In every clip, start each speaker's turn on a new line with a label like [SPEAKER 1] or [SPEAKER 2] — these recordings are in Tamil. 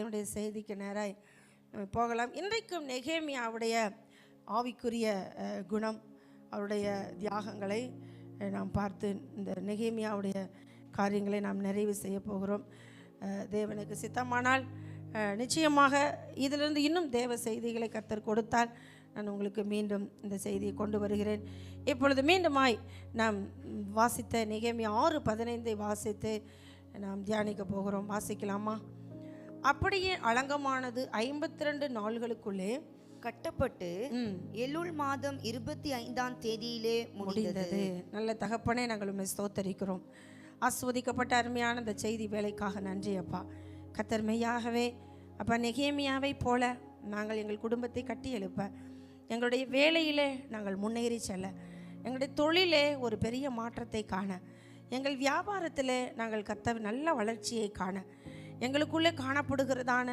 [SPEAKER 1] தேவனுடைய செய்திக்கு நேராய் போகலாம். இன்றைக்கும் நெகேமியாவுடைய ஆவிக்குரிய குணம், அவருடைய தியாகங்களை நாம் பார்த்து இந்த நெகேமியாவுடைய காரியங்களை நாம் நிறைவு செய்ய போகிறோம். தேவனுக்கு சித்தமானால் நிச்சயமாக இதிலிருந்து இன்னும் தேவ செய்திகளை கர்த்தர் கொடுத்தால் நான் உங்களுக்கு மீண்டும் இந்த செய்தியை கொண்டு வருகிறேன். இப்பொழுது மீண்டுமாய் நாம் வாசித்த நெகேமியா 6:15 வாசித்து நாம் தியானிக்க போகிறோம். வாசிக்கலாமா? அப்படியே அலங்கமானது 52 நாள்களுக்குள்ளே
[SPEAKER 2] கட்டப்பட்டு எலுல் மாதம் 25ஆம் தேதியிலே முடிந்தது.
[SPEAKER 1] நல்ல தகப்பனே, நாங்கள் உம்மை ஸ்தோத்தரிக்கிறோம். ஆஸ்வதிக்கப்பட்ட அருமையான இந்த செய்தி வேலைக்காக நன்றி அப்பா. கர்த்தர் மெய்யாகவே அப்பா நெகேமியாவை போல நாங்கள் எங்கள் குடும்பத்தை கட்டி எழுப்ப, எங்களுடைய வேலையிலே நாங்கள் முன்னேறி செல்ல, எங்களுடைய தொழிலே ஒரு பெரிய மாற்றத்தை காண, எங்கள் வியாபாரத்தில் நாங்கள் கர்த்தர் நல்ல வளர்ச்சியை காண, எங்களுக்குள்ளே காணப்படுகிறதான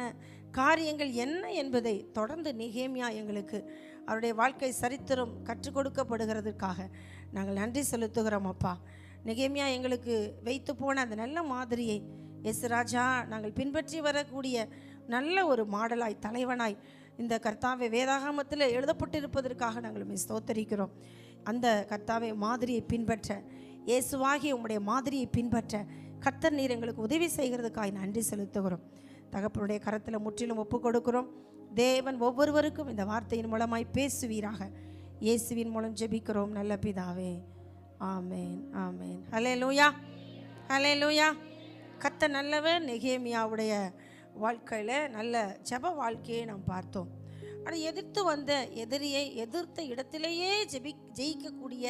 [SPEAKER 1] காரியங்கள் என்ன என்பதை தொடர்ந்து நெகேமியா எங்களுக்கு அவருடைய வாழ்க்கை சரித்திரம் கற்றுக் கொடுக்கப்படுகிறதுக்காக நாங்கள் நன்றி செலுத்துகிறோம் அப்பா. நெகேமியா எங்களுக்கு வைத்து போன அந்த நல்ல மாதிரியை எஸ் ராஜா நாங்கள் பின்பற்றி வரக்கூடிய நல்ல ஒரு மாடலாய், தலைவனாய் இந்த கர்த்தாவை வேதாகமத்தில் எழுதப்பட்டிருப்பதற்காக நாங்கள் ஸ்தோத்தரிக்கிறோம். அந்த கர்த்தாவை மாதிரியை பின்பற்ற, இயேசுவாகிய உம்முடைய மாதிரியை பின்பற்ற கர்த்தர் நீர் எங்களுக்கு உதவி செய்கிறதுக்காக நன்றி செலுத்துகிறோம். தகப்பனுடைய கரத்தில் முற்றிலும் ஒப்பு கொடுக்கிறோம். தேவன் ஒவ்வொருவருக்கும் இந்த வார்த்தையின் மூலமாய் பேசுவீராக. இயேசுவின் மூலம் ஜெபிக்கிறோம் நல்ல பிதாவே, ஆமேன் ஆமேன். ஹல்லேலூயா ஹல்லேலூயா. கர்த்தர் நல்லவர். நெகேமியாவுடைய வாழ்க்கையில் நல்ல ஜெப வாழ்க்கையை நாம் பார்த்தோம். ஆனால் எதிர்த்து வந்த எதிரியை எதிர்த்த இடத்திலேயே ஜெயிக்கக்கூடிய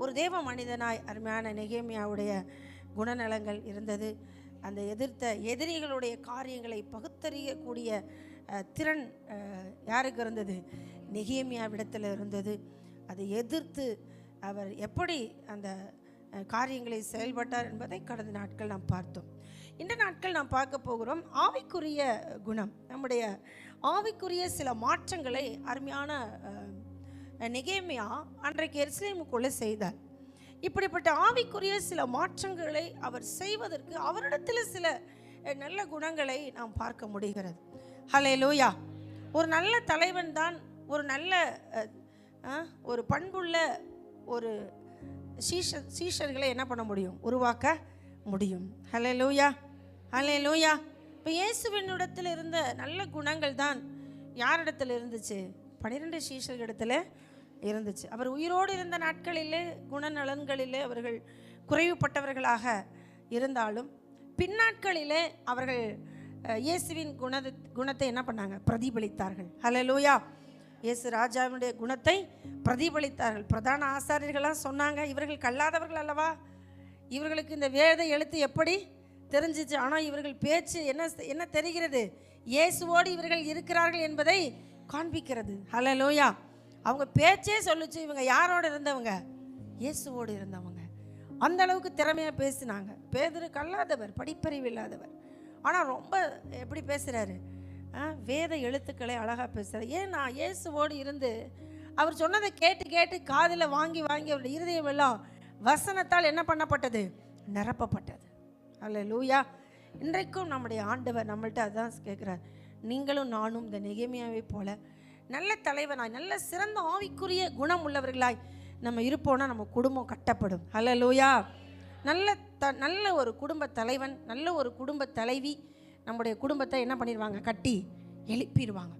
[SPEAKER 1] ஒரு தேவ மனிதனாய் அருமையான நெகேமியாவுடைய குணநலங்கள் இருந்தது. அந்த எதிர்த்த எதிரிகளுடைய காரியங்களை பகுத்தறியக்கூடிய திறன் யாருக்கு இருந்தது? நெகேமியாவிடத்தில் இருந்தது. அதை எதிர்த்து அவர் எப்படி அந்த காரியங்களை செயல்பட்டார் என்பதை கடந்த நாட்கள் நாம் பார்த்தோம். இந்த நாட்கள் நாம் பார்க்க போகிறோம் ஆவிக்குரிய குணம். நம்முடைய ஆவிக்குரிய சில மாற்றங்களை அருமையான நெகேமியா அன்றைக்கு எருசலேமுக்குள்ளே செய்தார். இப்படிப்பட்ட ஆவிக்குரிய சில மாற்றங்களை அவர் செய்வதற்கு அவரிடத்தில் சில நல்ல குணங்களை நாம் பார்க்க முடிகிறது. ஹல்லேலூயா. ஒரு நல்ல தலைவன் தான் ஒரு நல்ல ஒரு பண்புள்ள ஒரு சீஷர்களை என்ன பண்ண முடியும்? உருவாக்க முடியும். ஹல்லேலூயா ஹல்லேலூயா. இப்போ இயேசுவினிடத்தில் இருந்த நல்ல குணங்கள் தான் யாரிடத்தில் இருந்துச்சு? 12 சீஷர்களிடத்தில் இருந்துச்சு. அவர் உயிரோடு இருந்த நாட்களிலே குணநலன்களிலே அவர்கள் குறைவுபட்டவர்களாக இருந்தாலும் பின்னாட்களிலே அவர்கள் இயேசுவின் குணத்தை என்ன பண்ணாங்க? பிரதிபலித்தார்கள். ஹல்லேலூயா. இயேசு ராஜாவினுடைய குணத்தை பிரதிபலித்தார்கள். பிரதான ஆசாரியர்களாம் சொன்னாங்க, இவர்கள் கல்லாதவர்கள் அல்லவா, இவர்களுக்கு இந்த வேத எழுத்து எப்படி தெரிஞ்சிச்சு? ஆனால் இவர்கள் பேச்சு என்ன தெரிகிறது? இயேசுவோடு இவர்கள் இருக்கிறார்கள் என்பதை காண்பிக்கிறது. ஹல்லேலூயா. அவங்க பேச்சே சொல்லுச்சு இவங்க யாரோடு இருந்தவங்க? இயேசுவோடு இருந்தவங்க. அந்த அளவுக்கு திறமையாக பேசினாங்க. பேதுரு கல்லாதவர், படிப்பறிவு இல்லாதவர், ஆனால் ரொம்ப எப்படி பேசுகிறாரு? வேத எழுத்துக்களை அழகாக பேசுகிறார். ஏன்னா இயேசுவோடு இருந்து அவர் சொன்னதை கேட்டு கேட்டு காதில் வாங்கி வாங்கி அவருடைய இருதயம் எல்லாம் வசனத்தால் என்ன பண்ணப்பட்டது? நிரப்பப்பட்டது. ஹல்லேலூயா. இன்றைக்கும் நம்முடைய ஆண்டவர் நம்மள்ட்ட அதுதான் கேட்குறார். நீங்களும் நானும் இந்த நெகேமியாவை போல நல்ல தலைவனாய், நல்ல சிறந்த ஆவிக்குரிய குணம் உள்ளவர்களாய் நம்ம இருப்போம்னா நம்ம குடும்பம் கட்டப்படும். ஹல்லேலூயா. நல்ல ஒரு குடும்ப தலைவன், நல்ல ஒரு குடும்ப தலைவி நம்முடைய குடும்பத்தை என்ன பண்ணிடுவாங்க? கட்டி எழுப்பிடுவாங்க.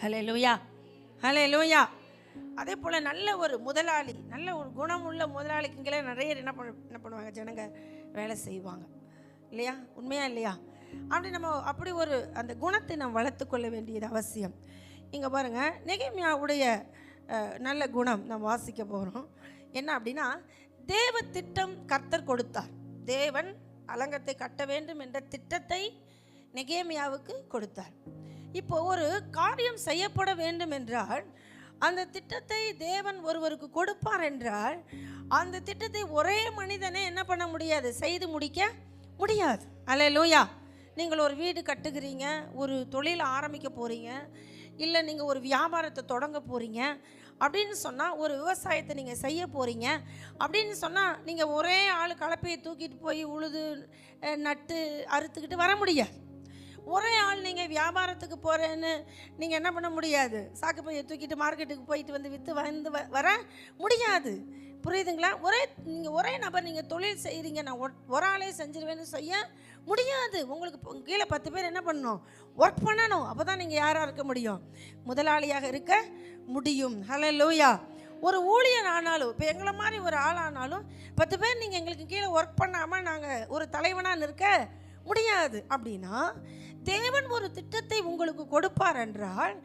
[SPEAKER 1] ஹல்லேலூயா ஹல்லேலூயா. அதே போல் நல்ல ஒரு முதலாளி, நல்ல ஒரு குணமுள்ள முதலாளிக்குங்களே நிறைய என்ன பண்ணுவாங்க? ஜனங்க வேலை செய்வாங்க இல்லையா? உண்மையா இல்லையா? அப்படி ஒரு அந்த குணத்தை நாம் வளர்த்து கொள்ள வேண்டியது அவசியம். இங்கே பாருங்கள், நெகேமியாவுடைய நல்ல குணம் நாம் வாசிக்க போகிறோம். என்ன அப்படின்னா, தேவ திட்டம் கர்த்தர் கொடுத்தார். தேவன் அலங்கத்தை கட்ட வேண்டும் என்ற திட்டத்தை நெகேமியாவுக்கு கொடுத்தார். இப்போ ஒரு காரியம் செய்யப்பட வேண்டும் என்றால் அந்த திட்டத்தை தேவன் ஒருவருக்கு கொடுப்பார் என்றால் அந்த திட்டத்தை ஒரே மனிதனே என்ன பண்ண முடியாது? செய்து முடிக்க முடியாது. ஹல்லேலூயா. நீங்கள் ஒரு வீடு கட்டுகிறீங்க, ஒரு தொழில் ஆரம்பிக்க போகிறீங்க, இல்லை நீங்கள் ஒரு வியாபாரத்தை தொடங்க போகிறீங்க அப்படின்னு சொன்னால், ஒரு விவசாயத்தை நீங்கள் செய்ய போகிறீங்க அப்படின்னு சொன்னால், நீங்கள் ஒரே ஆள் கலப்பையை தூக்கிட்டு போய் உழுது நட்டு அறுத்துக்கிட்டு வர முடியாது. ஒரே ஆள் நீங்கள் வியாபாரத்துக்கு போகிறேன்னு நீங்கள் என்ன பண்ண முடியாது, சாக்கு பையை தூக்கிட்டு மார்க்கெட்டுக்கு போயிட்டு வந்து விற்று வர முடியாது. புரியுதுங்களா? ஒரே நபர் நீங்கள் தொழில் செய்கிறீங்க, நான் ஒரு ஆளே செஞ்சிருவேன்னு செய்ய முடியாது. உங்களுக்கு கீழே 10 பேர் என்ன பண்ணணும், ஒர்க் பண்ணணும். அப்போ தான் நீங்கள் யாராக இருக்க முடியும், முதலாளியாக இருக்க முடியும். ஹல்லேலூயா. ஒரு ஊழியர் ஆனாலும், இப்போ எங்களை மாதிரி ஒரு ஆள் ஆனாலும் 10 பேர் நீங்கள் எங்களுக்கு கீழே ஒர்க் பண்ணாமல் நாங்கள் ஒரு தலைவனாக நிற்க முடியாது. அப்படின்னா தேவன் ஒரு திட்டத்தை உங்களுக்கு கொடுப்பார் என்றால்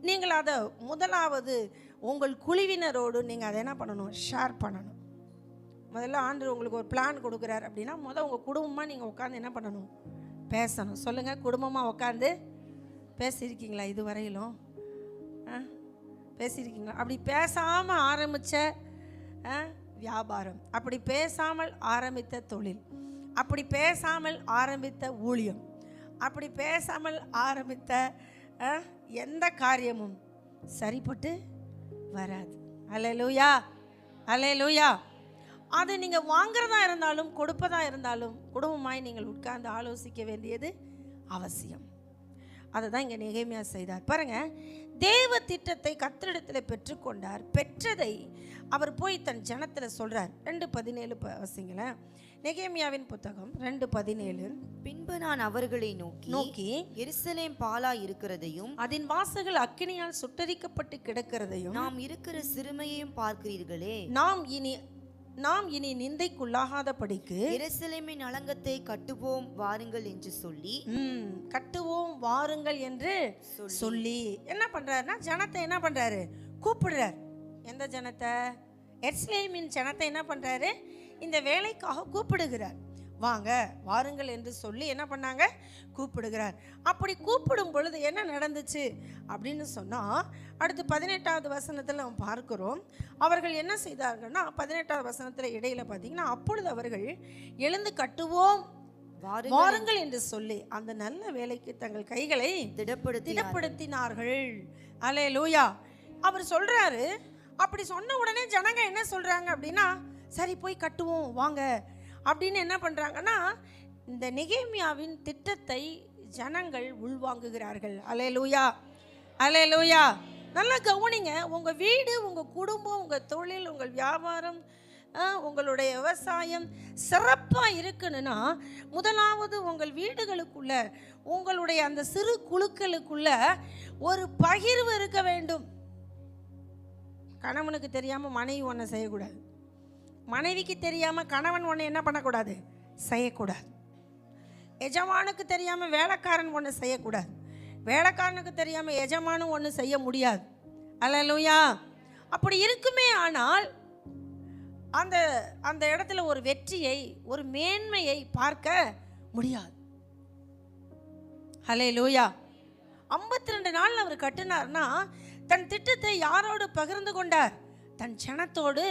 [SPEAKER 1] நீங்கள் அதை முதலாவது உங்கள் குழுவினரோடு நீங்கள் அதை என்ன பண்ணணும், ஷேர் பண்ணணும். முதல்ல ஆண்டு உங்களுக்கு ஒரு பிளான் கொடுக்குறார் அப்படின்னா உங்கள் குடும்பமாக நீங்கள் உட்காந்து என்ன பண்ணணும், பேசணும். சொல்லுங்கள், குடும்பமாக உட்காந்து பேசியிருக்கீங்களா இதுவரையிலும்? பேசியிருக்கீங்களா? அப்படி பேசாமல் ஆரம்பித்த வியாபாரம், அப்படி பேசாமல் ஆரம்பித்த தொழில், அப்படி பேசாமல் ஆரம்பித்த ஊழியம், அப்படி பேசாமல் ஆரம்பித்த எந்த காரியமும் சரிப்பட்டு வராது. அல்லேலூயா, அல்லேலூயா. அது நீங்கள் வாங்குறதா இருந்தாலும் கொடுப்பதா இருந்தாலும் குடும்பமாய் நீங்கள் உட்கார்ந்து ஆலோசிக்க வேண்டியது அவசியம். அதை தான் இங்கே நெகேமியா செய்தார். பாருங்கள், தேவ திட்டத்தை கர்த்தரிடத்தில் பெற்றுக்கொண்டார். பெற்றதை அவர் போய் தன் ஜனத்தில் சொல்கிறார். 2:17 வாசிங்களேன். நெகேமியாவின் புத்தகம் 2:17.
[SPEAKER 2] பின்பு நான் அவர்களை நோக்கி எருசலேம் பாலா இருக்கிறதையும்
[SPEAKER 1] அதன் வாசல்கள் அக்கினியால் சுட்டரிக்கப்பட்டு கிடக்கிறதையும்
[SPEAKER 2] நாம் இருக்கிற சிறுமையையும் பார்க்கிறீர்களே,
[SPEAKER 1] நாம் இனி நிந்தைக்குள்ளாகாதபடிக்கு
[SPEAKER 2] எருசலேமின் அலங்கத்தை கட்டுவோம் வாருங்கள் என்று சொல்லி
[SPEAKER 1] கட்டுவோம் வாருங்கள் என்று சொல்லி என்ன பண்றாருன்னா, ஜனத்தை என்ன பண்றாரு, கூப்பிடுறார். எந்த ஜனத்தை? எருசலேமின் ஜனத்தை என்ன பண்றாரு, இந்த வேலைக்காக கூப்பிடுகிறார். வாங்க வாருங்கள் என்று சொல்லி என்ன பண்ணாங்க, கூப்பிடுகிறார். அப்படி கூப்பிடும் பொழுது என்ன நடந்துச்சு அப்படின்னு சொன்னால், அடுத்து 18வது வசனத்தில் நம்ம பார்க்கிறோம். அவர்கள் என்ன செய்தார்கள்னா, 18வது வசனத்தில் இடையில பார்த்தீங்கன்னா, அப்பொழுது அவர்கள் எழுந்து கட்டுவோம் வாருங்கள் என்று சொல்லி அந்த நல்ல வேலைக்கு தங்கள் கைகளை திடப்படுத்தினார்கள். அல்லேலூயா. அவர் சொல்றாரு. அப்படி சொன்ன உடனே ஜனங்க என்ன சொல்றாங்க அப்படின்னா, சரி போய் கட்டுவோம் வாங்க அப்படின்னு என்ன பண்ணுறாங்கன்னா, இந்த நெகேமியாவின் திட்டத்தை ஜனங்கள் உள்வாங்குகிறார்கள். அல்லேலூயா, அல்லேலூயா. நல்லா கவனிங்க. உங்கள் வீடு, உங்கள் குடும்பம், உங்கள் தொழில், உங்கள் வியாபாரம், உங்களுடைய விவசாயம் சிறப்பாக இருக்குன்னா முதலாவது உங்கள் வீடுகளுக்குள்ள, உங்களுடைய அந்த சிறு குழுக்களுக்குள்ள ஒரு பகிர்வு இருக்க வேண்டும். கணவனுக்கு தெரியாமல் மனைவி ஒன்றை செய்யக்கூடாது, மனைவிக்கு தெரியாமல் கணவன் ஒன்று என்ன பண்ணக்கூடாது, செய்யக்கூடாது. எஜமானுக்கு தெரியாமல் வேலைக்காரன் ஒன்று செய்யக்கூடாது, வேலைக்காரனுக்கு தெரியாமல் எஜமானும் ஒன்று செய்ய முடியாது. அல்லேலூயா. அப்படி இருக்குமே ஆனால் அந்த அந்த இடத்துல ஒரு வெற்றியை, ஒரு மேன்மையை பார்க்க முடியாது. அல்லேலூயா. 52 நாள் அவர் கட்டினார்னா தன் திட்டத்தை யாரோடு பகிர்ந்து கொண்டார், தன் ஜனத்தோடு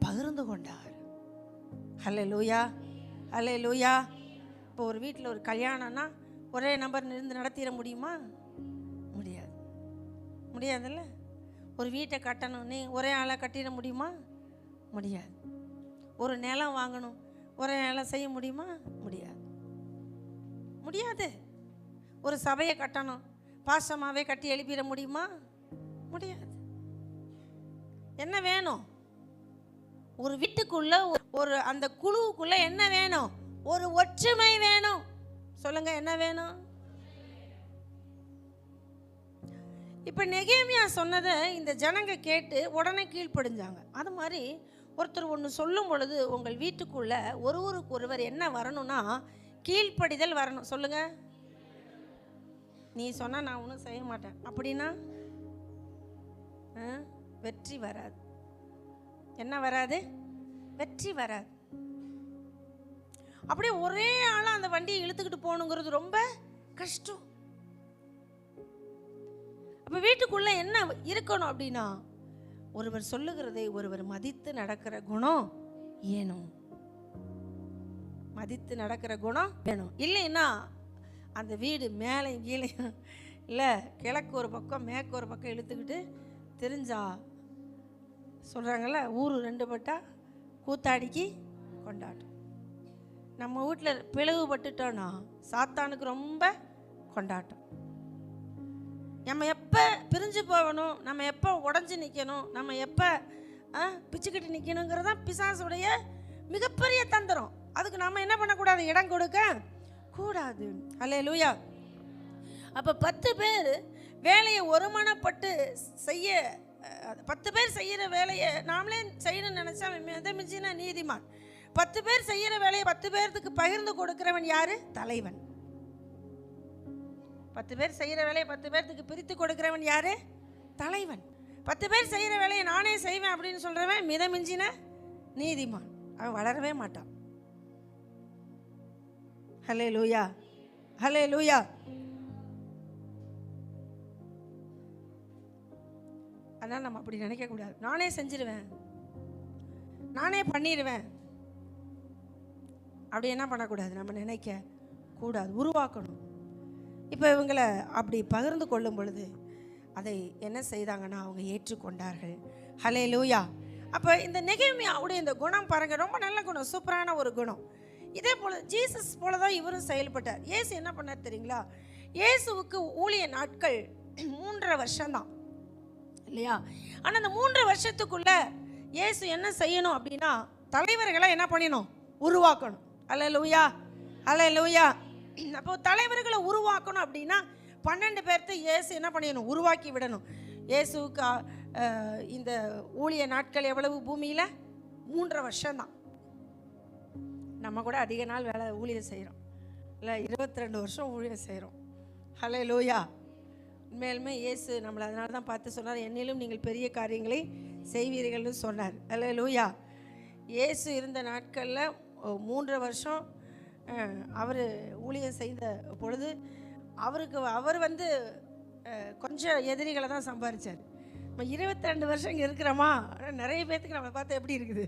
[SPEAKER 1] பகிர்ந்து கொண்டார். அல்லேலூயா, அல்லேலூயா. இப்போ ஒரு வீட்டில் ஒரு கல்யாணம்னா ஒரே நபர் இருந்து நடத்திட முடியுமா? முடியாது, முடியாதுல்ல. ஒரு வீட்டை கட்டணும்னு ஒரே ஆளாக கட்டிட முடியுமா? முடியாது. ஒரு நிலம் வாங்கணும் ஒரே நிலம் செய்ய முடியுமா? முடியாது, முடியாது. ஒரு சபையை கட்டணும் பாசமாகவே கட்டி எழுப்பிட முடியுமா? முடியாது. என்ன வேணும்? ஒரு வீட்டுக்குள்ள, ஒரு அந்த குழுவுக்குள்ள என்ன வேணும்? ஒரு ஒற்றுமை வேணும். சொல்லுங்க, என்ன வேணும்? இப்போ நெகேமியா சொன்னதை இந்த ஜனங்க கேட்டு உடனே கீழ்ப்படிஞ்சாங்க. அது மாதிரி ஒருத்தர் ஒன்று சொல்லும் பொழுது உங்கள் வீட்டுக்குள்ள ஒருவருக்கு ஒருவர் என்ன வரணும்னா கீழ்ப்படிதல் வரணும். சொல்லுங்க. நீ சொன்னா நான் ஒன்றும் செய்ய மாட்டேன் அப்படின்னா வெற்றி வராது. என்ன வராது? வெற்றி வராது. அப்படியே ஒரே ஆளா அந்த வண்டியை இழுத்துக்கிட்டு போகணுங்கிறது ரொம்ப கஷ்டம். அப்ப வீட்டுக்குள்ள என்ன இருக்கணும் அப்படின்னா, ஒருவர் சொல்லுகிறதை ஒருவர் மதித்து நடக்கிற குணம் ஏனும். மதித்து நடக்கிற குணம் வேணும். இல்லைன்னா அந்த வீடு மேலே கீழே இல்லை, கிழக்கு ஒரு பக்கம் மேற்கு ஒரு பக்கம் இழுத்துக்கிட்டு தெரிஞ்சா சொல்கிறாங்கல்ல, ஊர் 2 பட்டா கூத்தாடிக்கு கொண்டாட்டம். நம்ம வீட்டில் பிளவுபட்டுட்டோன்னா சாத்தானுக்கு ரொம்ப கொண்டாட்டம். நம்ம எப்போ பிரிஞ்சு போகணும், நம்ம எப்போ உடஞ்சி நிற்கணும், நம்ம எப்போ பிச்சுக்கிட்டு நிற்கணுங்கிறதான் பிசாசுடைய மிகப்பெரிய தந்திரம். அதுக்கு நம்ம என்ன பண்ணக்கூடாது, இடம் கொடுக்க கூடாது. அல்லேலூயா. அப்போ 10 பேர் வேலையை ஒருமனப்பட்டு செய்ய, 10 பேர் செய்கிற வேலையை நாமளே செய்யணும்னு நினச்சா மிஞ்சின நீதிமான். 10 பேர் செய்கிற வேலையை 10 பேர்த்துக்கு பகிர்ந்து கொடுக்கிறவன் யாரு? தலைவன். 10 பேர் செய்கிற வேலையை 10 பேர்த்துக்கு பிரித்து கொடுக்கிறவன் யாரு? தலைவன். 10 பேர் செய்கிற வேலையை நானே செய்வேன் அப்படின்னு சொல்கிறவன் மிதமிஞ்சின நீதிமான். அவன் வளரவே மாட்டான். ஹல்லேலூயா, ஹல்லேலூயா. அதனால் நம்ம அப்படி நினைக்கக்கூடாது. நானே செஞ்சிருவேன், நானே பண்ணிடுவேன், அப்படி என்ன பண்ணக்கூடாது, நம்ம நினைக்க கூடாது, உருவாக்கணும். இப்போ இவங்களை அப்படி பகிர்ந்து கொள்ளும் பொழுது அதை என்ன செய்தாங்கன்னா அவங்க ஏற்றுக்கொண்டார்கள். ஹல்லேலூயா. அப்போ இந்த நெகேமியாவுடைய இந்த குணம் பாருங்க, ரொம்ப நல்ல குணம், சூப்பரான ஒரு குணம். இதே போல் ஜீசஸ் போல தான் இவரும் செயல்பட்டார். இயேசு என்ன பண்ணார் தெரியுங்களா? இயேசுவுக்கு ஊழிய நாட்கள் 3.5 வருஷம்தான் இல்லையா? ஆனால் அந்த 3 வருஷத்துக்குள்ள இயேசு என்ன செய்யணும் அப்படின்னா தலைவர்களை என்ன பண்ணணும், உருவாக்கணும். அல்லேலூயா, அல்லேலூயா. அப்போ தலைவர்களை உருவாக்கணும் அப்படின்னா 12 பேர்த்த இயேசு என்ன பண்ணிடணும், உருவாக்கி விடணும். இயேசுவுக்கு இந்த ஊழிய நாட்கள் எவ்வளவு பூமியில்? 3.5 வருஷம்தான். நம்ம கூட அதிக நாள் வேலை ஊழியம் செய்கிறோம் இல்லை, 22 வருஷம் ஊழியம் செய்கிறோம். ஹல்லேலூயா. உண்மையிலுமே இயேசு நம்மளை அதனால தான் பார்த்து சொன்னார், என்னிலும் நீங்கள் பெரிய காரியங்களை செய்வீர்கள்னு சொன்னார். ஹல்லேலூயா. இயேசு இருந்த நாட்களில் 3.5 வருஷம் அவர் ஊழியம் செய்த பொழுது அவர் கொஞ்சம் எதிரிகளை தான் சம்பாதிச்சார். நம்ம 22 வருஷம் இங்கே இருக்கிறோமா, நிறைய பேர்த்துக்கு நம்மளை பார்த்தா எப்படி இருக்குது,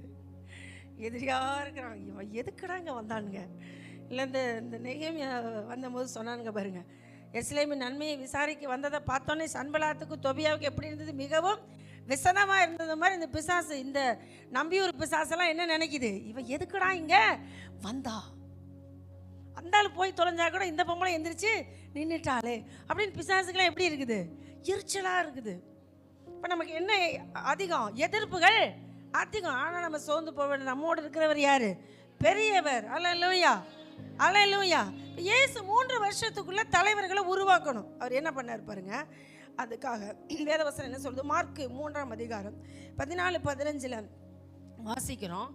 [SPEAKER 1] எதிரியாக இருக்கிறாங்க. இவன் எதுக்குடா இங்கே வந்தானுங்க. இல்லை இந்த நெகேமியா வந்தபோது சொன்னானுங்க பாருங்க, எருசலேமின் நன்மையை விசாரிக்க வந்ததை பார்த்தோன்னே சன்பலாத்துக்கும் தொபியாவுக்கு எப்படி இருந்தது, மிகவும் விசனமாக இருந்தது மாதிரி இந்த பிசாசு, இந்த நம்பியூர் பிசாசெல்லாம் என்ன நினைக்குது, இவன் எதுக்குடா இங்கே வந்தா, அந்தாலும் போய் தொலைஞ்சா கூட இந்த பொம்பளை எந்திரிச்சு நின்றுட்டாளே அப்படின்னு பிசாசுக்கெல்லாம் எப்படி இருக்குது, எரிச்சலாக இருக்குது. இப்போ நமக்கு என்ன அதிகம், எதிர்ப்புகள் அதிகம். ஆனால் நம்ம சோர்ந்து போக வேண்டிய, நம்மோடு இருக்கிறவர் யார்? பெரியவர். அல்லேலூயா, அல்லேலூயா. இயேசு 3 வருஷத்துக்குள்ள தலைவர்களை உருவாக்கணும். அவர் என்ன பண்ணார் பாருங்க. அதுக்காக வேதவசனம் என்ன சொல்லுது, மார்க்கு 3ஆம் அதிகாரம் 14-15 வாசிக்கிறோம்.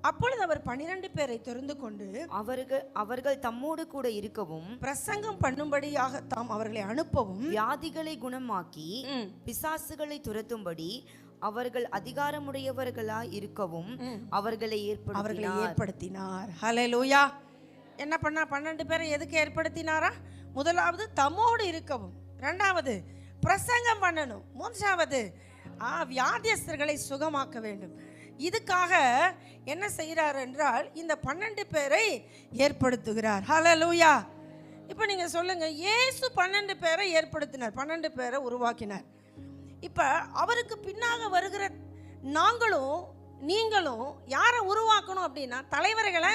[SPEAKER 1] அப்பொழுது அவர் 12 பேரை தெரிந்து கொண்டு
[SPEAKER 2] அவர்கள் தம்மோடு கூட இருக்கவும்
[SPEAKER 1] பிரசங்கம் பண்ணும்படியாக தாம் அவர்களை அனுப்பவும்
[SPEAKER 2] வியாதிகளை குணமாக்கி பிசாசுகளை துரத்தும்படி அவர்கள் அதிகாரமுடையவர்களாய் இருக்கவும் அவர்களை ஏற்படுத்தினார். ஹல்லேலூயா.
[SPEAKER 1] என்ன பண்ணா 12 பேரை எதுக்கு ஏற்படுத்தினாரா? முதலாவது தம்மோடு இருக்கவும், 2வது பிரசங்கம் பண்ணணும், 3வது வியாதியஸ்தர்களை சுகமாக்க வேண்டும். இதுக்காக என்ன செய்கிறார் என்றால் இந்த 12 பேரை ஏற்படுத்துகிறார். ஹல்லேலூயா. இப்போ நீங்கள் சொல்லுங்கள், இயேசு 12 பேரை ஏற்படுத்தினார், 12 பேரை உருவாக்கினார். இப்போ அவருக்கு பின்னாக வருகிற நீங்களும் யாரை உருவாக்கணும் அப்படின்னா தலைவர்களை,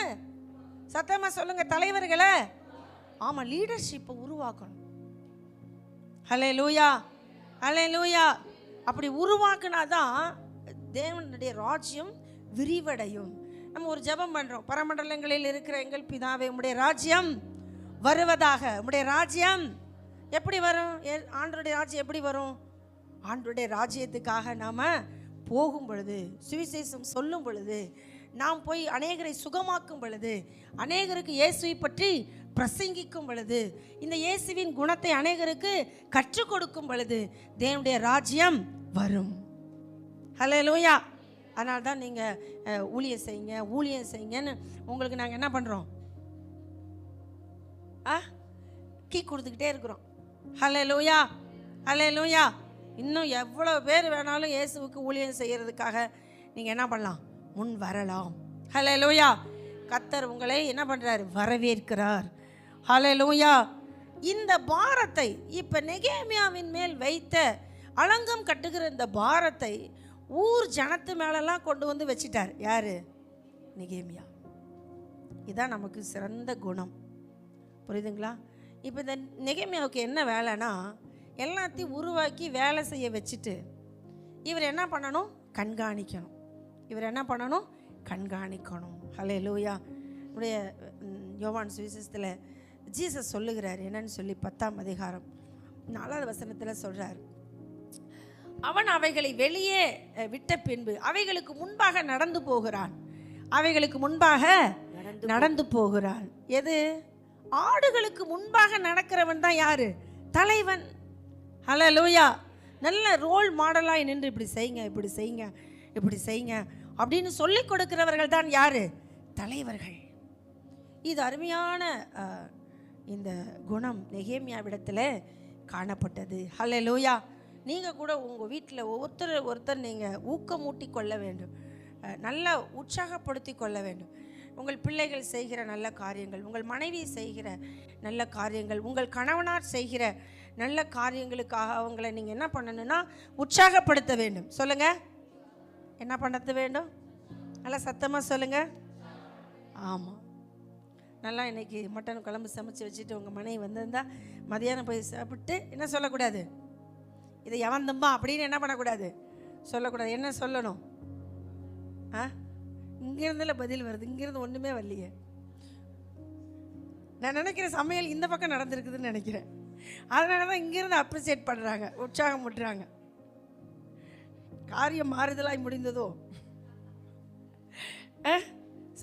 [SPEAKER 1] சத்தமாக சொல்லுங்கள், தலைவர்களை. ஆமாம், லீடர்ஷிப்பை உருவாக்கணும். ஹல்லேலூயா, ஹல்லேலூயா. அப்படி உருவாக்குனாதான் தேவனுடைய ராஜ்யம் விரிவடையும். நம்ம ஒரு ஜெபம் பண்ணுறோம், பரமண்டலங்களில் இருக்கிற எங்கள் பிதாவே உம்முடைய ராஜ்யம் வருவதாக. உம்முடைய ராஜ்யம் எப்படி வரும்? ஆண்டவருடைய ராஜ்யம் எப்படி வரும்? ஆண்டவருடைய ராஜ்யத்துக்காக நாம் போகும் பொழுது, சுவிசேஷம் சொல்லும் பொழுது, நாம் போய் அநேகரை சுகமாக்கும் பொழுது, அநேகருக்கு இயேசுவை பற்றி பிரசங்கிக்கும் பொழுது, இந்த இயேசுவின் குணத்தை அநேகருக்கு கற்றுக் கொடுக்கும் பொழுது தேவனுடைய ராஜ்யம் வரும். ஹல்லேலூயா. அதனால தான் நீங்கள் ஊழியம் செய்யுங்கன்னு உங்களுக்கு நாங்கள் என்ன பண்ணுறோம், கீ கொடுத்துக்கிட்டே இருக்கிறோம். ஹல்லேலூயா, ஹல்லேலூயா. இன்னும் எவ்வளோ பேர் வேணாலும் இயேசுவுக்கு ஊழியம் செய்கிறதுக்காக நீங்கள் என்ன பண்ணலாம், முன் வரலாம். ஹல்லேலூயா. கர்த்தர் உங்களை என்ன பண்ணுறாரு, வரவேற்கிறார். ஹல்லேலூயா. இந்த பாரத்தை இப்போ நெகேமியாவின் மேல் வைத்த அலங்கம் கட்டுகிற இந்த பாரத்தை ஊர் ஜனத்து மேலெல்லாம் கொண்டு வந்து வச்சிட்டார். யாரு? நெகேமியா. இதான் நமக்கு சிறந்த குணம். புரியுதுங்களா? இப்போ இந்த நெகேமியாவுக்கு என்ன வேலைன்னா, எல்லாத்தையும் உருவாக்கி வேலை செய்ய வச்சுட்டு இவர் என்ன பண்ணணும்? கண்காணிக்கணும். இவர் என்ன பண்ணணும்? கண்காணிக்கணும். ஹல்லேலூயா. நம்முடைய யோவான் சுவிசேஷத்தில் ஜீசஸ் சொல்லுகிறார் என்னன்னு சொல்லி 10ஆம் அதிகாரம் 4வது வசனத்தில் சொல்கிறார், அவன் அவைகளை வெளியே விட்ட பின்பு அவைகளுக்கு முன்பாக நடந்து போகிறான். அவைகளுக்கு முன்பாக நடந்து போகிறான். எது? ஆடுகளுக்கு முன்பாக நடக்கிறவன் தான் யாரு? தலைவன். ஹல்லேலூயா. நல்ல ரோல் மாடலாக நின்று இப்படி செய்யுங்க, இப்படி செய்யுங்க, இப்படி செய்யுங்க அப்படின்னு சொல்லி கொடுக்கிறவர்கள் தான் யாரு? தலைவர்கள். இது அருமையான இந்த குணம் நெகேமியாவிடத்தில் காணப்பட்டது. ஹல்லேலூயா. நீங்கள் கூட உங்கள் வீட்டில் ஒருத்தர் நீங்கள் ஊக்கமூட்டி கொள்ள வேண்டும், நல்லா உற்சாகப்படுத்தி கொள்ள வேண்டும். உங்கள் பிள்ளைகள் செய்கிற நல்ல காரியங்கள், உங்கள் மனைவி செய்கிற நல்ல காரியங்கள், உங்கள் கணவனார் செய்கிற நல்ல காரியங்களுக்காக அவங்கள நீங்கள் என்ன பண்ணணும்னா உற்சாகப்படுத்த வேண்டும். சொல்லுங்கள், என்ன பண்ண வேண்டும்? நல்லா சத்தமாக சொல்லுங்கள். ஆமாம். நல்லா இன்றைக்கி மட்டன் குழம்பு சமைச்சு வச்சுட்டு உங்கள் மனைவி வந்திருந்தா மதியானம் போய் சாப்பிட்டு என்ன சொல்லக்கூடாது? இதை எவன் தம்பா அப்படின்னு என்ன பண்ணக்கூடாது? சொல்லக்கூடாது. என்ன சொல்லணும்? இங்கேருந்துல பதில் வருது, இங்கேருந்து ஒன்றுமே வரலையே. நான் நினைக்கிறேன் சமையல் இந்த பக்கம் நடந்திருக்குதுன்னு நினைக்கிறேன். அதனால தான் இங்கேருந்து அப்ரிசியேட் பண்ணுறாங்க, உற்சாகம் முட்டுறாங்க. காரியம் மாறுதலாய் முடிந்ததோ?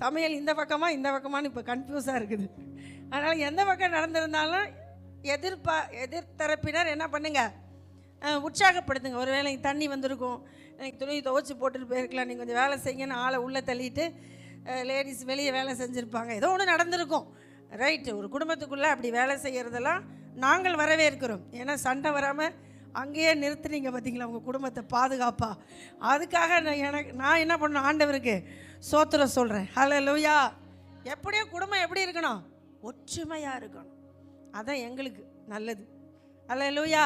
[SPEAKER 1] சமையல் இந்த பக்கமானு இப்போ கன்ஃபியூஸாக இருக்குது. அதனால் எந்த பக்கம் நடந்திருந்தாலும் எதிர்த்தரப்பினர் என்ன பண்ணுங்க? உற்சாகப்படுத்துங்க. ஒரு வேளை தண்ணி வந்திருக்கும், எனக்கு துணி துவைச்சி போட்டுட்டு போயிருக்கலாம், நீங்கள் கொஞ்சம் வேலை செய்யுங்கன்னு ஆளை உள்ளே தள்ளிட்டு லேடிஸ் வெளியே வேலை செஞ்சுருப்பாங்க. ஏதோ ஒன்று நடந்திருக்கும். ரைட்டு. ஒரு குடும்பத்துக்குள்ளே அப்படி வேலை செய்கிறதெல்லாம் நாங்கள் வரவேற்கிறோம். ஏன்னா சண்டை வராமல் அங்கேயே நிறுத்துனீங்க பார்த்தீங்களா உங்கள் குடும்பத்தை பாதுகாப்பா. அதுக்காக நான் என்ன பண்ணணும்? ஆண்டவருக்கு சோத்திரம் சொல்கிறேன். ஹல்லேலூயா. எப்படியோ குடும்பம் எப்படி இருக்கணும்? ஒற்றுமையாக இருக்கணும். அதான் எங்களுக்கு நல்லது. ஹல்லேலூயா.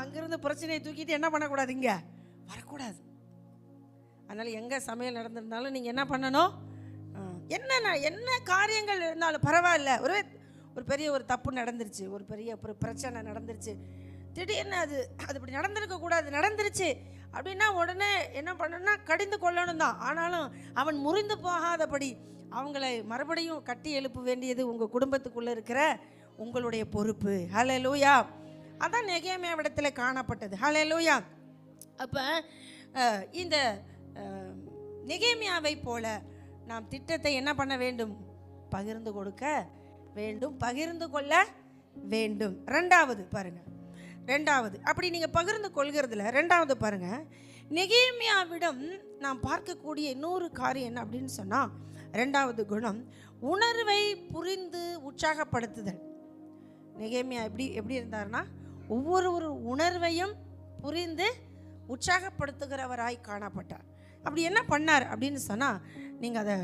[SPEAKER 1] அங்கேருந்து பிரச்சனையை தூக்கிட்டு என்ன பண்ணக்கூடாது? இங்கே வரக்கூடாது. அதனால் எங்கே சமையல் நடந்திருந்தாலும் நீங்கள் என்ன பண்ணணும்? என்ன காரியங்கள் இருந்தாலும் பரவாயில்ல. ஒரு பெரிய தப்பு நடந்துருச்சு, ஒரு பெரிய பிரச்சனை நடந்துருச்சு, திடீர்னு அது இப்படி நடந்திருக்கக்கூடாது, நடந்துருச்சு அப்படின்னா உடனே என்ன பண்ணணும்னா கடிந்து கொள்ளணும் தான். ஆனாலும் அவன் முறிந்து போகாதபடி அவங்களை மறுபடியும் கட்டி எழுப்ப வேண்டியது உங்கள் குடும்பத்துக்குள்ளே இருக்கிற உங்களுடைய பொறுப்பு. ஹல்லேலூயா. அதான் நெகேமியாவிடத்தில் காணப்பட்டது. ஹல்லேலூயா. அப்போ இந்த நெகேமியாவை போல நாம் திட்டத்தை என்ன பண்ண வேண்டும்? பகிர்ந்து கொடுக்க வேண்டும், பகிர்ந்து கொள்ள வேண்டும். ரெண்டாவது பாருங்கள், ரெண்டாவது அப்படி நீங்கள் பகிர்ந்து கொள்கிறதுல ரெண்டாவது பாருங்கள், நெகேமியாவிடம் நாம் பார்க்கக்கூடிய இன்னொரு காரியம் என்ன அப்படின்னு சொன்னால், ரெண்டாவது குணம் உணர்வை புரிந்து உற்சாகப்படுத்துதல். நெகேமியா எப்படி இருந்தார்னா ஒவ்வொரு உணர்வையும் புரிந்து உற்சாகப்படுத்துகிறவராய் காணப்பட்டார். அப்படி என்ன பண்ணார் அப்படின்னு சொன்னால், நீங்கள் அதை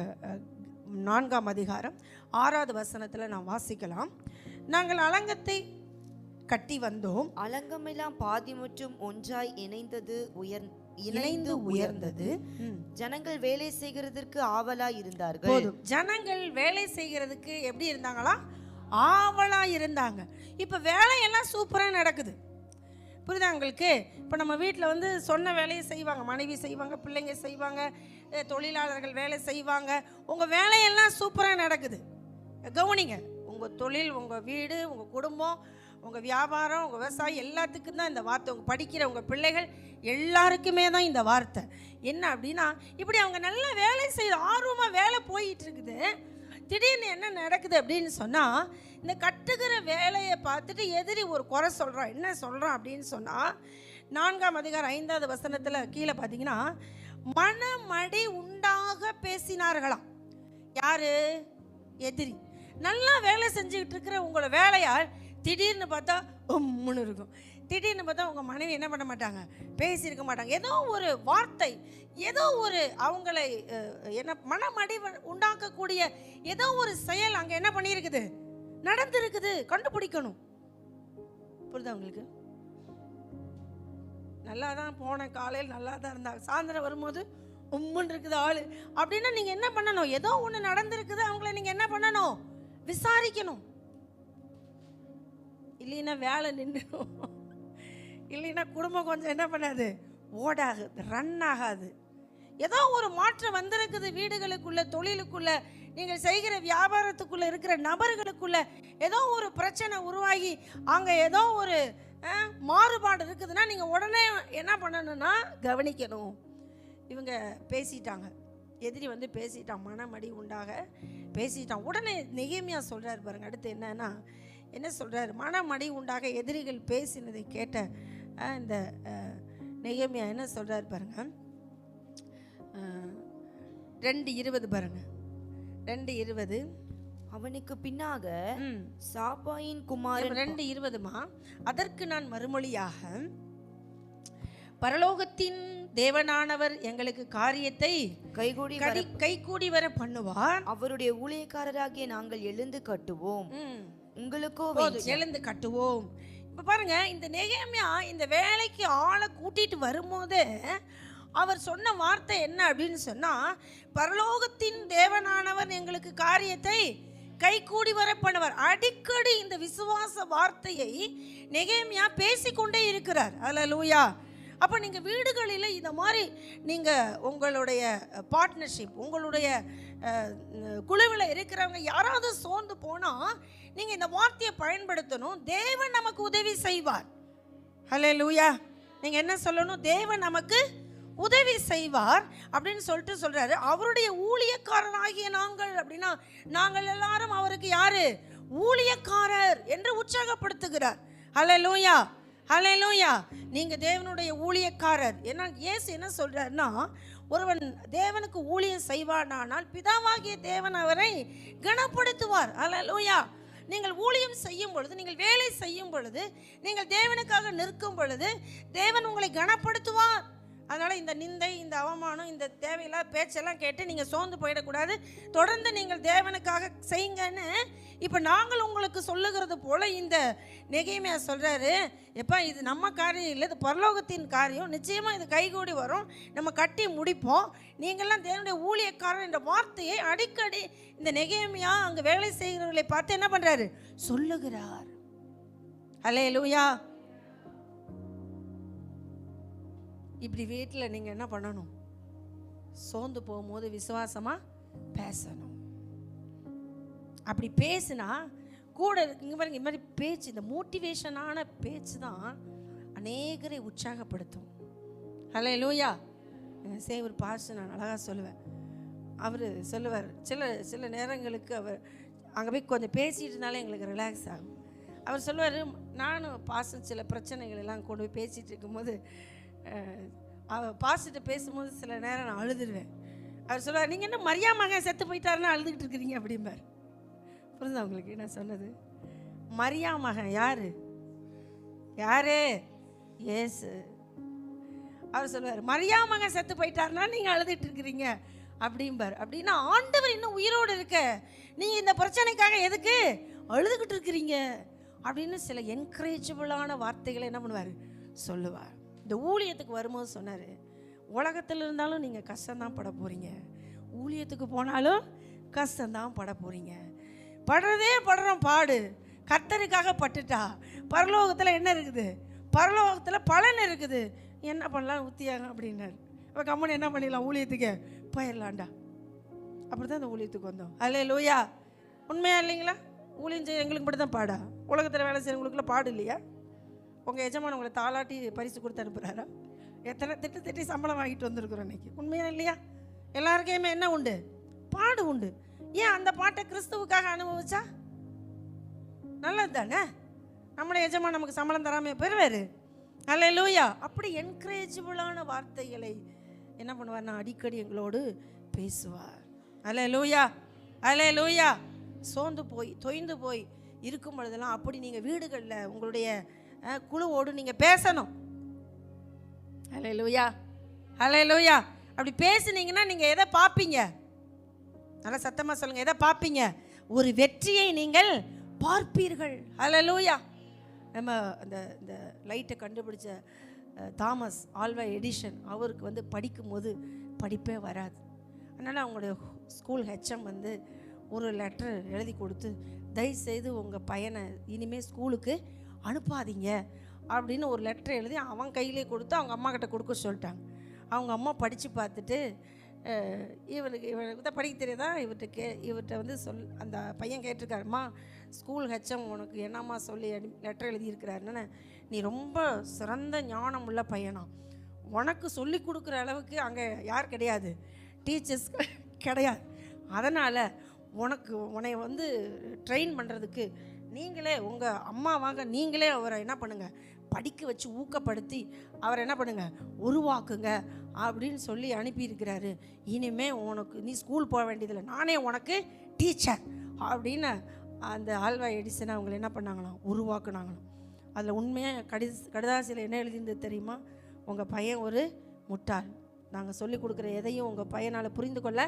[SPEAKER 1] 4ஆம் அதிகாரம் 6வது வசனத்தில் நான் வாசிக்கலாம். நாங்கள் அலங்கத்தை கட்டி வந்தோம்,
[SPEAKER 2] அலங்கமெல்லாம் பாதி மற்றும் ஒன்றாய் இணைந்து உயர்ந்தது. ஜனங்கள் வேலை செய்கிறதற்கு ஆவலா இருந்தார்கள்.
[SPEAKER 1] போதும். ஜனங்கள் வேலை செய்கிறதுக்கு எப்படி இருந்தாங்களா? ஆவலா இருந்தாங்க. இப்போ வேலையெல்லாம் சூப்பராக நடக்குது. புரியுதா உங்களுக்கு? இப்போ நம்ம வீட்டில் சொன்ன வேலையை செய்வாங்க, மனைவி செய்வாங்க, பிள்ளைங்க செய்வாங்க, தொழிலாளர்கள் வேலை செய்வாங்க. உங்கள் வேலையெல்லாம் சூப்பராக நடக்குது. கவனிங்க, உங்கள் தொழில், உங்கள் வீடு, உங்கள் குடும்பம், உங்கள் வியாபாரம், உங்கள் விவசாயம் எல்லாத்துக்கும் தான் இந்த வார்த்தை. உங்கள் படிக்கிற உங்கள் பிள்ளைகள் எல்லாருக்குமே தான் இந்த வார்த்தை. என்ன அப்படின்னா, இப்படி அவங்க நல்லா வேலை செய்து ஆர்வமாக வேலை போயிட்டு இருக்குது. திடீர்னு என்ன நடக்குது அப்படின்னு சொன்னால், இந்த கட்டுகிற வேலையை பார்த்துட்டு எதிரி ஒரு குறை சொல்கிறான். என்ன சொல்கிறான் அப்படின்னு சொன்னால், 4ஆம் அதிகாரம் 5வது வசனத்தில் கீழே பார்த்தீங்கன்னா, மனமடி உண்டாக பேசினார்களாம். யாரு? எதிரி. நல்லா வேலை செஞ்சுக்கிட்டு இருக்கிற உங்களோட வேலையால் திடீர்னு பார்த்தா உம்முன்னு இருக்கும். திடீர்னு பார்த்தா உங்கள் மனைவி என்ன பண்ண மாட்டாங்க? பேசியிருக்க மாட்டாங்க. ஏதோ ஒரு வார்த்தை, ஏதோ ஒரு அவங்களை என்ன மனமடி உண்டாக்கக்கூடிய ஏதோ ஒரு செயல் அங்கே என்ன பண்ணியிருக்குது? நடந்திருக்குது. கண்டுபிடிக்கணும். புரியுதா உங்களுக்கு? நல்லா தான் போன காலையில் நல்லா தான் இருந்தாங்க, சாயந்தரம் வரும்போது உம்முன்னு இருக்குது ஆள் அப்படின்னா நீங்கள் என்ன பண்ணணும்? ஏதோ ஒன்று நடந்திருக்குது. அவங்கள நீங்கள் என்ன பண்ணணும்? விசாரிக்கணும். இல்லைன்னா வேலை நின்றுடும், இல்லைன்னா குடும்பம் கொஞ்சம் என்ன பண்ணாது, ஓடாது, ரன் ஆகாது. ஏதோ ஒரு மாற்றம் வந்திருக்குது வீடுகளுக்குள்ள, தொழிலுக்குள்ள, நீங்கள் செய்கிற வியாபாரத்துக்குள்ள இருக்கிற நபர்களுக்குள்ள ஏதோ ஒரு பிரச்சனை உருவாகி அங்கே ஏதோ ஒரு மாறுபாடு இருக்குதுன்னா நீங்கள் உடனே என்ன பண்ணணும்னா கவனிக்கணும். இவங்க பேசிட்டாங்க, எதிரி வந்து பேசிட்டான், மனமடி உண்டாக பேசிட்டான். உடனே நெகேமியா சொல்கிறார் பாருங்க, அடுத்து என்னன்னா என்ன சொல்கிறார், மனமடி உண்டாக எதிரிகள் பேசினதை கேட்ட இந்த நெகேமியா என்ன சொல்கிறார் பாருங்க, 2:20 பாருங்க, 2:20.
[SPEAKER 2] அவனுக்கு பின்னாக சாபாயின் குமாரன்
[SPEAKER 1] 2:20மா, அதற்கு நான் மறுமொழியாக, பரலோகத்தின் தேவனானவர் எங்களுக்கு காரியத்தை கைகூடி வர பண்ணுவார்,
[SPEAKER 2] அவருடைய ஊழியக்காரராகிய நாங்கள் எழுந்து கட்டுவோம், உங்களுக்கோ
[SPEAKER 1] எழுந்து கட்டுவோம். இப்ப பாருங்க, இந்த நெகேமியா இந்த வேலைக்கு ஆளை கூட்டிட்டு வரும்போது அவர் சொன்ன வார்த்தை என்ன அப்படின்னு சொன்னா, பரலோகத்தின் தேவனானவர் எங்களுக்கு காரியத்தை கைகூடி வர பண்ணுவார். அடிக்கடி இந்த விசுவாச வார்த்தையை நெகேமியா பேசிக்கொண்டே இருக்கிறார். அல்லேலூயா. அப்போ நீங்கள் வீடுகளில் இதை மாதிரி நீங்கள் உங்களுடைய பார்ட்னர்ஷிப், உங்களுடைய குழுவில் இருக்கிறவங்க யாராவது சோர்ந்து போனால் நீங்கள் இந்த வார்த்தையை பயன்படுத்தணும். தேவன் நமக்கு உதவி செய்வார். அல்லேலூயா. நீங்கள் என்ன சொல்லணும், தேவன் நமக்கு உதவி செய்வார் அப்படின்னு சொல்லிட்டு சொல்றாரு. அவருடைய ஊழியக்காரராகிய நாங்கள் அப்படின்னா நாங்கள் எல்லாரும் அவருக்கு யாரு, ஊழியக்காரர் என்று உற்சாகப்படுத்துகிறார். ஹல்லேலூயா, ஹல்லேலூயா. நீங்க தேவனுடைய ஊழியக்காரர். ஏன்னா இயேசு என்ன சொல்றாருன்னா, ஒருவன் தேவனுக்கு ஊழியம் செய்வானானால் பிதாவாகிய தேவன் அவரை கனப்படுத்துவார். ஹல்லேலூயா. நீங்கள் ஊழியம் செய்யும் பொழுது, நீங்கள் வேலை செய்யும் பொழுது, நீங்கள் தேவனுக்காக நிற்கும் பொழுது தேவன் உங்களை கனப்படுத்துவார். அதனால் இந்த நிந்தை, இந்த அவமானம், இந்த தேவையில்லாத பேச்செல்லாம் கேட்டு நீங்கள் சோர்ந்து போயிடக்கூடாது. தொடர்ந்து நீங்கள் தேவனுக்காக செய்யுங்கன்னு இப்போ நாங்கள் உங்களுக்கு சொல்லுகிறது போல் இந்த நெகேமியா சொல்கிறாரு, எப்பா இது நம்ம காரியம் இல்லை, இது பரலோகத்தின் காரியம், நிச்சயமாக இது கைகூடி வரும், நம்ம கட்டி முடிப்போம், நீங்கள்லாம் தேவனுடைய ஊழியக்காரர் என்ற வார்த்தையை அடிக்கடி இந்த நெகேமியா அங்கே வேலை செய்கிறவர்களை பார்த்து என்ன பண்ணுறாரு, சொல்லுகிறார். அல்லேலூயா. இப்படி வீட்டில் நீங்கள் என்ன பண்ணணும், சோர்ந்து போகும்போது விசுவாசமாக பேசணும். அப்படி பேசுனா கூட இங்கே பாருங்க, இந்த மாதிரி பேச்சு, இந்த மோட்டிவேஷனான பேச்சு தான் அநேகரை உற்சாகப்படுத்தும். அல்லேலூயா. சேவர் பாஸ்டர் நான் அழகாக சொல்லுவேன், அவர் சொல்லுவார், சில நேரங்களுக்கு அவர் அங்கே போய் கொஞ்சம் பேசிகிட்டு இருந்தாலே எங்களுக்கு ரிலாக்ஸ் ஆகும். அவர் சொல்லுவார், நானும் பாஸ்டர் சில பிரச்சனைகள் எல்லாம் கொண்டு போய் பேசிகிட்டு இருக்கும்போது பாஸ்டர்கிட்ட பேசும்போது சில நேரம் நான் அழுதுருவேன். அவர் சொல்லுவார், நீங்கள் என்ன மரியா மகன் செத்து போயிட்டாருன்னு அழுதுகிட்டு இருக்கிறீங்க அப்படிம்பார். புரிஞ்சா உங்களுக்கு நான் சொன்னது? மரியா மகன் யாரு? ஏசு. அவர் சொல்லுவார், மரியா மகன் செத்து போயிட்டாருன்னா நீங்கள் அழுதுட்டு இருக்கிறீங்க அப்படிம்பார். அப்படின்னா ஆண்டவர் இன்னும் உயிரோடு இருக்க, நீங்கள் இந்த பிரச்சனைக்காக எதுக்கு அழுதுகிட்டு இருக்கிறீங்க அப்படின்னு சில என்கரேஜபிளான வார்த்தைகளை என்ன பண்ணுவார், சொல்லுவார். இந்த ஊழியத்துக்கு வரும்போது சொன்னார், உலகத்தில் இருந்தாலும் நீங்கள் கஷ்டம்தான் பட போகிறீங்க, ஊழியத்துக்கு போனாலும் கஷ்டம்தான் பட போகிறீங்க. படுறோம் பாடு, கர்த்தருக்காக பட்டுட்டா பரலோகத்தில் என்ன இருக்குது, பரலோகத்தில் பலன் இருக்குது. என்ன பண்ணலாம் ஊத்தியாங்க அப்படின்னாரு. இப்போ கம்மன் என்ன பண்ணிடலாம், ஊழியத்துக்கு போயிடலாண்டா. அப்படி தான் இந்த ஊழியத்துக்கு வந்தோம். அல்லேலூயா. உண்மையா இல்லைங்களா? ஊழியம் செய்ய எங்களுக்கு மட்டும் தான் பாடா? உலகத்தில் வேலை செய்யறவங்களுக்குள்ள பாடு இல்லையா? உங்கள் எஜமான உங்களை தாளாட்டி பரிசு கொடுத்து அனுப்புகிறாரா? எத்தனை திட்டி சம்பளம் வாங்கிட்டு வந்திருக்கிறோம் இன்னைக்கு. உண்மையா இல்லையா? எல்லாருக்கையுமே என்ன உண்டு, பாடு உண்டு. ஏன் அந்த பாட்டை கிறிஸ்துவுக்காக அனுபவிச்சா நல்லது தானே? நம்மளை எஜமான நமக்கு சம்பளம் தராமல் பெறுவார். அல்லேலூயா. அப்படி என்கரேஜபிளான வார்த்தைகளை என்ன பண்ணுவார்னா அடிக்கடி எங்களோடு பேசுவார். அல்லேலூயா, அல்லேலூயா. சோர்ந்து போய் தொய்ந்து போய் இருக்கும் பொழுதெல்லாம் அப்படி நீங்கள் வீடுகளில் உங்களுடைய குழுவோடு நீங்கள் பேசணும். அல்லேலூயா, அல்லேலூயா. அப்படி பேசுனீங்கன்னா நீங்கள் எதை பார்ப்பீங்க? நல்லா சத்தமாக சொல்லுங்கள், எதை பார்ப்பீங்க? ஒரு வெற்றியை நீங்கள் பார்ப்பீர்கள். அல்லேலூயா. நம்ம இந்த லைட்டை கண்டுபிடிச்ச தாமஸ் ஆல்வா எடிஷன், அவருக்கு வந்து படிக்கும்போது படிப்பே வராது. அதனால் அவங்களுடைய ஸ்கூல் ஹெச்எம் வந்து ஒரு லெட்டர் எழுதி கொடுத்து, தயவுசெய்து உங்கள் பையனை இனிமேல் ஸ்கூலுக்கு அனுப்பாதீங்க அப்படின்னு ஒரு லெட்டர் எழுதி அவன் கையிலே கொடுத்து அவங்க அம்மா கிட்ட கொடுக்க சொல்லிட்டாங்க. அவங்க அம்மா படித்து பார்த்துட்டு இவனுக்கு தான் படிக்க தெரியாதா, இவர்கிட்ட வந்து அந்த பையன் கேட்டிருக்காருமா, ஸ்கூல் ஹெச்எம் உனக்கு என்னம்மா சொல்லி லெட்டர் எழுதியிருக்கிறாருன்னு. நீ ரொம்ப சிறந்த ஞானம் உள்ள பையனா, உனக்கு சொல்லி கொடுக்குற அளவுக்கு அங்கே யார் கிடையாது, டீச்சர்ஸ் கிடையாது. அதனால் உன்னை வந்து ட்ரெயின் பண்ணுறதுக்கு நீங்களே உங்கள் அம்மாவாக நீங்களே அவரை என்ன பண்ணுங்கள், படிக்க வச்சு ஊக்கப்படுத்தி அவரை என்ன பண்ணுங்கள், உருவாக்குங்க அப்படின்னு சொல்லி அனுப்பியிருக்கிறாரு. இனிமே உனக்கு நீ ஸ்கூல் போக வேண்டியதில்லை, நானே உனக்கு டீச்சர் அப்படின்னு அந்த ஆல்வா எடிசனை அவங்களை என்ன பண்ணாங்களாம், உருவாக்குனாங்களாம். அதில் உண்மையாக கடிதாசியில் என்ன எழுதியிருந்தது தெரியுமா, உங்கள் பையன் ஒரு முட்டாள், நாங்கள் சொல்லிக் கொடுக்குற எதையும் உங்கள் பையனால் புரிந்து கொள்ள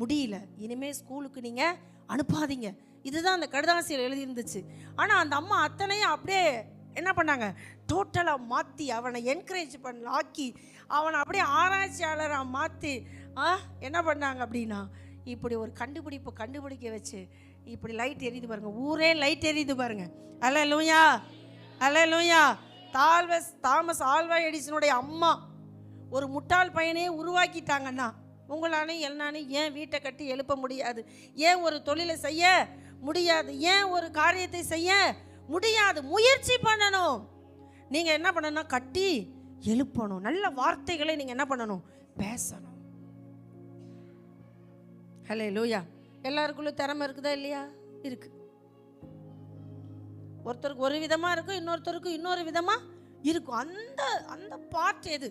[SPEAKER 1] முடியல, இனிமேல் ஸ்கூலுக்கு நீங்கள் அனுப்பாதீங்க. இதுதான் அந்த கடிதாசியில் எழுதியிருந்துச்சு. ஆனால் அந்த அம்மா அத்தனையும் அப்படியே என்ன பண்ணாங்க, டோட்டலாக மாற்றி அவனை என்கரேஜ் ஆக்கி அவனை அப்படியே ஆராய்ச்சியாளராக மாற்றி என்ன பண்ணாங்க அப்படின்னா, இப்படி ஒரு கண்டுபிடிக்க வச்சு இப்படி லைட் எரியுது பாருங்கள், ஊரே லைட் எரியுது பாருங்கள். அல்லேலூயா, அல்லேலூயா. தாமஸ் ஆல்வா எடிசனுடைய அம்மா ஒரு முட்டாள் பையனே உருவாக்கிட்டாங்கன்னா, உங்களாலையும் என்னாலையும் ஏன் வீட்டை கட்டி எழுப்ப முடியாது, ஏன் ஒரு தொழிலை செய்ய முடியாது, ஏன் ஒரு காரியத்தை செய்ய முடியாது? முயற்சி பண்ணணும். நீங்கள் என்ன பண்ணணும், கட்டி எழுப்பணும். நல்ல வார்த்தைகளை நீங்கள் என்ன பண்ணணும், பேசணும். ஹல்லேலூயா. எல்லாருக்குள்ள திறமை இருக்குதா இல்லையா? இருக்கு. ஒருத்தருக்கு ஒரு விதமாக இருக்கும், இன்னொருத்தருக்கு இன்னொரு விதமாக இருக்கும். அந்த அந்த பார்ட் எது,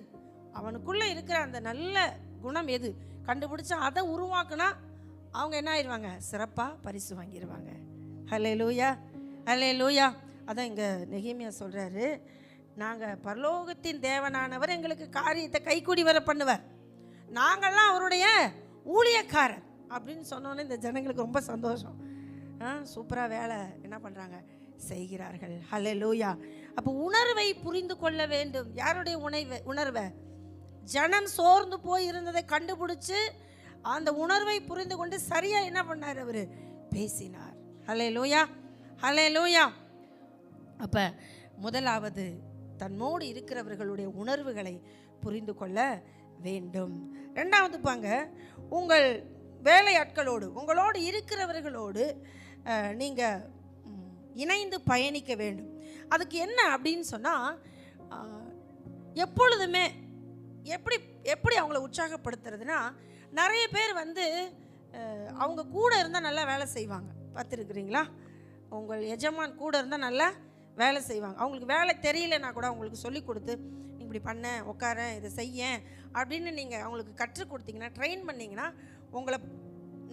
[SPEAKER 1] அவனுக்குள்ளே இருக்கிற அந்த நல்ல குணம் எது கண்டுபிடிச்சா அதை உருவாக்குனா அவங்க என்ன ஆயிடுவாங்க, சிறப்பாக பரிசு வாங்கிடுவாங்க. ஹல்லேலூயா, ஹல்லேலூயா. அதான் இங்கே நெகேமியா சொல்கிறாரு, நாங்கள் பரலோகத்தின் தேவனானவர் எங்களுக்கு காரியத்தை கைக்கூடி வர பண்ணுவார், நாங்கள்லாம் அவருடைய ஊழியக்காரர் அப்படின்னு சொன்னோன்னே இந்த ஜனங்களுக்கு ரொம்ப சந்தோஷம். சூப்பராக வேலை என்ன பண்ணுறாங்க, செய்கிறார்கள். ஹல்லேலூயா. அப்போ உணர்வை புரிந்து கொள்ள வேண்டும். யாருடைய உணர்வை? ஜனம் சோர்ந்து போய் இருந்ததை கண்டுபிடிச்சு அந்த உணர்வை புரிந்து கொண்டு சரியாக என்ன பண்ணார், அவர் பேசினார். ஹல்லேலூயா, ஹல்லேலூயா. அப்போ முதலாவது தன்னோடு இருக்கிறவர்களுடைய உணர்வுகளை புரிந்து கொள்ள வேண்டும். ரெண்டாவது பாங்க, உங்கள் வேலையாட்களோடு உங்களோடு இருக்கிறவர்களோடு நீங்கள் இணைந்து பயணிக்க வேண்டும். அதுக்கு என்ன அப்படின்னு சொன்னால், எப்பொழுதுமே எப்படி அவங்கள உற்சாகப்படுத்துறதுன்னா, நிறைய பேர் வந்து அவங்க கூட இருந்தால் நல்லா வேலை செய்வாங்க. பார்த்துருக்குறீங்களா? உங்கள் எஜமான் கூட இருந்தால் நல்லா வேலை செய்வாங்க. அவங்களுக்கு வேலை தெரியலன்னா கூட அவங்களுக்கு சொல்லி கொடுத்து, இப்படி பண்ண, உட்கார, இதை செய்ய அப்படின்னு நீங்கள் அவங்களுக்கு கற்றுக் கொடுத்தீங்கன்னா, ட்ரெயின் பண்ணிங்கன்னா, உங்களை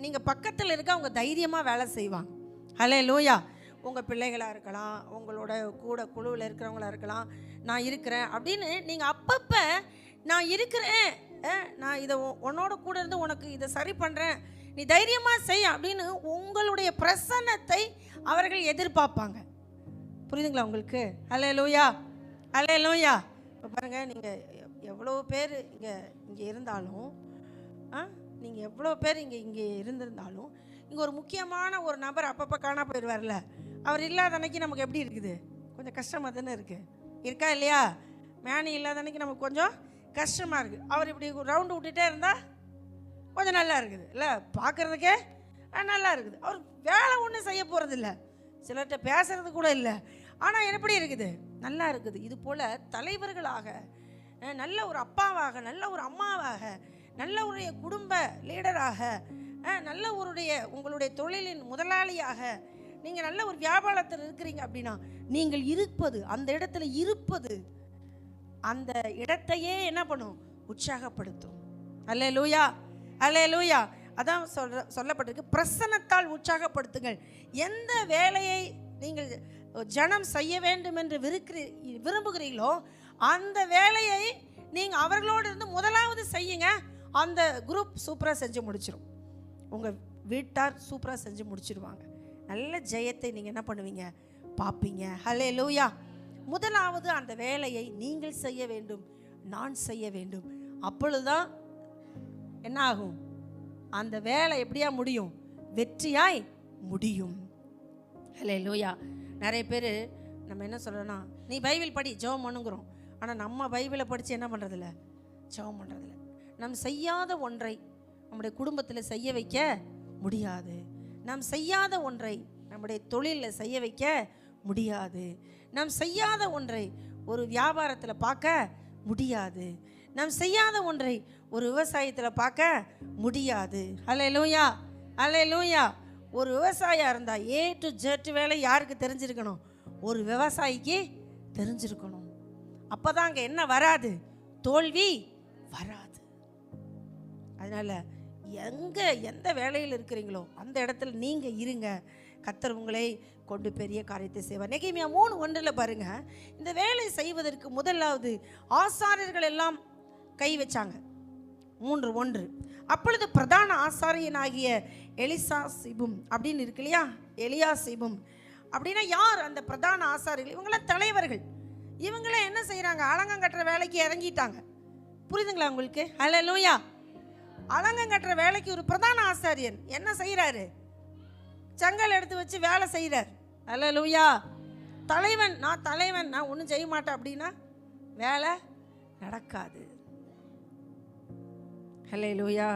[SPEAKER 1] நீங்கள் பக்கத்தில் இருக்க அவங்க தைரியமாக வேலை செய்வாங்க. ஹல்லேலூயா. உங்கள் பிள்ளைகளாக இருக்கலாம், உங்களோட கூட குழுவில் இருக்கிறவங்களாக இருக்கலாம், நான் இருக்கிறேன் அப்படின்னு நீங்கள் அப்பப்போ நான் இருக்கிறேன், நான் இதை உன்னோட கூட இருந்து உனக்கு இதை சரி பண்ணுறேன், நீ தைரியமாக செய் அப்படின்னு உங்களுடைய பிரசன்னத்தை அவர்கள் எதிர்பார்ப்பாங்க. புரியுதுங்களா உங்களுக்கு? ஹல்லேலூயா, ஹல்லேலூயா. இப்போ பாருங்கள், நீங்கள் எவ்வளோ பேர் இங்கே இருந்தாலும், நீங்கள் எவ்வளோ பேர் இங்கே இருந்திருந்தாலும், இங்கே ஒரு முக்கியமான ஒரு நபர் அப்பப்போ காணா போயிடுவார்ல, அவர் இல்லாத அன்னைக்கு நமக்கு எப்படி இருக்குது, கொஞ்சம் கஷ்டமாக தானே இருக்குது, இருக்கா இல்லையா? மேனி இல்லாத அன்னைக்கு நமக்கு கொஞ்சம் கஷ்டமாக இருக்குது. அவர் இப்படி ரவுண்டு விட்டுட்டே இருந்தால் கொஞ்சம் நல்லா இருக்குது இல்லை, பார்க்குறதுக்கே நல்லா இருக்குது. அவர் வேலை ஒன்றும் செய்ய போகிறது இல்லை, சிலர்கிட்ட பேசுறது கூட இல்லை, ஆனால் எப்படி இருக்குது, நல்லா இருக்குது. இது போல் தலைவர்களாக, நல்ல ஒரு அப்பாவாக, நல்ல ஒரு அம்மாவாக, நல்ல ஒரு குடும்ப லீடராக, நல்ல உங்களுடைய தொழிலின் முதலாளியாக, நீங்கள் நல்ல ஒரு வியாபாரத்தில் இருக்கிறீங்க அப்படின்னா, நீங்கள் இருப்பது, அந்த இடத்துல இருப்பது அந்த இடத்தையே என்ன பண்ணும், உற்சாகப்படுத்தும். அல்லேலூயா, அல்லேலூயா. அதான் சொல்லப்பட்டிருக்கு, பிரசன்னத்தால் உற்சாகப்படுத்துங்கள். எந்த வேலையை நீங்கள் ஜனம் செய்ய வேண்டும் என்று விரும்புகிறீர்களோ அந்த வேலையை நீங்கள் அவர்களோடு இருந்து முதலாவது செய்யுங்க. அந்த குரூப் சூப்பராக செஞ்சு முடிச்சிடும், உங்கள் வீட்டார் சூப்பராக செஞ்சு முடிச்சிடுவாங்க. நல்ல ஜெயத்தை நீங்கள் என்ன பண்ணுவீங்க, பார்ப்பீங்க. ஹல்லேலூயா. முதலாவது அந்த வேலையை நீங்கள் செய்ய வேண்டும், நான் செய்ய வேண்டும். அப்பொழுதுதான் என்ன ஆகும், அந்த வேலை எப்படியா முடியும், வெற்றியாய் முடியும். ஹல்லேலூயா. நிறைய பேர் நம்ம என்ன சொல்கிறோன்னா, நீ பைபிள் படி ஜெபம் பண்ணுங்கிறோம். ஆனால் நம்ம பைபிளை படித்து என்ன பண்ணுறதில்ல? ஜெபம் பண்ணுறதில்ல. நாம் செய்யாத ஒன்றை நம்முடைய குடும்பத்தில் செய்ய வைக்க முடியாது. நாம் செய்யாத ஒன்றை நம்முடைய தொழிலில் செய்ய வைக்க முடியாது. நாம் செய்யாத ஒன்றை ஒரு வியாபாரத்தில் பார்க்க முடியாது. நாம் செய்யாத ஒன்றை ஒரு விவசாயத்தில் பார்க்க முடியாது. அல்லேலூயா, அல்லேலூயா. ஒரு விவசாயியாக இருந்தால் A to Z வேலை யாருக்கு தெரிஞ்சிருக்கணும்? ஒரு விவசாயிக்கு தெரிஞ்சிருக்கணும். அப்போ தான் அங்கே என்ன வராது? தோல்வி வராது. அதனால் எந்த வேலையில் இருக்கிறீங்களோ அந்த இடத்துல நீங்கள் இருங்க. கர்த்தர் உங்களை கொண்டு பெரிய காரியத்தை செய்வார். நெகேமியா 3:1 பாருங்க. இந்த வேலை செய்வதற்கு முதலாவது ஆசாரியர்கள் எல்லாம் கை வச்சாங்க. 3:1. அப்பொழுது பிரதான ஆசாரியனாகிய எலிசாசிபும் அப்படின்னு இருக்கு இல்லையா, எலியாசிபும் அப்படின்னா யார்? அந்த பிரதான ஆசாரியர்கள். இவங்களாம் தலைவர்கள். இவங்களாம் என்ன செய்கிறாங்க? அலங்கம் கட்டுற வேலைக்கு இறங்கிட்டாங்க. புரியுதுங்களா உங்களுக்கு? அல்லேலூயா. அலங்கம் கட்டுற வேலைக்கு ஒரு பிரதான ஆசாரியன் என்ன செய்கிறாரு? செங்கல் எடுத்து வச்சு வேலை செய்கிறார். அல்லேலூயா. தலைவன், நான் தலைவன், நான் ஒன்றும் செய்ய மாட்டேன் அப்படின்னா வேலை நடக்காது. அல்லேலூயா,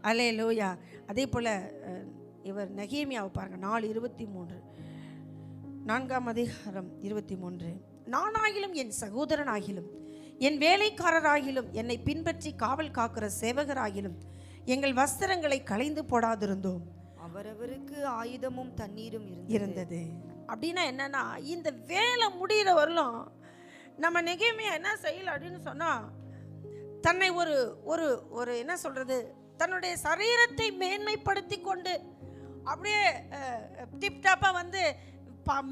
[SPEAKER 1] அல்லேலூயா. அதே போல் இவர் நெகேமியாவை பாருங்க. 4:23, 4ஆம் அதிகாரம் 23. நானாகிலும் என் சகோதரனாகிலும் என் வேலைக்காரராகிலும் என்னை பின்பற்றி காவல் காக்கிற சேவகராகிலும் எங்கள் வஸ்திரங்களை களைந்து போடாதிருந்தோம்.
[SPEAKER 2] அவரவருக்கு ஆயுதமும் தண்ணீரும்
[SPEAKER 1] இருந்தது. அப்படின்னா என்னன்னா, இந்த வேலை முடிகிற வரலும் நம்ம நெகேமியா என்ன செய்யல அப்படின்னு சொன்னால், தன்னை ஒரு ஒரு ஒரு என்ன சொல்கிறது, தன்னுடைய சரீரத்தை மேன்மைப்படுத்தி கொண்டு அப்படியே டிப்டாப்பாக வந்து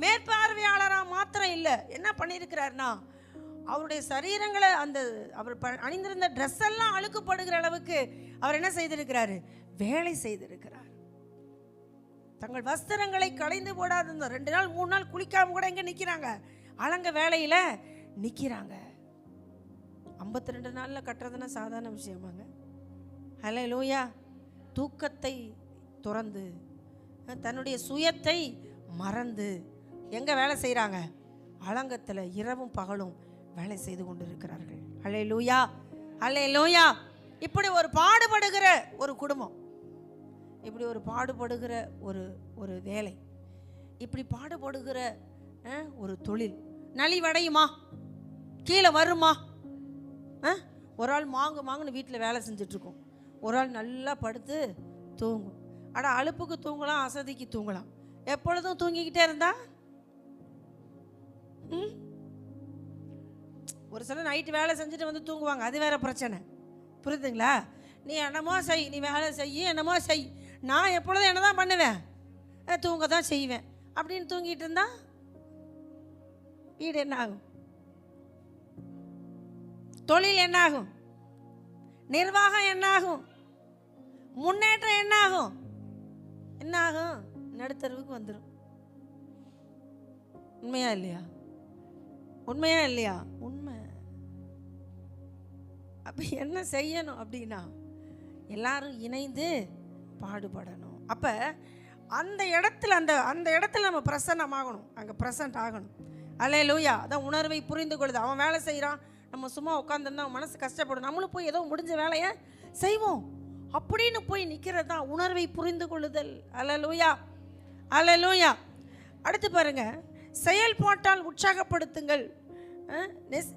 [SPEAKER 1] மேற்பார்வையாளராக மாத்திரம் இல்லை, என்ன பண்ணியிருக்கிறாருன்னா அவருடைய சரீரங்களை அந்த அவர் அணிந்திருந்த ட்ரெஸ் எல்லாம் அழுக்குப்படுகிற அளவுக்கு அவர் என்ன செய்திருக்கிறாரு? வேலை செய்திருக்கிறார். தங்கள் வஸ்திரங்களை களைந்து போடாத 2 நாள் 3 நாள் குளிக்காம கூட எங்கே நிற்கிறாங்க? அலங்க வேலையில் நிற்கிறாங்க. 52 நாளில் கட்டுறதுன்னா சாதாரண விஷயமாங்க? அல்லேலூயா. தூக்கத்தை துறந்து தன்னுடைய சுயத்தை மறந்து எங்கே வேலை செய்கிறாங்க? அலங்கத்தில் இரவும் பகலும் வேலை செய்து கொண்டு இருக்கிறார்கள். அல்லேலூயா, அல்லேலூயா. இப்படி ஒரு பாடுபடுகிற ஒரு குடும்பம், இப்படி ஒரு பாடுபடுகிற ஒரு வேலை, இப்படி பாடுபடுகிற ஒரு தொழில் நலிவடையுமா? கீழே வருமா? ஒரு ஆள் மாங்குன்னு வீட்டில் வேலை செஞ்சிட்ருக்கோம், ஒரு ஆள் நல்லா படுத்து தூங்கும். ஆனால் அலுப்புக்கு தூங்கலாம், அசதிக்கு தூங்கலாம். எப்பொழுதும் தூங்கிக்கிட்டே இருந்தா ஒரு சில நைட்டு வேலை செஞ்சுட்டு வந்து தூங்குவாங்க, அது வேற பிரச்சனை. புரியுதுங்களா? நீ என்னமோ செய், நீ வேலை செய், என்னமோ செய், நான் எப்பொழுதும் என்ன தான் பண்ணுவேன்? தூங்க தான் செய்வேன் அப்படின்னு தூங்கிட்டு இருந்தா வீடு என்ன ஆகும்? தொழில் என்ன ஆகும்? நிர்வாகம் என்ன ஆகும்? முன்னேற்றம் என்ன ஆகும்? என்ன ஆகும்? நடுத்தருவுக்கு வந்துடும். உண்மையா இல்லையா? உண்மையா இல்லையா? உண்மை. அப்போ என்ன செய்யணும் அப்படின்னா, எல்லாரும் இணைந்து பாடுபடணும். அப்போ அந்த இடத்துல அந்த இடத்துல நம்ம பிரசன்னமாகணும், அங்கே ப்ரெசன்ட் ஆகணும். அல்லேலூயா. அதான் உணர்வை புரிந்து கொள்ளுது. அவன் வேலை செய்கிறான், நம்ம சும்மா உட்காந்துருந்தா அவன் மனசு கஷ்டப்படும், நம்மளும் போய் ஏதோ முடிஞ்ச வேலையை செய்வோம் அப்படின்னு போய் நிற்கிறது தான் உணர்வை புரிந்து கொள்ளுதல். அல்லேலூயா, அல்லேலூயா. அடுத்து பாருங்க, செயல்பாட்டால் உற்சாகப்படுத்துங்கள்.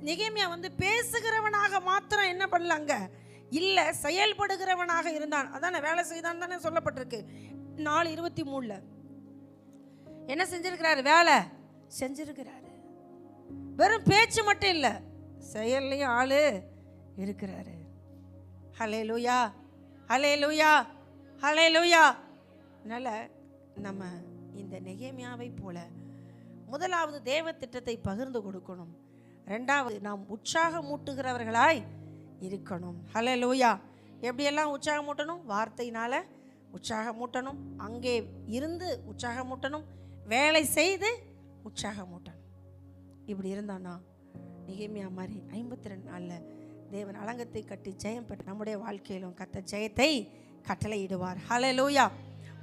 [SPEAKER 1] நெகேமியா வந்து பேசுகிறவனாக மாத்திரம் என்ன பண்ணலாங்க இல்லை, செயல்படுகிறவனாக இருந்தான். அதான வேலை செய்தான் தானே சொல்லப்பட்டிருக்கு. 4:23 என்ன செஞ்சிருக்கிறாரு? வேலை செஞ்சிருக்கிறாரு. வெறும் பேச்சு மட்டும் இல்லை, செயல்லையும் ஆளு இருக்கிறாரு. ஹல்லேலூயா, ஹல்லேலூயா, ஹல்லேலூயா. அதனால நம்ம இந்த நெகேமியாவை போல முதலாவது தேவ திட்டத்தை பகிர்ந்து கொடுக்கணும். 2வது நாம் உற்சாகமூட்டுகிறவர்களாய் இருக்கணும். ஹல்லேலூயா. எப்படியெல்லாம் உற்சாகமூட்டணும்? வார்த்தையினால் உற்சாகமூட்டணும், அங்கே இருந்து உற்சாகமூட்டணும், வேலை செய்து உற்சாகமூட்டணும். இப்படி இருந்தானா நெகேமியா மாதிரி 52 நாளில் தேவன் அலங்கத்தை கட்டி ஜெயம் பெற்ற நம்முடைய வாழ்க்கையிலும் கர்த்தர் ஜெயத்தை கட்டளையிடுவார். ஹல்லேலூயா.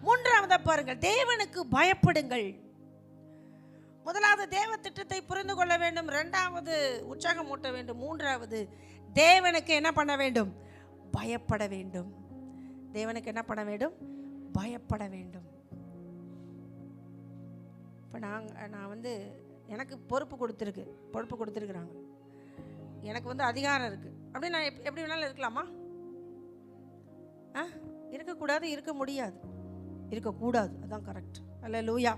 [SPEAKER 1] 3வது பாருங்கள், தேவனுக்கு பயப்படுங்கள். முதலாவது தேவ திட்டத்தை புரிந்து கொள்ள வேண்டும். இரண்டாவது உற்சாகம் ஊட்ட வேண்டும். மூன்றாவது தேவனுக்கு என்ன பண்ண வேண்டும்? பயப்பட வேண்டும். தேவனுக்கு என்ன பண்ண வேண்டும்? பயப்பட வேண்டும். இப்போ நான் வந்து எனக்கு பொறுப்பு கொடுத்துருக்குறாங்க. எனக்கு வந்து அதிகாரம் இருக்குது. அப்படி நான் எப்படி வேணாலும் இருக்கலாமா? இருக்கக்கூடாது, இருக்க முடியாது, இருக்கக்கூடாது. அதான் கரெக்ட். ஹல்லேலூயா,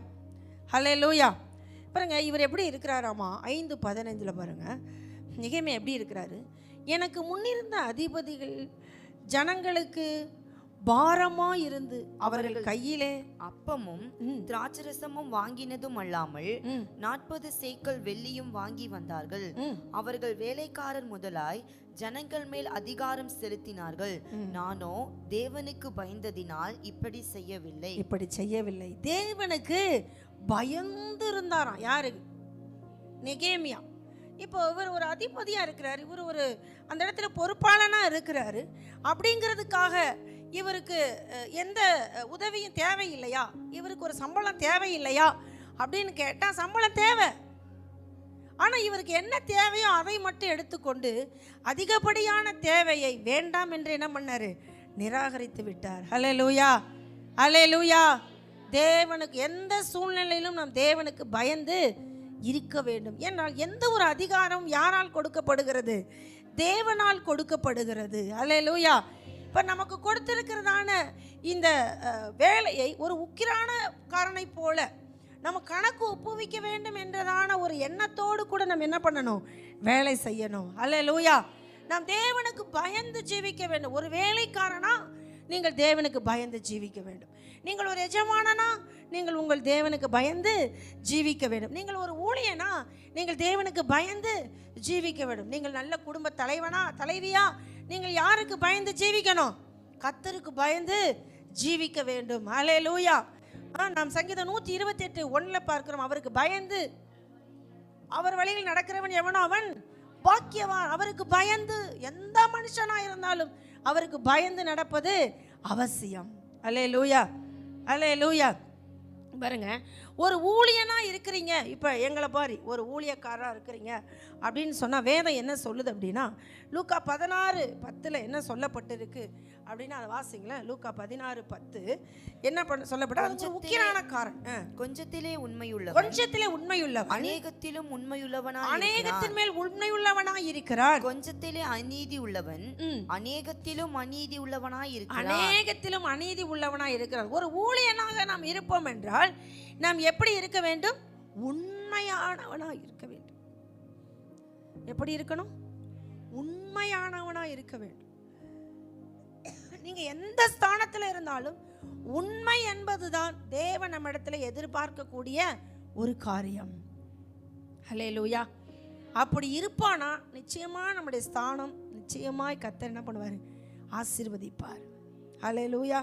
[SPEAKER 1] ஹல்லேலூயா. பாருங்க, இவர் எப்படி இருக்கிறாராமா? 5:15 பாருங்க, நெகேமியா எப்படி இருக்கிறாரு? எனக்கு முன்னிருந்த அதிபதிகள் ஜனங்களுக்கு பாரமா இருந்து அவர்கள் கையிலே
[SPEAKER 2] அப்பமும் திராட்சரசமும் வாங்கினதும் அல்லாமல் 40 சேக்கல் வெள்ளியும் வாங்கி வந்தார்கள். அவர்கள் வேலைக்காரர் முதலாய் ஜனங்கள் மேல் அதிகாரம் செலுத்தினார்கள். நானோ தேவனுக்கு பயந்ததினால் இப்படி செய்யவில்லை. தேவனுக்கு பயந்து இருந்தாராம். யாரு? நெகேமியா. இப்போ இவர் ஒரு அதிபதியா இருக்கிறாரு, இவர் ஒரு அந்த இடத்துல பொறுப்பாளனா இருக்கிறாரு. அப்படிங்கிறதுக்காக இவருக்கு எந்த உதவியும் தேவையில்லையா? இவருக்கு ஒரு சம்பளம் தேவையில்லையா அப்படின்னு கேட்டால் சம்பளம் தேவை. ஆனால் இவருக்கு என்ன தேவையோ அதை மட்டும் எடுத்துக்கொண்டு அதிகப்படியான தேவையை வேண்டாம் என்று என்ன பண்ணாரு? நிராகரித்து விட்டார். ஹல்லேலூயா, ஹல்லேலூயா. தேவனுக்கு எந்த சூழ்நிலையிலும் நாம் தேவனுக்கு பயந்து இருக்க வேண்டும். ஏன்னால் எந்த ஒரு அதிகாரம் யாரால் கொடுக்கப்படுகிறது? தேவனால் கொடுக்கப்படுகிறது. ஹல்லேலூயா. இப்போ நமக்கு கொடுத்திருக்கிறதான இந்த வேலையை ஒரு உக்கிரான காரனை போல நம்ம கணக்கு ஒப்புவிக்க வேண்டும் என்றதான ஒரு எண்ணத்தோடு கூட நம்ம என்ன பண்ணணும்? வேலை செய்யணும். ஹல்லேலூயா. நாம் தேவனுக்கு பயந்து ஜீவிக்க வேண்டும். ஒரு வேலைக்காரனா நீங்கள் தேவனுக்கு பயந்து ஜீவிக்க வேண்டும். நீங்கள் ஒரு எஜமானனா நீங்கள் உங்கள் தேவனுக்கு பயந்து ஜீவிக்க வேண்டும். நீங்கள் ஒரு ஊழியனா நீங்கள் தேவனுக்கு பயந்து ஜீவிக்க வேண்டும். நீங்கள் நல்ல குடும்ப தலைவியா நீங்கள் யாருக்கு பயந்து ஜீவிக்கணும்? கர்த்தருக்கு பயந்து ஜீவிக்க வேண்டும். ஹல்லேலூயா. நாம் சங்கீதம் 128:1 பார்க்கிறோம். அவருக்கு பயந்து அவர் வழியில் நடக்கிறவன் எவனோ அவன் பாக்கியவான். அவருக்கு பயந்து, எந்த மனுஷனா இருந்தாலும் அவருக்கு பயந்து நடப்பது அவசியம். ஹல்லேலூயா, ஹல்லேலூயா. பாருங்க, ஒரு ஊழியனா இருக்கிறீங்க, இப்போ எங்களை பாரு ஒரு ஊழியக்காரராக இருக்கிறீங்க அப்படின்னு சொன்னால் வேதம் என்ன சொல்லுது அப்படின்னா, லூக்கா 16:10 என்ன சொல்லப்பட்டிருக்கு அப்படின்னா அதை வாசிங்களேன். லூக்கா 16:10 என்ன சொல்லப்பட்ட உக்கிரானக்காரன், கொஞ்சத்திலே
[SPEAKER 1] உண்மையுள்ளவன்
[SPEAKER 2] அநேகத்திலும் உண்மையுள்ளவனாய்,
[SPEAKER 1] அநேகத்தின் மேல் உண்மையுள்ளவனாய் இருக்கிறார்.
[SPEAKER 2] கொஞ்சத்திலே அநீதி உள்ளவன் அநேகத்திலும் அநீதி உள்ளவனாய் இருக்கிறார். ஒரு ஊழியனாக நாம் இருப்போம் என்றால் நாம் எப்படி இருக்க வேண்டும்? உண்மையானவனாய் இருக்க வேண்டும். எப்படி இருக்கணும்? உண்மையானவனாய் இருக்க வேண்டும். நீங்க எந்த ஸ்தானத்தில் இருந்தாலும் உண்மை என்பதுதான் தேவன் நம்மிடத்துல எதிர்பார்க்கக்கூடிய ஒரு காரியம். ஹல்லேலூயா. அப்படி இருப்பானா நிச்சயமா நம்முடைய ஸ்தானம் நிச்சயமாய் கர்த்தர் என்ன பண்ணுவார்? ஆசீர்வதிப்பார். ஹல்லேலூயா.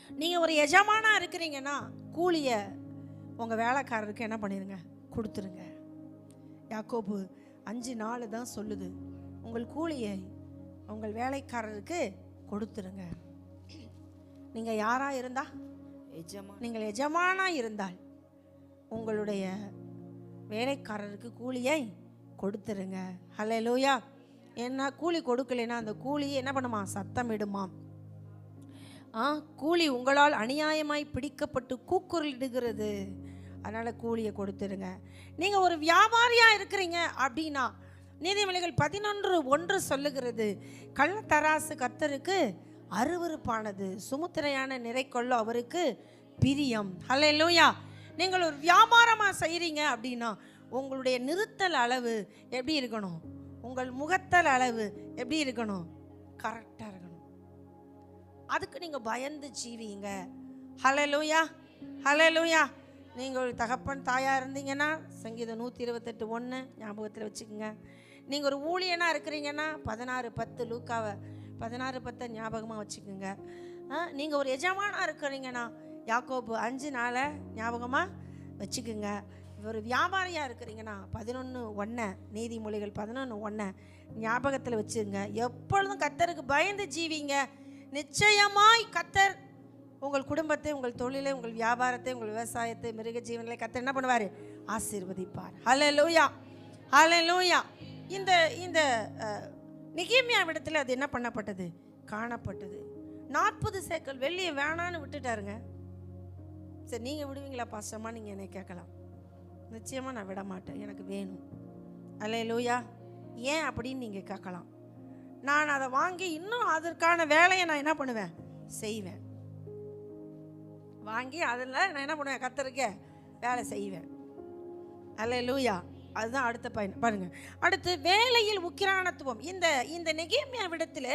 [SPEAKER 2] நீங்கள் ஒரு எஜமானா இருக்கிறீங்கன்னா கூலியை உங்கள் வேலைக்காரருக்கு என்ன பண்ணிடுங்க? கொடுத்துருங்க. யாக்கோபு 5:4 தான் சொல்லுது, உங்கள் கூலியை உங்கள் வேலைக்காரருக்கு கொடுத்துருங்க. நீங்கள் யாராக இருந்தா? நீங்கள் எஜமானா இருந்தால் உங்களுடைய வேலைக்காரருக்கு கூலியை கொடுத்துருங்க. ஹல்லேலூயா. ஏன்னா கூலி கொடுக்கலைன்னா அந்த கூலி என்ன பண்ணுமா? சத்தமிடுமாம். கூலி உங்களால் அநியாயமாய் பிடிக்கப்பட்டு கூக்குரலிடுகிறது. அதனால் கூலியை கொடுத்துருங்க. நீங்கள் ஒரு வியாபாரியாக இருக்கிறீங்க அப்படின்னா நீதிமொழிகள் 11:1 சொல்லுகிறது, கள்ளத்தராசு கர்த்தருக்கு அருவருப்பானது, சுமுத்திரையான நிறைக்கொள்ள அவருக்கு பிரியம். ஹல்லேலூயா. நீங்கள் ஒரு வியாபாரமாக செய்கிறீங்க அப்படின்னா உங்களுடைய நிறுத்தல் அளவு எப்படி இருக்கணும்? உங்கள் முகத்தல் அளவு எப்படி இருக்கணும்? கரெக்டாக இருக்கணும். அதுக்கு நீங்கள் பயந்து ஜீவிங்க. ஹல்லேலூயா, ஹல்லேலூயா. நீங்கள் ஒரு தகப்பன் தாயாக இருந்தீங்கன்னா சங்கீதம் 128:1 ஞாபகத்தில் வச்சுக்கோங்க. நீங்கள் ஒரு ஊழியனாக இருக்கிறீங்கன்னா 16:10 லூக்காவை 16:10 ஞாபகமாக வச்சுக்கோங்க. நீங்கள் ஒரு எஜமானாக இருக்கிறீங்கன்னா யாக்கோபு 5:4 ஞாபகமாக வச்சுக்கோங்க. ஒரு வியாபாரியாக இருக்கிறீங்கன்னா 11:1 நீதிமொழிகள் 11:1 ஞாபகத்தில் வச்சுங்க. எப்பொழுதும் கர்த்தருக்கு பயந்து ஜீவிங்க. நிச்சயமாய் கர்த்தர் உங்கள் குடும்பத்தை, உங்கள் தொழிலை, உங்கள் வியாபாரத்தை, உங்கள் விவசாயத்தை, மிருக ஜீவனை கர்த்தர் என்ன பண்ணுவார்?
[SPEAKER 1] ஆசீர்வதிப்பார். ஹல்லேலூயா, ஹல்லேலூயா. இந்த இந்த நெகேமியாவிடத்தில் அது என்ன பண்ணப்பட்டது? காணப்பட்டது. 40 சேக்கல் வெள்ளியை வேணான்னு விட்டுட்டாருங்க. சரி, நீங்கள் விடுவீங்களா பாஸ்டர்மா? நீங்கள் என்னை கேட்கலாம். நிச்சயமாக நான் விட மாட்டேன், எனக்கு வேணும். ஹல்லேலூயா. ஏன் அப்படின்னு நீங்கள் கேட்கலாம். நான் அதை வாங்கி இன்னும் அதற்கான வேலையை நான் என்ன பண்ணுவேன்? செய்வேன். வாங்கி அதில் நான் என்ன பண்ணுவேன்? கர்த்தருக்கு வேலை செய்வேன். ஹல்லேலூயா. அதுதான் அடுத்த பயன். பாருங்க, அடுத்து வேலையில் உக்கிரானத்துவம். இந்த நெகேமியாவிடத்தில்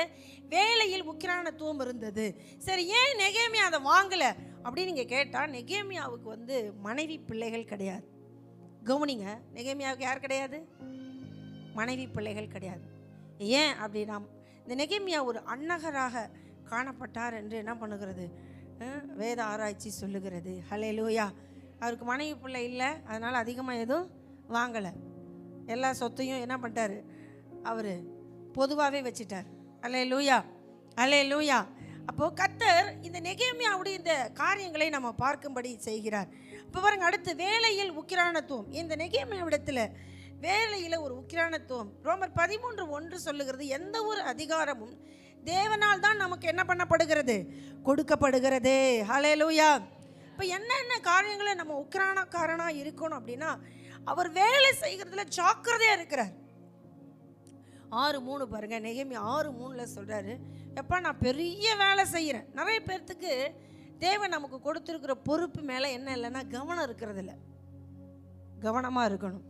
[SPEAKER 1] வேலையில் உக்கிரானத்துவம் இருந்தது. சரி, ஏன் நெகேமியா அதை வாங்கலை அப்படின்னு நீங்கள் கேட்டால், நெகேமியாவுக்கு வந்து மனைவி பிள்ளைகள் கிடையாது. கவனிங்க, நெகேமியாவுக்கு யார் கிடையாது? மனைவி பிள்ளைகள் கிடையாது. ஏன் அப்படின்னா, இந்த நெகேமியா ஒரு அன்னகராக காணப்பட்டார் என்று என்ன பண்ணுகிறது? வேத ஆராய்ச்சி சொல்லுகிறது. ஹல்லேலூயா. அவருக்கு மனைவி பிள்ளை இல்லை, அதனால் அதிகமாக எதுவும் வாங்கலை. எல்லா சொத்தையும் என்ன பண்ணிட்டார்? அவர் பொதுவாகவே வச்சிட்டார். ஹல்லேலூயா, ஹல்லேலூயா. அப்போது கர்த்தர் இந்த நெகேமியாவுடைய இந்த காரியங்களை நம்ம பார்க்கும்படி செய்கிறார். இப்போ பாருங்க, அடுத்து வேலையில் உக்கிரானத்துவம். இந்த நெகேமியாவிடத்தில் வேலையில் ஒரு உக்கிரானத்துவம். ரோமர் 13:1 சொல்லுகிறது, எந்த ஒரு அதிகாரமும் தேவனால் தான் நமக்கு என்ன பண்ணப்படுகிறது? கொடுக்கப்படுகிறது. ஹல்லேலூயா. இப்போ என்னென்ன காரியங்களை நம்ம உக்கிரானக்காரனாக இருக்கணும் அப்படின்னா, அவர் வேலை செய்கிறதுல ஜாக்கிரதையாக இருக்கிறார். 6:3 பாருங்க, நெகேமியா 6:3 சொல்கிறாரு, எப்பா நான் பெரிய வேலை செய்கிறேன். நிறைய பேர்த்துக்கு தேவன் நமக்கு கொடுத்துருக்கிற பொறுப்பு மேலே என்ன இல்லைன்னா கவனம் இருக்கிறது இல்லை. கவனமாக இருக்கணும்.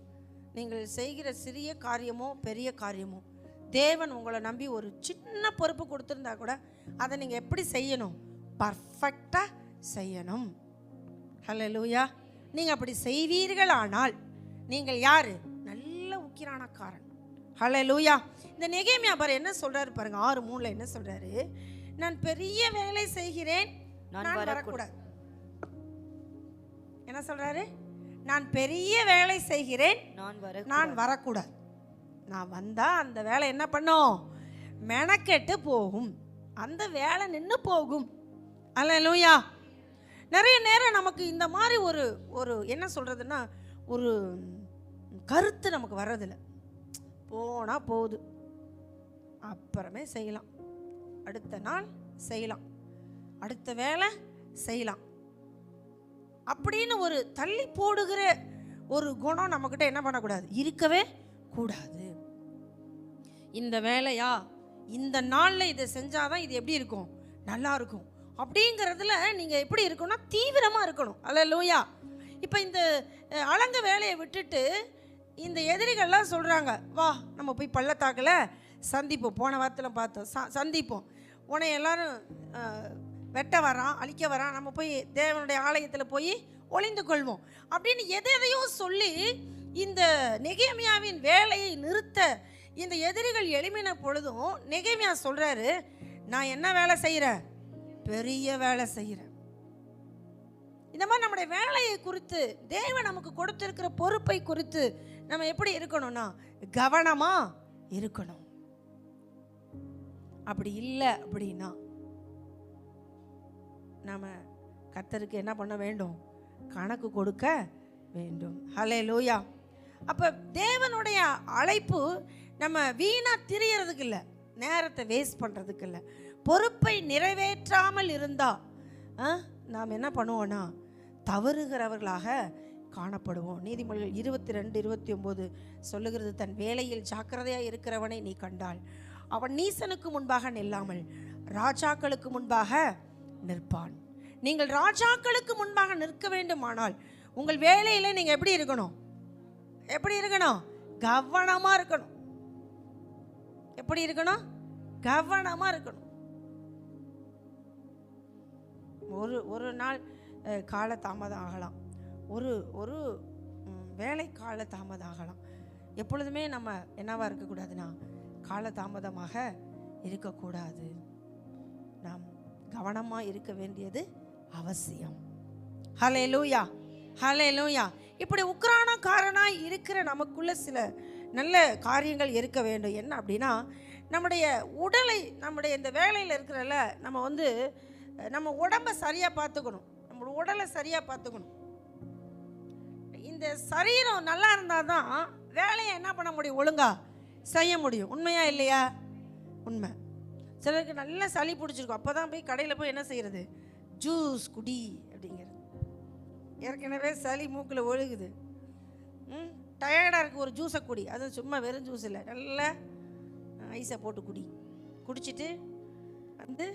[SPEAKER 1] நீங்கள் செய்கிற சிறிய காரியமோ பெரிய காரியமோ, தேவன் உங்களை நம்பி ஒரு சின்ன பொறுப்பு கொடுத்துருந்தா கூட அதை நீங்கள் எப்படி செய்யணும்? பர்ஃபெக்டாக செய்யணும். ஹல்லேலூயா. நீங்கள் அப்படி செய்வீர்கள் ஆனால் நீங்கள் யார்? நல்ல உக்கிரானக்காரன். ஹல்லேலூயா. இந்த நெகேமியா பாரு என்ன சொல்கிறாரு பாருங்க, 6:3 என்ன சொல்கிறாரு? நான் பெரிய வேலை செய்கிறேன், நான் வரக்கூடாது. என்ன சொல்கிறாரு? நான் பெரிய வேலை செய்கிறேன், நான் வரக்கூடாது. நான் வந்தால் அந்த வேலை என்ன பண்ணும்? மெனக்கெட்டு போகும், அந்த வேலை நின்று போகும். ஹல்லேலூயா. நிறைய நேரம் நமக்கு இந்த மாதிரி ஒரு என்ன சொல்கிறதுன்னா, ஒரு கருத்து நமக்கு வர்றதில்லை. போனால் போகுது, அப்புறமே செய்யலாம், அடுத்த நாள் செய்யலாம், அடுத்த வேலை செய்யலாம் அப்படின்னு ஒரு தள்ளி போடுகிற ஒரு குணம் நம்மக்கிட்ட என்ன பண்ணக்கூடாது? இருக்கவே கூடாது. இந்த வேலையா, இந்த நாளில் இதை செஞ்சாதான் இது எப்படி இருக்கும்? நல்லா இருக்கும் அப்படிங்கிறதுல நீங்கள் எப்படி இருக்கணும்னா தீவிரமாக இருக்கணும். ஹல்லேலூயா. இப்போ இந்த அலங்க வேலையை விட்டுட்டு இந்த எதிரிகள்லாம் சொல்கிறாங்க, வா நம்ம போய் பள்ளத்தாக்கில் சந்திப்போம். போன வாரத்தில் பார்த்தோம், சந்திப்போம். உன்னை எல்லாரும் வெட்ட வரான், அழிக்க வரான், நம்ம போய் தேவனுடைய ஆலயத்தில் போய் ஒளிந்து கொள்வோம் அப்படின்னு எதையோ சொல்லி இந்த நெகேமியாவின் வேலையை நிறுத்த இந்த எதிரிகள் எழுமின பொழுதும் நெகேமியா சொல்கிறாரு, நான் என்ன வேலை செய்கிறேன்? பெரிய வேலை செய்கிறேன். இந்த மாதிரி நம்முடைய வேலையை குறித்து, தேவன் நமக்கு கொடுத்திருக்கிற பொறுப்பை குறித்து நம்ம எப்படி இருக்கணும்னா கவனமாக இருக்கணும். அப்படி இல்லை அப்படின்னா நம்ம கர்த்தருக்கு என்ன பண்ண வேண்டும்? கணக்கு கொடுக்க வேண்டும். ஹல்லேலூயா. அப்போ தேவனுடைய அழைப்பு நம்ம வீணாக திரியறதுக்கு இல்லை, நேரத்தை வேஸ்ட் பண்ணுறதுக்கு இல்லை. பொறுப்பை நிறைவேற்றாமல் இருந்தால் நாம் என்ன பண்ணுவோன்னா தவறுகிறவர்களாக காணப்படுவோம். நீதிமொழிகள் 22:29 சொல்லுகிறது, தன் வேலையில் ஜாக்கிரதையாக இருக்கிறவனை நீ கண்டால் அவன் நீசனுக்கு முன்பாக நில்லாமல் ராஜாக்களுக்கு முன்பாக நிற்பான். நீங்கள் ராஜாக்களுக்கு முன்பாக நிற்க வேண்டுமானால் உங்கள் வேலையில் நீங்கள் எப்படி இருக்கணும்? எப்படி இருக்கணும்? கவனமாக இருக்கணும். எப்படி இருக்கணும்? கவனமாக இருக்கணும். ஒரு நாள் கால தாமதம் ஆகலாம், ஒரு வேலை கால தாமதம் ஆகலாம். எப்பொழுதுமே நம்ம என்னவா இருக்கக்கூடாதுன்னா கால தாமதமாக இருக்கக்கூடாது. நாம் கவனமாக இருக்க வேண்டியது அவசியம். ஹல்லேலூயா, ஹல்லேலூயா. இப்படி உக்கிரானக்காரனாய் இருக்கிற நமக்குள்ள சில நல்ல காரியங்கள் இருக்க வேண்டும். என்ன அப்படின்னா, நம்முடைய உடலை, நம்முடைய இந்த வேலையில் இருக்கிறல நம்ம நம்ம உடம்பை சரியாக பார்த்துக்கணும், நம்மளோட உடலை சரியாக பார்த்துக்கணும். இந்த சரீரம் நல்லா இருந்தால் தான் வேலையை என்ன பண்ண முடியும், ஒழுங்கா செய்ய முடியும். உண்மையா இல்லையா? உண்மை. சிலருக்கு நல்ல சளி பிடிச்சிருக்கும், அப்போ தான் போய் கடையில் போய் என்ன செய்கிறது, ஜூஸ் குடி அப்படிங்கிறது. ஏற்கனவே சளி மூக்கில் ஒழுகுது, டயர்டாக இருக்குது, ஒரு ஜூஸை குடி. அது சும்மா வெறும் ஜூஸ் இல்லை, நல்லா ஐஸை போட்டு குடி. குடிச்சிட்டு வந்து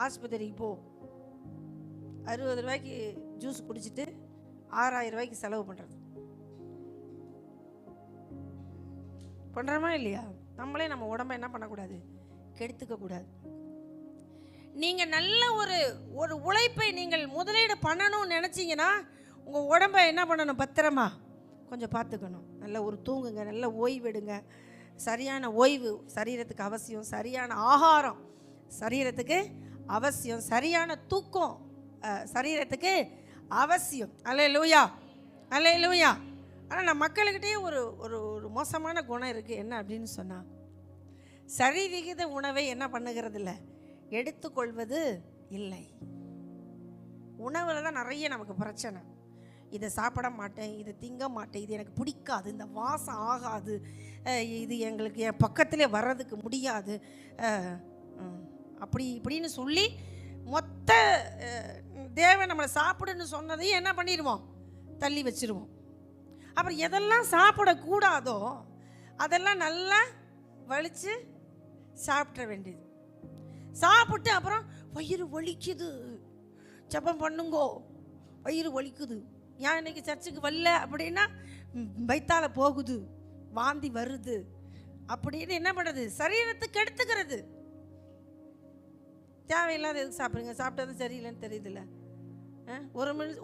[SPEAKER 1] ஆஸ்பத்திரிக்கு போ. 60 ரூபாய்க்கு ஜூஸ் குடிச்சிட்டு 6000 ரூபாய்க்கு செலவு பண்ணுறோமா இல்லையா? நம்மளே நம்ம உடம்பை என்ன பண்ணக்கூடாது, கெடுத்துக்க கூடாது. நீங்கள் நல்ல ஒரு உழைப்பை நீங்கள் முதலீடு பண்ணணும்னு நினச்சிங்கன்னா உங்கள் உடம்பை என்ன பண்ணணும், பத்திரமா கொஞ்சம் பார்த்துக்கணும். நல்ல ஒரு தூங்குங்க, நல்ல ஓய்வெடுங்க. சரியான ஓய்வு சரீரத்துக்கு அவசியம், சரியான ஆகாரம் சரீரத்துக்கு அவசியம், சரியான தூக்கம் சரீரத்துக்கு அவசியம். அல்லேலூயா, அல்லேலூயா. ஆனால் நம்ம மக்கள்கிட்டயே ஒரு ஒரு ஒரு மோசமான குணம் இருக்குது. என்ன அப்படின்னு சொன்னால், சரி விகித உணவை என்ன பண்ணுகிறது இல்லை, எடுத்துக்கொள்வது இல்லை. உணவில் தான் நிறைய நமக்கு பிரச்சனை. இதை சாப்பிட மாட்டேன், இதை திங்க மாட்டேன், இது எனக்கு பிடிக்காது, இந்த வாசம் ஆகாது, இது எங்களுக்கு என் பக்கத்திலே வர்றதுக்கு முடியாது, அப்படி இப்படின்னு சொல்லி மொத்த தேவன் நம்மளை சாப்பிடுன்னு சொன்னதையும் என்ன பண்ணிடுவோம், தள்ளி வச்சிருவோம். அப்புறம் எதெல்லாம் சாப்பிடக்கூடாதோ அதெல்லாம் நல்லா வலிச்சு சாப்பிட வேண்டியது. சாப்பிட்டு அப்புறம் வயிறு வலிக்குது, ஜெபம் பண்ணுங்கோ, வயிறு வலிக்குது, ஏன் இன்னைக்கு சர்ச்சுக்கு வரல அப்படின்னா வயித்தால போகுது, வாந்தி வருது அப்படின்னு என்ன பண்ணுறது, சரீரத்துக்கு எடுத்துக்கிறது. தேவையில்லாத எதுக்கு சாப்பிடுங்க, சாப்பிட்டது சரியில்லைன்னு தெரியுதுல்ல.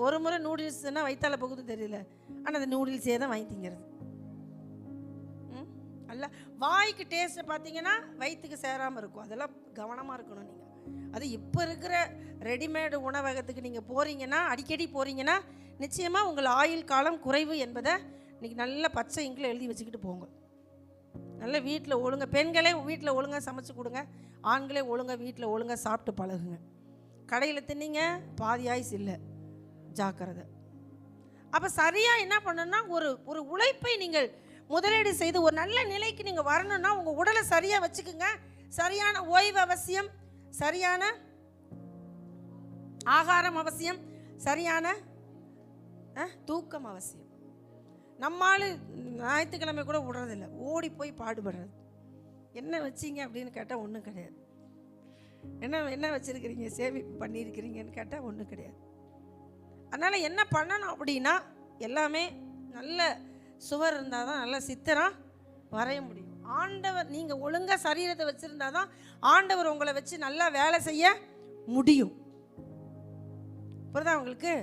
[SPEAKER 1] ஒரு முறை நூடுல்ஸ்னால் வயிற்றால போகுதுன்னு தெரியல, ஆனால் அந்த நூடுல்ஸே தான் வாங்கி திங்கிறது. அல்ல, வாய்க்கு டேஸ்ட்டை பார்த்தீங்கன்னா வயிற்றுக்கு சேராமல் இருக்கும். அதெல்லாம் கவனமாக இருக்கணும் நீங்கள். அது இப்போ இருக்கிற ரெடிமேடு உணவகத்துக்கு நீங்கள் போகிறீங்கன்னா, அடிக்கடி போகிறீங்கன்னா நிச்சயமாக உங்கள் ஆயுள் காலம் குறைவு என்பதை இன்றைக்கி நல்ல பச்சை இங்கில் எழுதி வச்சுக்கிட்டு போங்க. நல்ல வீட்டில் ஒழுங்க, பெண்களே வீட்டில் ஒழுங்காக சமைச்சு கொடுங்க, ஆண்களே ஒழுங்காக வீட்டில் ஒழுங்காக சாப்பிட்டு பழகுங்க. கடையில் தின்னீங்க பாதி ஆயுசு இல்லை, ஜாக்கிரதை. அப்போ சரியாக என்ன பண்ணணும்னா, ஒரு உழைப்பை நீங்கள் முதலீடு செய்து ஒரு நல்ல நிலைக்கு நீங்கள் வரணும்னா உங்கள் உடலை சரியாக வச்சுக்குங்க. சரியான ஓய்வு அவசியம், சரியான ஆகாரம் அவசியம், சரியான தூக்கம் அவசியம். நம்மால் ஞாயிற்றுக்கிழமை கூட விடுறதில்ல, ஓடி போய் பாடுபடுறது. என்ன வச்சிங்க அப்படின்னு கேட்டால் ஒன்றும் கிடையாது. என்ன வச்சுருக்கிறீங்க, சேமிப்பு பண்ணியிருக்கிறீங்கன்னு கேட்டால் ஒன்றும் கிடையாது. அதனால் என்ன பண்ணணும் அப்படின்னா, எல்லாமே நல்ல சுவர் இருந்தால் தான் நல்ல சித்திரம் வரைய முடியும். ஆண்டவர், நீங்கள் ஒழுங்காக சரீரத்தை வச்சுருந்தா தான் ஆண்டவர் உங்களை வச்சு நல்லா வேலை செய்ய முடியும். புரியுதா உங்களுக்கு?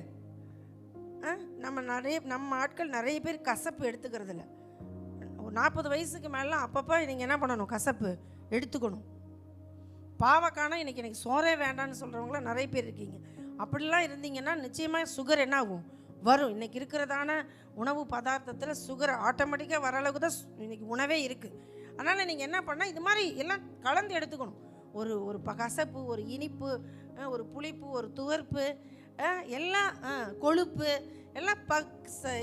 [SPEAKER 1] நம்ம ஆட்கள் நிறைய பேர் கசப்பு எடுத்துக்கிறது இல்லை. ஒரு 40 வயசுக்கு மேலாம் அப்பப்போ நீங்கள் என்ன பண்ணணும், கசப்பு எடுத்துக்கணும். பாவக்கான எனக்கு சோறே வேண்டான்னு சொல்கிறவங்களாம் நிறைய பேர் இருக்கீங்க. அப்படிலாம் இருந்தீங்கன்னா நிச்சயமாக சுகர் என்ன ஆகும், வரும். இன்றைக்கி இருக்கிறதான உணவு பதார்த்தத்தில் சுகர் ஆட்டோமேட்டிக்காக வர அளவுக்கு தான் இன்றைக்கி உணவே இருக்குது. அதனால் நீங்கள் என்ன பண்ணால் இது மாதிரி எல்லாம் கலந்து எடுத்துக்கணும். ஒரு கசப்பு, ஒரு இனிப்பு, ஒரு புளிப்பு, ஒரு துவர்ப்பு, எல்லாம் கொழுப்பு எல்லாம்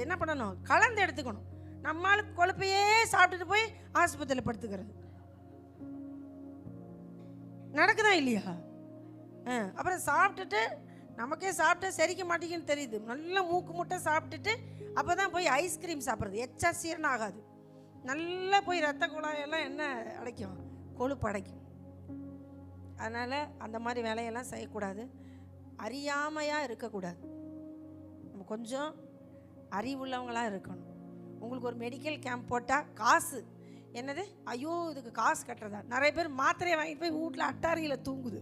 [SPEAKER 1] என்ன பண்ணணும், கலந்து எடுத்துக்கணும். நம்மளுக்கு கொழுப்பையே சாப்பிட்டுட்டு போய் ஆஸ்பத்திரியில் படுத்துக்கிறது நடக்குதா இல்லையா? அப்புறம் சாப்பிட்டுட்டு நமக்கே சாப்பிட்டு செரிக்க மாட்டேங்குன்னு தெரியுது, நல்லா மூக்கு முட்டை சாப்பிட்டுட்டு அப்போ தான் போய் ஐஸ்கிரீம் சாப்பிட்றது. எச்சா சீரணம் ஆகாது, நல்லா போய் ரத்த குழாயெல்லாம் என்ன அடைக்கும், கொழுப்பு அடைக்கும். அதனால் அந்த மாதிரி வேலையெல்லாம் செய்யக்கூடாது, அறியாமையாக இருக்கக்கூடாது. நம்ம கொஞ்சம் அறிவுள்ளவங்களாக இருக்கணும். உங்களுக்கு ஒரு மெடிக்கல் கேம்ப் போட்டால் காசு என்னது, ஐயோ இதுக்கு காசு கட்டுறதா. நிறைய பேர் மாத்திரையை வாங்கிட்டு போய் வீட்டில் அட்டாரியில் தூங்குது.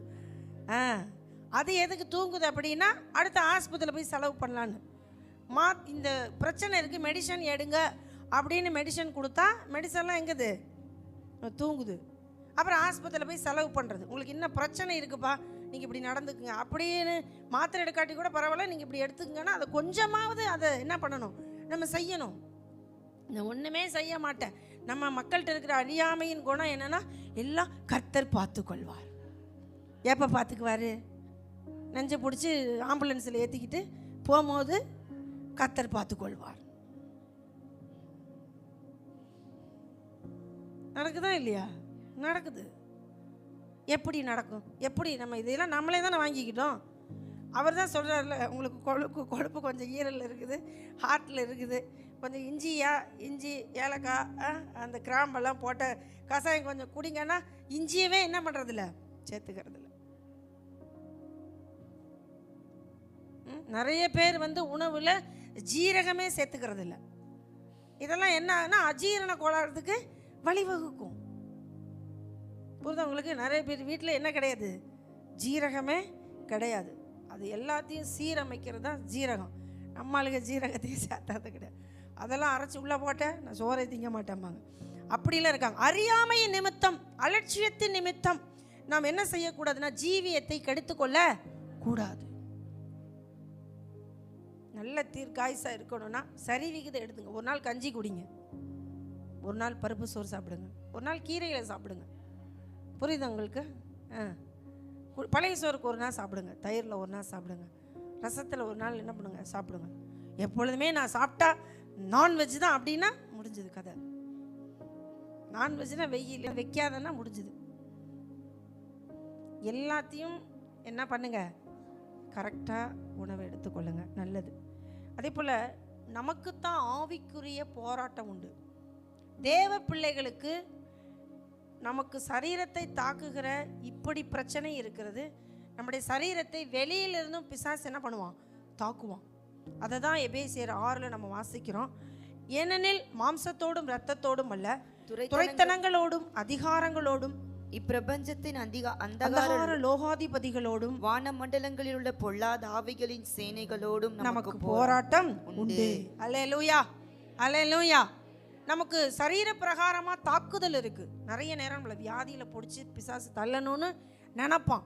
[SPEAKER 1] அது எதுக்கு தூங்குது அப்படின்னா, அடுத்த ஆஸ்பத்திரியில் போய் செலவு பண்ணலான்னு. இந்த பிரச்சனை இருக்குது, மெடிசன் எடுங்க அப்படின்னு மெடிசன் கொடுத்தா மெடிசன்லாம் எங்குது, தூங்குது. அப்புறம் ஆஸ்பத்திரியில் போய் செலவு பண்ணுறது. உங்களுக்கு இன்னும் பிரச்சனை இருக்குப்பா, நீங்கள் இப்படி நடந்துக்குங்க அப்படின்னு மாத்திரை எடுக்காட்டி கூட பரவாயில்ல, நீங்கள் இப்படி எடுத்துக்கங்கன்னா அதை கொஞ்சமாவது அதை என்ன பண்ணணும், நம்ம செய்யணும். நான் ஒன்றுமே செய்ய மாட்டேன். நம்ம மக்கள்கிட்ட இருக்கிற அறியாமையின் குணம் என்னென்னா, எல்லாம் கர்த்தர் பார்த்துக்கொள்வார். எப்போ பார்த்துக்குவார், நெஞ்சை பிடிச்சி ஆம்புலன்ஸில் ஏற்றிக்கிட்டு போகும்போது கர்த்தர் பார்த்துக்கொள்வார். நடக்குதா இல்லையா? நடக்குது. எப்படி நடக்கும்? எப்படி? நம்ம இதெல்லாம் நம்மளே தானே வாங்கிக்கிட்டோம். அவர் தான் சொல்கிறார்ல, உங்களுக்கு கொழுப்பு கொஞ்சம் ஈரல் இருக்குது, ஹார்ட்டில் இருக்குது, கொஞ்சம் இஞ்சி ஏலக்காய் அந்த கிராம்பெல்லாம் போட்ட கசாயம் கொஞ்சம் குடிங்கன்னா இஞ்சியவே என்ன பண்ணுறதில்ல, சேர்த்துக்கிறதில்ல. நிறைய பேர் உணவில் ஜீரகமே சேர்த்துக்கிறதில்ல. இதெல்லாம் என்ன ஆகுனா அஜீரண கோளாறுக்கு வழிவகுக்கும். புரியுதா உங்களுக்கு? நிறைய பேர் வீட்டில் என்ன கிடையாது, ஜீரகமே கிடையாது. அது எல்லாத்தையும் சீரமைக்கிறது தான் ஜீரகம். நம்மளுக்கு ஜீரகத்தையும் சேர்த்தாது கிடையாது. அதெல்லாம் அரைச்சி உள்ளே போட்டேன் நான் சோறை திங்க மாட்டேம்பாங்க. அப்படிலாம் இருக்காங்க. அறியாமையின் நிமித்தம், அலட்சியத்தின் நிமித்தம் நாம் என்ன செய்யக்கூடாதுன்னா ஜீவியத்தை கெடுத்துக்கொள்ள கூடாது. நல்ல தீர்க்காயுசா இருக்கணும்னா சரி விகிதம் எடுத்துங்க. ஒரு நாள் கஞ்சி குடிங்க, ஒரு நாள் பருப்பு சோறு சாப்பிடுங்க, ஒரு நாள் கீரைகளை சாப்பிடுங்க. புரியுது உங்களுக்கு? பழைய சோறுக்கு ஒரு நாள் சாப்பிடுங்க, தயிரில் ஒரு நாள் சாப்பிடுங்க, ரசத்தில் ஒரு நாள் என்ன பண்ணுங்க சாப்பிடுங்க. எப்பொழுதுமே நான் சாப்பிட்டா நான்வெஜ் தான் அப்படின்னா முடிஞ்சது கதை. நான்வெஜ்னா வெயில் வைக்காதன்னா முடிஞ்சுது. எல்லாத்தையும் என்ன பண்ணுங்க, கரெக்டாக உணவை எடுத்துக்கொள்ளுங்க, நல்லது. அதே போல் நமக்குத்தான் ஆவிக்குரிய போராட்டம் உண்டு. தேவ பிள்ளைகளுக்கு நமக்கு சரீரத்தை தாக்குகிற இப்படி பிரச்சனை இருக்கிறது. நம்முடைய சரீரத்தை வெளியிலிருந்தும் பிசாசு என்ன பண்ணுவான், தாக்குவான். அதை தான் எபேசியர் 6 நம்ம வாசிக்கிறோம். ஏனெனில் மாம்சத்தோடும் இரத்தத்தோடும் அல்ல, துரைத்தனங்களோடும் அதிகாரங்களோடும்
[SPEAKER 2] இப்பிரபஞ்சத்தின்
[SPEAKER 1] அந்தகார லோகாதிபதிகளோடும்
[SPEAKER 2] வானமண்டலங்களில் உள்ள பொல்லாத ஆவிகளின் சேனைகளோடும்
[SPEAKER 1] நமக்கு போராட்டம் உண்டு. அல்லேலூயா, அல்லேலூயா. நமக்கு சரீர பிரகாரமா தாக்குதல் இருக்கு. நிறைய நேரம் நம்மளை வியாதியில பிடிச்சி பிசாசு தள்ளணும்னு நினைப்பான்.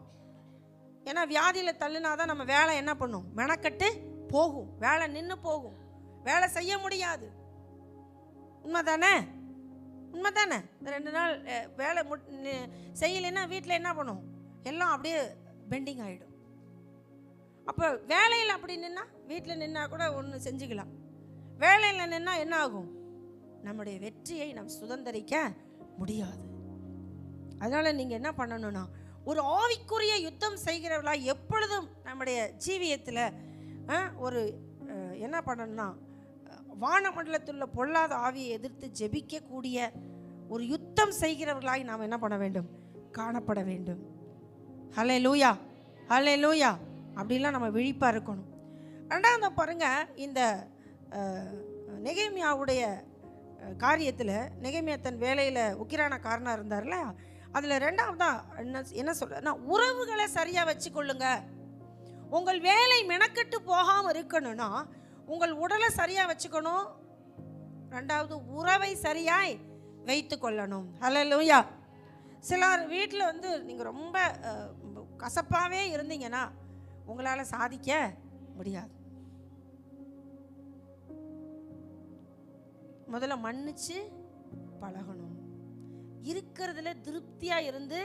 [SPEAKER 1] ஏன்னா வியாதியில தள்ளுனாதான் நம்ம வேலை என்ன பண்ணும், மெனக்கட்டு போகும், வேலை நின்று போகும், வேலை செய்ய முடியாது. உண்மைதானே? உண்மைதானே? 2 நாள் வேலை செய்யலைன்னா வீட்டில் என்ன பண்ணும், எல்லாம் அப்படியே பெண்டிங் ஆகிடும். அப்போ வேலையில் அப்படி நின்னா, வீட்டில் நின்னா கூட ஒன்று செஞ்சுக்கலாம். வேலையில் நின்னா என்ன ஆகும், நம்முடைய வெற்றியை நாம் சுதந்திரிக்க முடியாது. அதனால் நீங்கள் என்ன பண்ணணும்னா, ஒரு ஆவிக்குரிய யுத்தம் செய்கிறவர்களா எப்பொழுதும் நம்முடைய ஜீவியத்தில் ஒரு என்ன பண்ணணும்னா, வானமண்டலத்தில் உள்ள பொல்லாத ஆவியை எதிர்த்து ஜெபிக்கக்கூடிய ஒரு யுத்தம் செய்கிறவர்களாய் நாம் என்ன பண்ண வேண்டும், காணப்பட வேண்டும். ஹல்லேலூயா, ஹல்லேலூயா. அப்படிலாம் நம்ம விழிப்பாக இருக்கணும். ரெண்டாவது பாருங்க, இந்த நெகேமியாவுடைய காரியத்தில் நெகேமியா தன் வேலையில் உக்கிரான காரணம் இருந்தார்ல, அதில் ரெண்டாவதா என்ன சொல்கிறேன்னா, உறவுகளை சரியாக வச்சுக்கொள்ளுங்க. உங்கள் வேலை மெனக்கெட்டு போகாமல் இருக்கணும்னா உங்கள் உடலை சரியாக வச்சுக்கணும். ரெண்டாவது உறவை சரியாய் வைத்து கொள்ளணும். ஹல்லேலூயா. சிலர் வீட்டில் நீங்கள் ரொம்ப கசப்பாகவே இருந்தீங்கன்னா உங்களால் சாதிக்க முடியாது. முதல்ல மன்னிச்சு பழகணும். இருக்கிறதுல திருப்தியாக இருந்து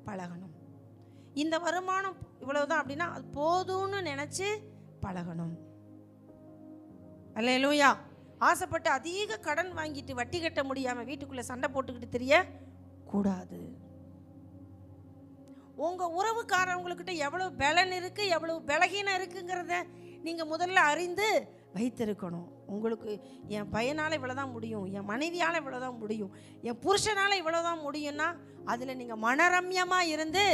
[SPEAKER 1] பழகணும். இந்த வருமானம் இவ்வளவுதான் அப்படின்னா அது போதும்னு நினச்சி பழகணும். அல்லேலூயா. ஆசைப்பட்டு அதிக கடன் வாங்கிட்டு வட்டி கட்ட முடியாமல் வீட்டுக்குள்ளே சண்டை போட்டுக்கிட்டு தெரிய கூடாது. உங்கள் உறவுக்காரவங்கக்கிட்ட எவ்வளவு பலன் இருக்குது, எவ்வளவு பலகீனம் இருக்குங்கிறத நீங்கள் முதல்ல அறிந்து வைத்திருக்கணும். உங்களுக்கு என் பையனால் இவ்வளோதான் முடியும், என் மனைவியால் இவ்வளோதான் முடியும், என் புருஷனால் இவ்வளோதான் முடியும்னா அதில் நீங்கள் மனரம்யமாக இருந்து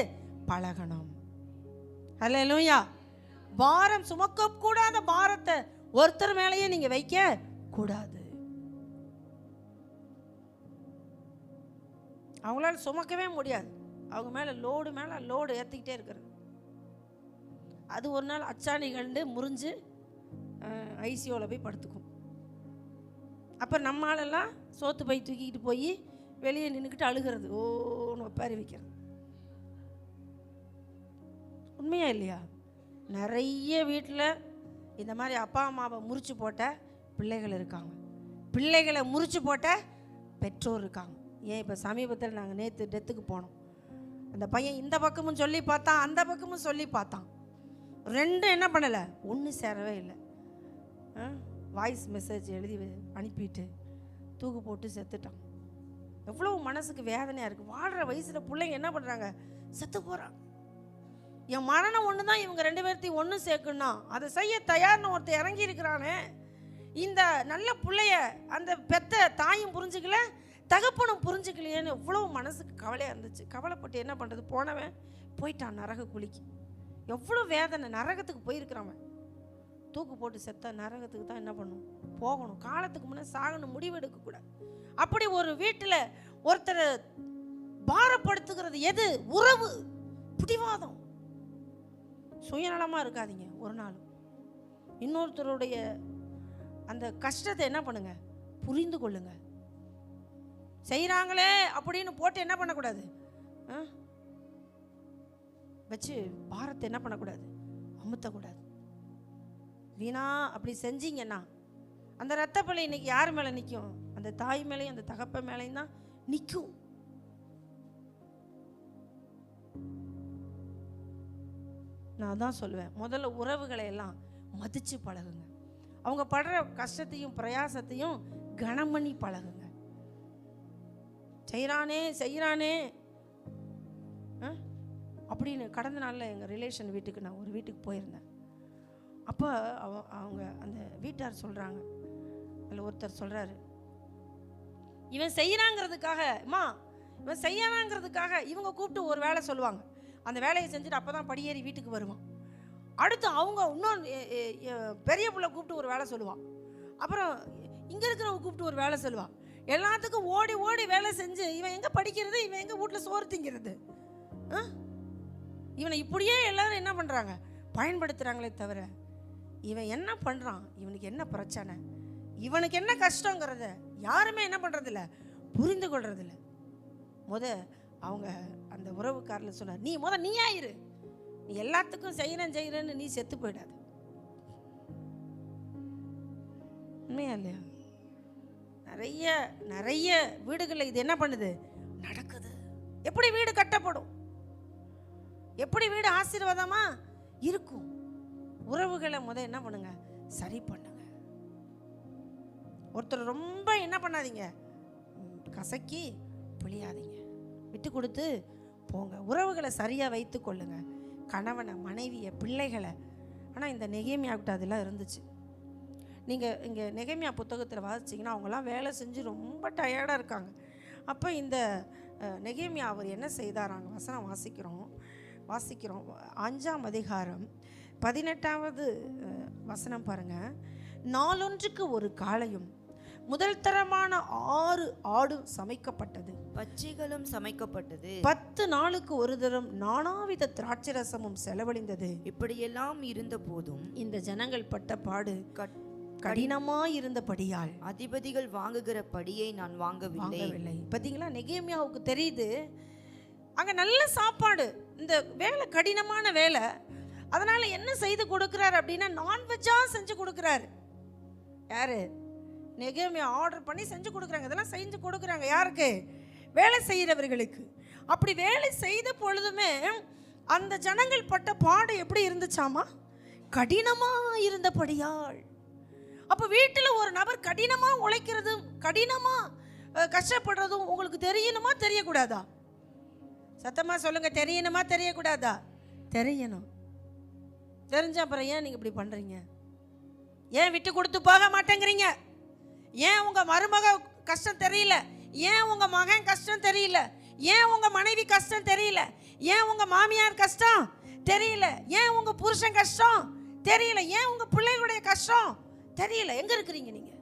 [SPEAKER 1] பழகணும். அல்லேலூயா. பாரம் சுமக்கக்கூடாத பாரத்தை ஒருத்தர் மேலேயே நீங்கள் வைக்க கூடாது. அவங்களால சுமக்கவே முடியாது. அவங்க மேலே லோடு ஏற்றிக்கிட்டே இருக்கிறது. அது ஒரு நாள் அச்சாணி கண்டு முறிஞ்சு ஐசியோவில் போய் படுத்துக்கும். அப்போ நம்மளாலெல்லாம் சோத்து பை தூக்கிக்கிட்டு போய் வெளியே நின்றுக்கிட்டு அழுகிறது, ஓன்னு ஒப்பாரி வைக்கிறது. உண்மையா இல்லையா? நிறைய வீட்டில் இந்த மாதிரி அப்பா அம்மாவை முறிச்சு போட்ட பிள்ளைகள் இருக்காங்க, பிள்ளைகளை முறிச்சு போட்ட பெற்றோர் இருக்காங்க. ஏன் இப்போ சமீபத்தில் நாங்கள் நேற்று டெத்துக்கு போனோம். அந்த பையன் இந்த பக்கமும் சொல்லி பார்த்தான், அந்த பக்கமும் சொல்லி பார்த்தான். ரெண்டும் என்ன பண்ணலை, ஒன்று சேரவே இல்லை. வாய்ஸ் மெசேஜ் எழுதி அனுப்பிட்டு தூக்கு போட்டு செத்துட்டான். எவ்வளோ மனசுக்கு வேதனையாக இருக்குது. வாழ்கிற வயசில் பிள்ளைங்க என்ன பண்ணுறாங்க, செத்து போகிறான். என் மரணம் ஒன்று தான் இவங்க 2 பேர்த்தையும் ஒன்று சேர்க்கணும்னா அதை செய்ய தயார்னு ஒருத்தர் இறங்கி இருக்கிறானே. இந்த நல்ல பிள்ளைய அந்த பெத்த தாயும் புரிஞ்சுக்கல, தகப்பனும் புரிஞ்சுக்கலையேன்னு எவ்வளோ மனசுக்கு கவலையாக இருந்துச்சு. கவலைப்பட்டு என்ன பண்ணுறது, போனவன் போயிட்டான் நரக குழிக்கு. எவ்வளோ வேதனை, நரகத்துக்கு போயிருக்கிறான். தூக்கு போட்டு செத்த நரகத்துக்கு தான் என்ன பண்ணணும், போகணும். காலத்துக்கு முன்னே சாகணும், முடிவு எடுக்கக்கூடாது. அப்படி ஒரு வீட்டில் ஒருத்தரை பாரப்படுத்துகிறது எது, உறவு, பிடிவாதம். சுயநலமாக இருக்காதீங்க. ஒரு நாள் இன்னொருத்தருடைய அந்த கஷ்டத்தை என்ன பண்ணுங்க, புரிந்து கொள்ளுங்க. செய்கிறாங்களே அப்படின்னு போட்டு என்ன பண்ணக்கூடாது, வச்சு பாரத்தை என்ன பண்ணக்கூடாது, அமுத்தக்கூடாது. வீணா அப்படி செஞ்சீங்கன்னா அந்த ரத்தப்பழி இன்னைக்கு யார் மேலே நிற்கும், அந்த தாய் மேலேயும் அந்த தகப்ப மேலேயும் தான் நிற்கும். நான் தான் சொல்லுவேன், முதல்ல உறவுகளை எல்லாம் மதித்து பழகுங்க. அவங்க படுற கஷ்டத்தையும் பிரயாசத்தையும் கனம் பண்ணி பழகுங்க. செய்கிறானே அப்படின்னு. கடந்த நாளில் எங்கள் ரிலேஷன் வீட்டுக்கு நான் ஒரு வீட்டுக்கு போயிருந்தேன். அப்போ அவங்க அந்த வீட்டார் சொல்கிறாங்க, அதில் ஒருத்தர் சொல்கிறாரு, இவன் செய்யறாங்கிறதுக்காக இவன் செய்யறாங்கிறதுக்காக இவங்க கூப்பிட்டு ஒரு வேலை சொல்லுவாங்க. அந்த வேலையை செஞ்சுட்டு அப்போ தான் படியேறி வீட்டுக்கு வருவான். அடுத்து அவங்க இன்னொன்று பெரிய பிள்ளை கூப்பிட்டு ஒரு வேலை சொல்லுவான். அப்புறம் இங்கே இருக்கிறவங்க கூப்பிட்டு ஒரு வேலை சொல்லுவான். எல்லாத்துக்கும் ஓடி ஓடி வேலை செஞ்சு இவன் எங்கே படிக்கிறது, இவன் எங்கே வீட்டில் சோறு திங்கிறது. இவனை இப்படியே எல்லாரும் என்ன பண்ணுறாங்க, பயன்படுத்துகிறாங்களே தவிர இவன் என்ன பண்ணுறான், இவனுக்கு என்ன பிரச்சனை, இவனுக்கு என்ன கஷ்டங்கிறத யாருமே என்ன பண்ணுறதில்ல, புரிந்து கொள்றதில்ல. அவங்க அந்த உறவுக்காரில் சொன்னார், நீ ஆயிரு, நீ எல்லாத்துக்கும் செய்கிறேன்னு நீ செத்து போயிடாது. உண்மையா இல்லையா? நிறைய வீடுகளில் இது என்ன பண்ணுது, நடக்குது. எப்படி வீடு கட்டப்படும், எப்படி வீடு ஆசீர்வாதமா இருக்கும். உறவுகளை என்ன பண்ணுங்க, சரி பண்ணுங்க. ஒருத்தர் ரொம்ப என்ன பண்ணாதீங்க, கசக்கி பிழியாதீங்க, விட்டு கொடுத்து போங்க. உறவுகளை சரியாக வைத்து கொள்ளுங்க, கணவனை, மனைவியை, பிள்ளைகளை. ஆனால் இந்த நெகேமியாவிட்ட அதெல்லாம் இருந்துச்சு. நீங்கள் இங்கே நெகேமியா புத்தகத்தில் வாசிச்சிங்கன்னா அவங்களாம் வேலை செஞ்சு ரொம்ப டயர்டாக இருக்காங்க. அப்போ இந்த நெகேமியா அவர் என்ன செய்தாராங்க, வசனம் வாசிக்கிறோம் 5ஆம் அதிகாரம் 18வது வசனம் பாருங்கள். நாளொன்றுக்கு ஒரு காளையும் முதல் தரமான 6 ஆடும் சமைக்கப்பட்டது,
[SPEAKER 2] பச்சைகளும் சமைக்கப்பட்டது.
[SPEAKER 1] 10 நாளுக்கு ஒரு தரம் நானாவித திராட்சரசமும் செலவழிந்தது. இப்படியெல்லாம் இருந்த போதும் இந்த ஜனங்கள் பட்ட பாடு கடினமாயிருந்தபடியால்
[SPEAKER 2] அதிபதிகள் வாங்குகிற படியை நான் வாங்கவில்லை.
[SPEAKER 1] பார்த்தீங்களா, நெகேமியாவுக்கு தெரியுது அங்கே நல்ல சாப்பாடு, இந்த வேலை கடினமான வேலை. அதனால என்ன செய்து கொடுக்குறாரு அப்படின்னா, நான்வெஜ்ஜாக செஞ்சு கொடுக்குறாரு. யாரு? நெகேமியா ஆர்டர் பண்ணி செஞ்சு கொடுக்குறாங்க. இதெல்லாம் செஞ்சு கொடுக்குறாங்க யாருக்கு? வேலை செய்கிறவர்களுக்கு. அப்படி வேலை செய்த பொழுதுமே அந்த ஜனங்கள் பட்ட பாடு எப்படி இருந்துச்சாமா, கடினமாக இருந்தபடியால். அப்போ வீட்டில் ஒரு நபர் கடினமாக உழைக்கிறதும் கடினமாக கஷ்டப்படுறதும் உங்களுக்கு தெரியணுமா தெரியக்கூடாதா? சத்தமாக சொல்லுங்க, தெரியணுமா தெரியக்கூடாதா? தெரியணும். தெரிஞ்ச அப்புறம் ஏன் நீங்கள் இப்படி பண்ணுறீங்க? ஏன் விட்டு கொடுத்து போக மாட்டேங்கிறீங்க? ஏன் உங்கள் மருமக கஷ்டம் தெரியல? ஏன் உங்கள் மகன் கஷ்டம் தெரியல? ஏன் உங்கள் மனைவி கஷ்டம் தெரியல? ஏன் உங்கள் மாமியார் கஷ்டம் தெரியல? ஏன் உங்கள் புருஷன் கஷ்டம் தெரியல? ஏன் உங்கள் பிள்ளைகளுடைய கஷ்டம் தெரியல? எங்கே இருக்கிறீங்க நீங்கள்?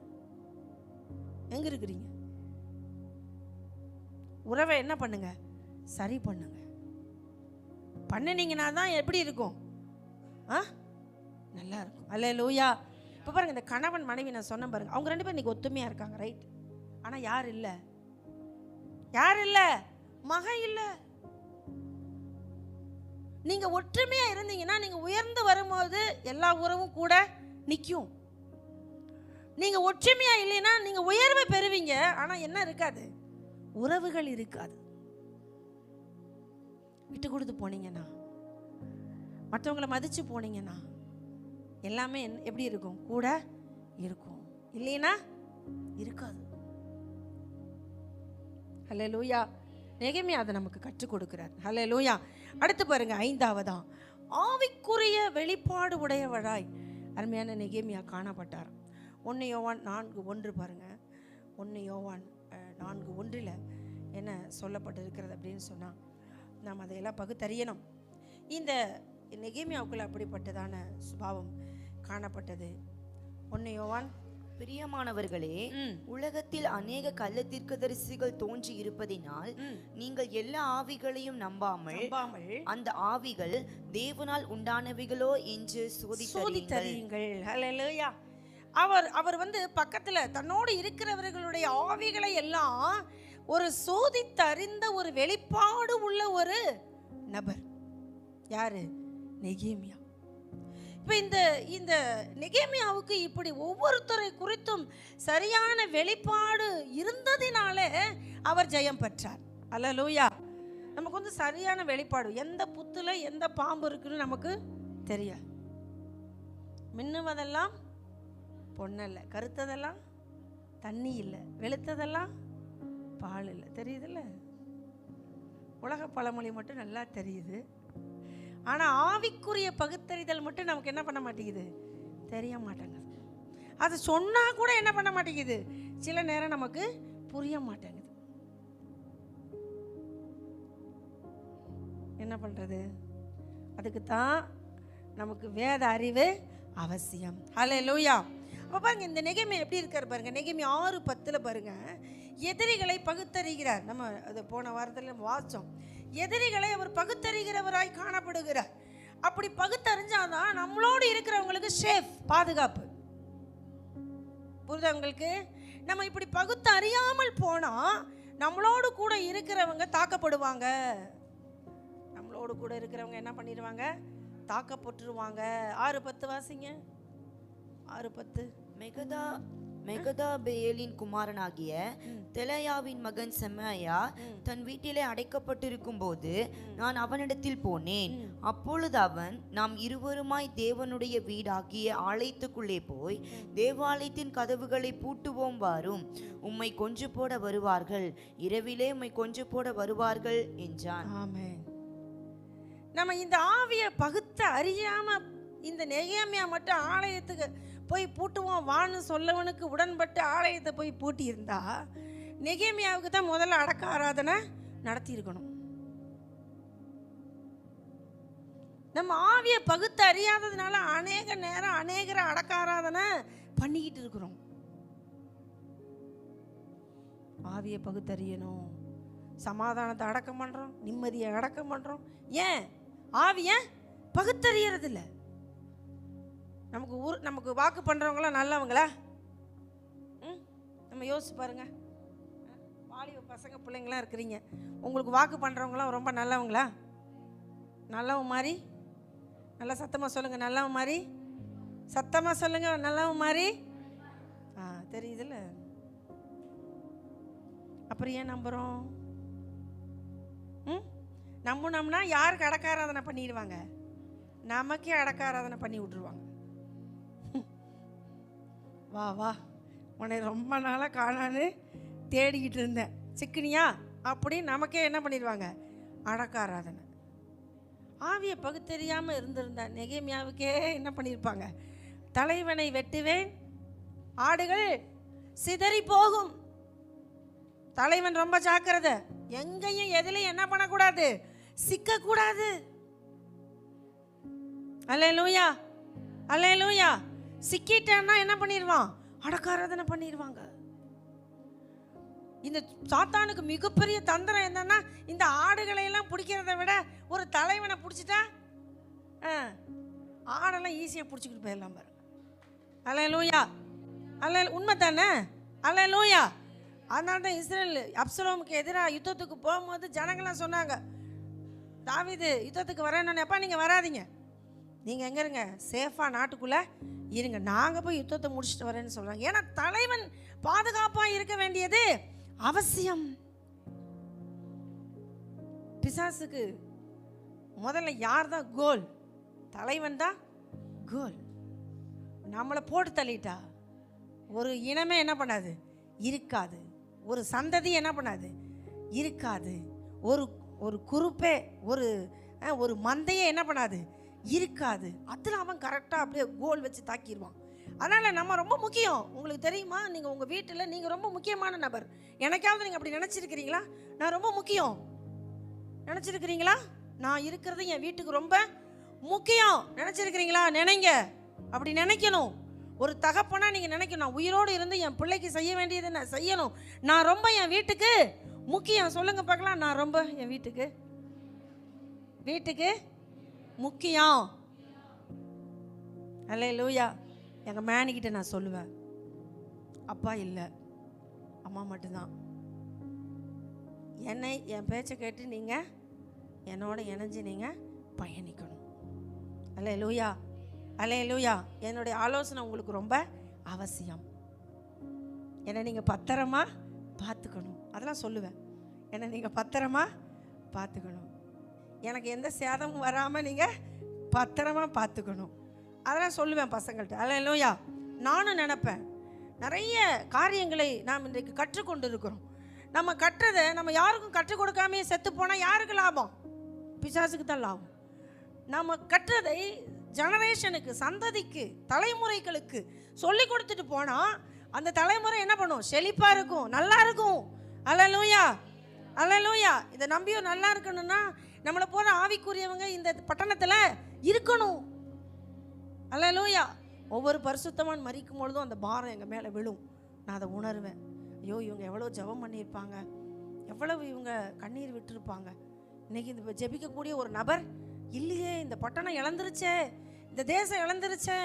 [SPEAKER 1] எங்கே இருக்கிறீங்க? உறவை என்ன பண்ணுங்க, சரி பண்ணுங்க. பண்ணினீங்கன்னா தான் எப்படி இருக்கும், நல்லா இருக்கும். அல்லேலூயா. இப்போ பாருங்க, இந்த கணவன் மனைவி நான் சொன்ன பாருங்க, அவங்க 2 பேரும் இன்னைக்கு ஒத்துமையாக இருக்காங்க, ரைட்? ஆனால் யார் இல்லை? யார் இல்லை? மகன் இல்லை. நீங்கள் ஒற்றுமையாக இருந்தீங்கன்னா நீங்கள் உயர்ந்து வரும்போது எல்லா உறவும் கூட நிற்கும். நீங்கள் ஒற்றுமையாக இல்லைன்னா நீங்கள் உயர்வை பெறுவீங்க, ஆனால் என்ன இருக்காது, உறவுகள் இருக்காது. விட்டு கொடுத்து போனீங்கன்னா, மற்றவங்களை மதித்து போனீங்கன்னா எல்லாமே எப்படி இருக்கும், கூட இருக்கும், இல்லைன்னா இருக்காது. ஹல்லேலூயா. நெகேமியா அதை நமக்கு கற்றுக் கொடுக்கிறார். ஹல்லேலூயா. அடுத்து பாருங்க, 5ஆவதா ஆவிக்குரிய வெளிப்பாடு உடையவராய் அருமையான நெகேமியா காணப்பட்டார். 1 யோவான் 4:1 பாருங்க. 1 யோவான் 4:1 என்ன சொல்லப்பட்டிருக்கிறது அப்படின்னு சொன்னால் நாம் அதையெல்லாம் பகுத்தறியணும். இந்த நெகேமியாவுக்குள்ள அப்படிப்பட்டதான சுபாவம் காணப்பட்டது. 1 யோவான்,
[SPEAKER 2] பிரியமானவர்களே, உலகத்தில் அநேக கள்ள தீர்க்கதரிசிகள் தோன்றி இருப்பதினால் நீங்கள் எல்லா ஆவிகளையும் நம்பாமல் அந்த ஆவிகள் தேவனால் உண்டானவைகளோ என்று சோதித்தறியுங்கள்.
[SPEAKER 1] ஹல்லேலூயா. அவர் பக்கத்துல தன்னோடு இருக்கிறவர்களுடைய ஆவிகளை எல்லாம் ஒரு சோதித்தறிந்த ஒரு வெளிப்பாடு உள்ள ஒரு நபர். யாரு? நெகேமியா. இப்போ இந்த நெகேமியாவுக்கு இப்படி ஒவ்வொருத்தரை குறித்தும் சரியான வெளிப்பாடு இருந்ததினாலே அவர் ஜெயம் பெற்றார். அல்லேலூயா. நமக்கு சரியான வெளிப்பாடு, எந்த புத்துல எந்த பாம்பு இருக்குன்னு நமக்கு தெரியாது. மின்னுவதெல்லாம் பொன்னல்ல, கருத்ததெல்லாம் தண்ணி இல்லை, வெளுத்ததெல்லாம் பால் இல்லை. தெரியுதுல்ல? உலக பழமொழி மட்டும் நல்லா தெரியுது. ஆனால் ஆவிக்குரிய பகுத்தறிதல் மட்டும் நமக்கு என்ன பண்ண மாட்டேங்குது? தெரிய மாட்டேங்குது. அது சொன்னால் கூட என்ன பண்ண மாட்டேங்குது? சில நேரம் நமக்கு புரிய மாட்டேங்குது. என்ன பண்ணுறது? அதுக்கு தான் நமக்கு வேத அறிவு அவசியம். ஹல்லேலூயா. அப்போ பாருங்க, இந்த நெகேமியா எப்படி இருக்கார் பாருங்க. நெகேமியா 6:10 பாருங்க, எதிரிகளை பகுத்தறிகிறார். நம்ம அது போன வாரத்தில் வாசித்தோம். எதிரிகளை அவர் பகுத்தறிகிறவராய் காணப்படுகிறார். அப்படி பகுத்தறிஞ்சாதான் நம்மளோடு இருக்கிறவங்களுக்கு சேஃப், பாதுகாப்பு. புரியுதா உங்களுக்கு? நம்ம இப்படி பகுத்து அறியாமல் போனா நம்மளோடு கூட இருக்கிறவங்க தாக்கப்படுவாங்க. நம்மளோடு கூட இருக்கிறவங்க என்ன பண்ணிடுவாங்க? தாக்கப்பட்டுருவாங்க. 6:10 வாசிங்க. 6:10.
[SPEAKER 2] மெகதாபேலின் குமாரனாகிய தெலாயாவின் மகன் செமாயா தன் வீட்டிலே அடைக்கப்பட்டிருக்கும் போது நான் அவனிடத்தில் போனேன். அப்பொழுது அவன், நாம் இருவருமாய் தேவனுடைய வீடாகிய ஆலயத்துக்குள்ளே போய் தேவாலயத்தின் கதவுகளை பூட்டுவோம், வாரும், உம்மை கொன்று போட வருவார்கள், இரவிலே உம்மை கொன்று போட வருவார்கள் என்றான்.
[SPEAKER 1] ஆமென். நம்ம இந்த ஆவியை பகுத்து அறியாம இந்த நெகேமியா மட்டும் ஆலயத்துக்கு போய் பூட்டுவோம் வான்னு சொல்லவனுக்கு உடன்பட்டு ஆலயத்தை போய் பூட்டி இருந்தா நெகேமியாவுக்கு தான் முதல்ல அடக்க ஆராதனை நடத்தி இருக்கணும். நம்ம ஆவியை பகுத்து அறியாததுனால அநேக நேரம் அநேகரை அடக்க ஆராதனை பண்ணிக்கிட்டு இருக்கிறோம். ஆவியை பகுத்தறியணும். சமாதானத்தை அடக்கம் பண்றோம், நிம்மதியை அடக்கம் பண்றோம். ஏன்? ஆவியை பகுத்தறியறது இல்லை. நமக்கு வாக்கு பண்றவங்களாம் நல்லவங்களா? நம்ம யோசிச்சு பாருங்க. வாலிப பசங்க பிள்ளைங்களாம் இருக்கிறீங்க, உங்களுக்கு வாக்கு பண்றவங்களாம் ரொம்ப நல்லவங்களா? நல்லவன் மாதிரி நல்லா சத்தமா சொல்லுங்க. நல்லவன் மாதிரி சத்தமா சொல்லுங்க. நல்லவன் மாதிரி தெரியுதுல்ல? அப்புறம் ஏன் நம்புறோம்? நம்பினோம்னா யாருக்கு அடக்காராதனை பண்ணிடுவாங்க? நமக்கே அடக்காராதனை பண்ணி விட்டுருவாங்க. வா வா, உன்னை ரொம்ப நாளாக காணான்னு தேடிக்கிட்டு இருந்தேன், சிக்கினியா அப்படின்னு நமக்கே என்ன பண்ணிடுவாங்க? அடக்காராதனை. ஆவியை பகுத்தறியாமல் இருந்திருந்த நெகேமியாவுக்கே என்ன பண்ணியிருப்பாங்க? தலைவனை வெட்டுவேன், ஆடுகள் சிதறி போகும். தலைவன் ரொம்ப ஜாக்கிரதை, எங்கேயும் எதுலையும் என்ன பண்ணக்கூடாது? சிக்கக்கூடாது. அல்லேலூயா, அல்லேலூயா. சிக்கிட்டேன்னா என்ன பண்ணிடுவான்? அடக்காராதனை பண்ணிடுவாங்க. இந்த சாத்தானுக்கு மிகப்பெரிய தந்திரம் என்னன்னா, இந்த ஆடுகளை எல்லாம் பிடிக்கிறத விட ஒரு தலைவனை பிடிச்சிட்டா ஆடெல்லாம் ஈஸியாக பிடிச்சிக்கிட்டு போயிடலாம் பாரு. அல்லேலூயா, உண்மை தானே? அல்லேலூயா. அதனால தான் இஸ்ரேல் அப்சலோமுக்கு எதிராக யுத்தத்துக்கு போகும்போது ஜனங்கள்லாம் சொன்னாங்க, தாவீது யுத்தத்துக்கு வரணும்னு, எப்பா நீங்கள் வராதிங்க, நீங்கள் எங்கே இருங்க, சேஃபாக நாட்டுக்குள்ளே இருங்க, நாங்கள் போய் யுத்தத்தை முடிச்சுட்டு வரேன்னு சொல்கிறாங்க. ஏன்னா தலைவன் பாதுகாப்பாக இருக்க வேண்டியது அவசியம். பிசாசுக்கு முதல்ல யார் தான் கோல்? தலைவன் தான் கோல். நம்மளை போட்டு தள்ளிட்டா ஒரு இனமே என்ன பண்ணாது, இருக்காது. ஒரு சந்ததி என்ன பண்ணாது, இருக்காது. ஒரு ஒரு குரூப்பே, ஒரு மந்தையே என்ன பண்ணாது, இருக்காது. அதில் அவன் கரெக்டாக அப்படியே கோல் வச்சு தாக்கிடுவான். அதனால் நம்ம ரொம்ப முக்கியம். உங்களுக்கு தெரியுமா, நீங்கள் உங்கள் வீட்டில் நீங்கள் ரொம்ப முக்கியமான நபர். எனக்காவது நீங்கள் அப்படி நினச்சிருக்கிறீங்களா? நான் ரொம்ப முக்கியம் நினச்சிருக்கிறீங்களா? நான் இருக்கிறது என் வீட்டுக்கு ரொம்ப முக்கியம் நினச்சிருக்கிறீங்களா? நினைங்க, அப்படி நினைக்கணும். ஒரு தகப்பனா நீங்கள் நினைக்கணும், நான் உயிரோடு இருந்து என் பிள்ளைக்கு செய்ய வேண்டியதை நான் செய்யணும். நான் ரொம்ப என் வீட்டுக்கு முக்கியம். சொல்லுங்க பார்க்கலாம், நான் ரொம்ப என் வீட்டுக்கு முக்கியம். அல்லேலூயா. எங்கள் மேனிக்கிட்ட நான் சொல்லுவேன், அப்பா இல்லை, அம்மா மட்டும்தான். என் பேச்சை கேட்டு நீங்கள் என்னோட இணைஞ்சு நீங்கள் பயணிக்கணும். அல்லேலூயா, அல்லேலூயா. என்னுடைய ஆலோசனை உங்களுக்கு ரொம்ப அவசியம். என்னை நீங்கள் பத்திரமா பார்த்துக்கணும். அதெல்லாம் சொல்லுவேன், என்னை நீங்கள் பத்திரமா பார்த்துக்கணும். எனக்கு எந்த சேதமும் வராமல் நீங்கள் பத்திரமா பார்த்துக்கணும். அதெல்லாம் சொல்லுவேன் பசங்கள்கிட்ட. அல்லேலூயா. நானும் நினைப்பேன், நிறைய காரியங்களை நாம் இன்றைக்கு கற்றுக்கொண்டு இருக்கிறோம். நம்ம கற்றதை நம்ம யாருக்கும் கற்றுக் கொடுக்காமே செத்து போனால் யாருக்கு லாபம்? பிசாசுக்கு தான் லாபம். நம்ம கற்றதை ஜெனரேஷனுக்கு, சந்ததிக்கு, தலைமுறைகளுக்கு சொல்லி கொடுத்துட்டு போனால் அந்த தலைமுறை என்ன பண்ணும்? செழிப்பாக இருக்கும், நல்லா இருக்கும். அல்லேலூயா, அல்லேலூயா. இதை நம்பியும் நல்லா இருக்கணும்னா நம்மளை போகிற ஆவிக்குரியவங்க இந்த பட்டணத்தில் இருக்கணும். அல்லேலூயா. ஒவ்வொரு பரிசுத்தவான் மரிக்கும் பொழுதும் அந்த பாரம் எங்கள் மேலே விழும். நான் அதை உணர்வேன். ஐயோ, இவங்க எவ்வளோ ஜெபம் பண்ணியிருப்பாங்க, எவ்வளவு இவங்க கண்ணீர் விட்டுருப்பாங்க. இன்றைக்கி இந்த ஜெபிக்கக்கூடிய ஒரு நபர் இல்லையே, இந்த பட்டணம் இழந்துருச்சே, இந்த தேசம் இழந்துருச்சே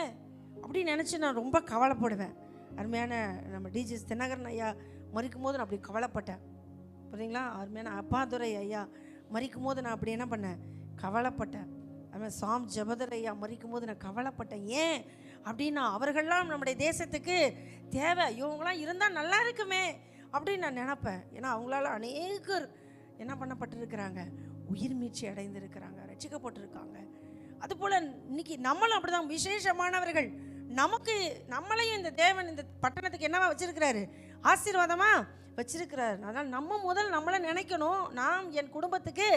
[SPEAKER 1] அப்படின்னு நினச்சி நான் ரொம்ப கவலைப்படுவேன். அருமையான நம்ம டிஜி தினகரன் ஐயா மரிக்கும் போது நான் அப்படி கவலைப்பட்டேன். புரியுங்களா? அருமையான அப்பாதுரை ஐயா மரிக்கும் போது நான் அப்படி என்ன பண்ணேன்? கவலைப்பட்டேன். அதுமாதிரி சாம் ஜபதர் ஐயா மரிக்கும் போது நான் கவலைப்பட்டேன். ஏன் அப்படின்னா, அவர்கள்லாம் நம்முடைய தேசத்துக்கு தேவை, இவங்களாம் இருந்தால் நல்லா இருக்குமே அப்படின்னு நான் நினப்பேன். ஏன்னா அவங்களால அநேகர் என்ன பண்ணப்பட்டிருக்கிறாங்க, உயிர் மீட்சி அடைந்திருக்கிறாங்க, ரட்சிக்கப்பட்டிருக்காங்க. அதுபோல் இன்னைக்கு நம்மளும் அப்படி தான் விசேஷமானவர்கள். நம்மளையும் இந்த தேவன் இந்த பட்டணத்துக்கு என்னவா வச்சிருக்கிறாரு? ஆசீர்வாதமாக வச்சிருக்கிறார். அதனால் நம்ம முதல் நம்மளை நினைக்கணும், நான் என் குடும்பத்துக்கு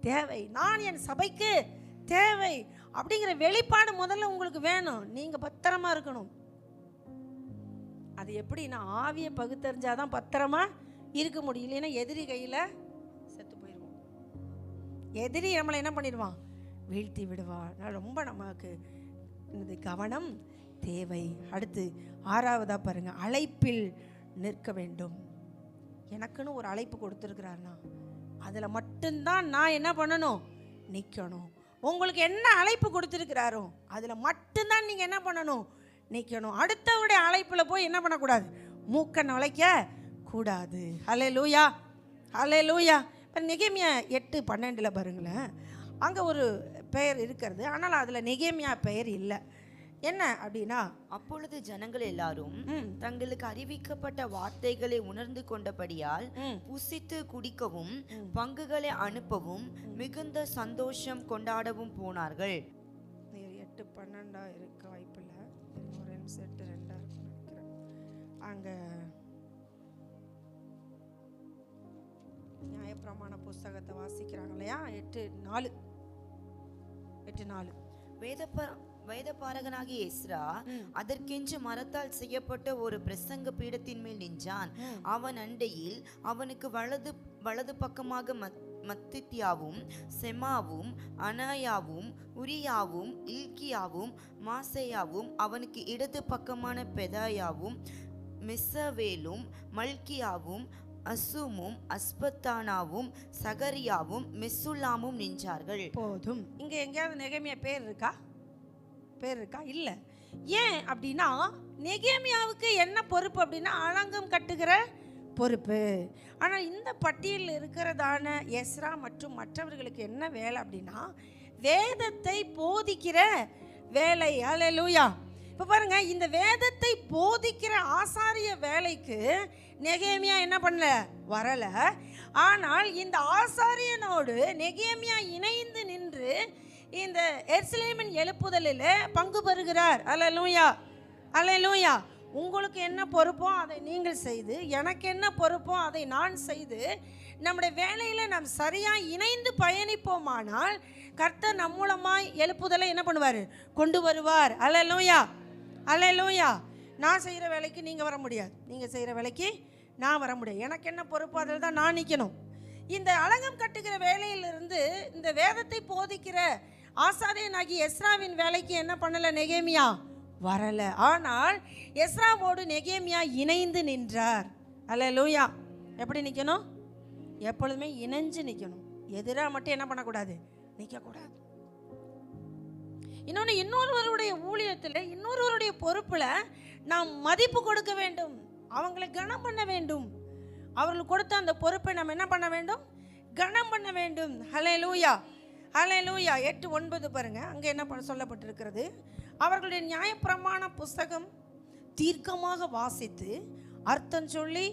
[SPEAKER 1] தேவை, நான் என் சபைக்கு தேவை அப்படிங்கிற வெளிப்பாடு முதல்ல உங்களுக்கு வேணும். நீங்கள் பத்திரமா இருக்கணும். அது எப்படின்னா, ஆவியை பகுத்தறிஞ்சாதான் பத்திரமா இருக்க முடியும். இல்லைன்னா எதிரி கையில் செத்து போயிடுவோம். எதிரி நம்மளை என்ன பண்ணிடுவான்? வீழ்த்தி விடுவான். அதனால் ரொம்ப நமக்கு இந்த கவனம் தேவை. அடுத்து 6வதா பாருங்க, அழைப்பில் நிற்க வேண்டும். எனக்குன்னு ஒரு அழைப்பு கொடுத்துருக்கிறாருன்னா அதில் மட்டும்தான் நான் என்ன பண்ணணும்? நிற்கணும். உங்களுக்கு என்ன அழைப்பு கொடுத்துருக்கிறாரோ அதில் மட்டும்தான் நீங்கள் என்ன பண்ணணும்? நிற்கணும். அடுத்தவருடைய அழைப்பில் போய் என்ன பண்ணக்கூடாது? மூக்க நுழைக்க கூடாது. அல்லேலூயா, அல்லேலூயா. இப்போ நெகேமியா 8:12 பாருங்களேன், அங்கே ஒரு பெயர் இருக்கிறது, ஆனால் அதில் நெகேமியா பெயர் இல்லை. என்ன அப்படின்னா,
[SPEAKER 2] அப்பொழுது ஜனங்கள் எல்லாரும் தங்களுக்கு அறிவிக்கப்பட்ட வார்த்தைகளை உணர்ந்து கொண்டபடியால் புசித்து குடிக்கவும் பங்குகளை அனுப்பவும் மிகுந்த சந்தோஷம் கொண்டாடவும் போனார்கள்.
[SPEAKER 1] 8:12 இருக்க வாய்ப்பில்லை, 8:2 நினைக்கிறேன். அங்கே நியாயப்பிரமாண புஸ்தகத்தை வாசிக்கிறாங்க இல்லையா? 8:4 வேதபாரகனாகிய எஸ்ரா அதற்கென்று மரத்தால் செய்யப்பட்ட ஒரு பிரசங்க பீடத்தின் மேல் நின்றான். அவன் அண்டையில் அவனுக்கு வலது பக்கமாக மத்தித்தியாவும் செமாவும் அனாயாவும் உரியாவும் இல்கியாவும் மாசையாவும், அவனுக்கு இடது பக்கமான பெதாயாவும் மெசவேலும் மல்கியாவும் அசுமும் அஸ்பத்தானாவும் சகரியாவும் மெசுல்லாமும் நின்றார்கள். போதும். இங்கே எங்கேயாவது நெகேமியா பேர் இருக்கா? இல்லை. ஏன் அப்படின்னா, நெகேமியாவுக்கு என்ன பொறுப்பு அப்படின்னா, அலங்கம் கட்டுகிற பொறுப்பு. ஆனால் இந்த பட்டியலில் இருக்கிறதான எஸ்ரா மற்றும் மற்றவர்களுக்கு என்ன வேலை அப்படின்னா, வேதத்தை போதிக்கிற வேலை. அல்லேலூயா. இப்போ பாருங்க, இந்த வேதத்தை போதிக்கிற ஆசாரிய வேலைக்கு நெகேமியா என்ன பண்ணல? வரல. ஆனால் இந்த ஆசாரியனோடு நெகேமியா இணைந்து நின்று இந்த எருசலேமின் எழுப்புதலில் பங்கு பெறுகிறார். அல்லேலூயா, அல்லேலூயா. உங்களுக்கு என்ன பொறுப்போ அதை நீங்கள் செய்து, எனக்கு என்ன பொறுப்போ அதை நான் செய்து, நம்முடைய வேலையில் நாம் சரியாக இணைந்து பயணிப்போமானால் கர்த்தர் நம் மூலமாய் எழுப்புதலை என்ன பண்ணுவார்? கொண்டு வருவார். அல்லேலூயா, அல்லேலூயா. நான் செய்கிற வேலைக்கு நீங்கள் வர முடியாது, நீங்கள் செய்கிற வேலைக்கு நான் வர முடியாது. எனக்கு என்ன பொறுப்போ அதில் தான் நான் நிற்கணும். இந்த அலங்கம் கட்டுகிற வேலையிலிருந்து இந்த வேதத்தை போதிக்கிற ஆசாரியனாகி எஸ்ராவின் வேலைக்கு என்ன பண்ணலை? நெகேமியா வரலை. ஆனால் எஸ்ராவோடு நெகேமியா இணைந்து நின்றார். அல்லேலூயா. எப்படி நிற்கணும்? எப்பொழுதுமே இணைஞ்சு நிற்கணும். எதிராக மட்டும் என்ன பண்ணக்கூடாது? நிற்கக்கூடாது. இன்னொருவருடைய ஊழியத்தில், இன்னொருவருடைய பொறுப்பில் நாம் மதிப்பு கொடுக்க வேண்டும், அவங்களை கனம் பண்ண வேண்டும். அவர்களுக்கு கொடுத்த அந்த பொறுப்பை நம்ம என்ன பண்ண வேண்டும்? கனம் பண்ண வேண்டும். ஹல்லேலூயா, ஹல்லேலூயா. 8:9 பாருங்க, அங்கே என்ன சொல்லப்பட்டிருக்கிறது? அவர்களுடைய நியாயப்பிரமாண புஸ்தகம் தீர்க்கமாக வாசித்து அர்த்தம் சொல்லி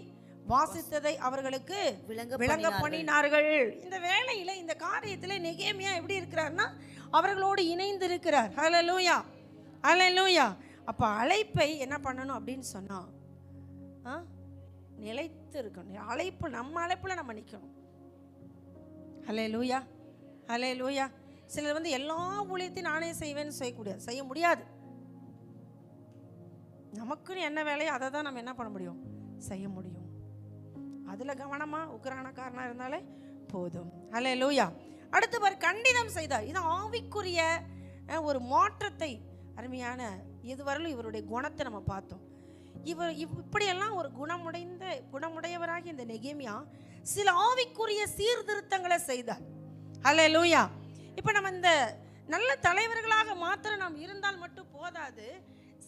[SPEAKER 1] வாசித்ததை அவர்களுக்கு விளங்க பண்ணினார்கள். இந்த வேளையில், இந்த காரியத்தில் நெகேமியா எப்படி இருக்கிறார்னா அவர்களோடு இணைந்து இருக்கிறார். ஹல்லேலூயா, ஹல்லேலூயா. அப்போ அழைப்பை என்ன பண்ணணும் அப்படின்னு சொன்னா நிலைத்து இருக்கணும். அழைப்பு, நம்ம அழைப்புல நம்ம நிற்கணும். ஹல்லேலூயா, ஹல்லேலூயா. சிலர் எல்லா ஊழியத்தையும் நானே செய்வேன்னு செய்ய முடியாது. நமக்குன்னு என்ன வேலையோ அதை தான் நம்ம என்ன பண்ண முடியும்? செய்ய முடியும். அதில் கவனமாக உக்ரானக்காரனாக இருந்தாலே போதும். ஹல்லேலூயா. அடுத்து கண்டிதம் செய்தார். இது ஆவிக்குரிய ஒரு மாற்றத்தை, அருமையான இதுவரையிலும் இவருடைய குணத்தை நம்ம பார்த்தோம். இப்படியெல்லாம் ஒரு குணமுடையவராகி இந்த நெகேமியா சில ஆவிக்குரிய சீர்திருத்தங்களை செய்தார். ஹல்லேலூயா. இப்போ நம்ம இந்த நல்ல தலைவர்களாக மாத்திரம் நாம் இருந்தால் மட்டும் போதாது,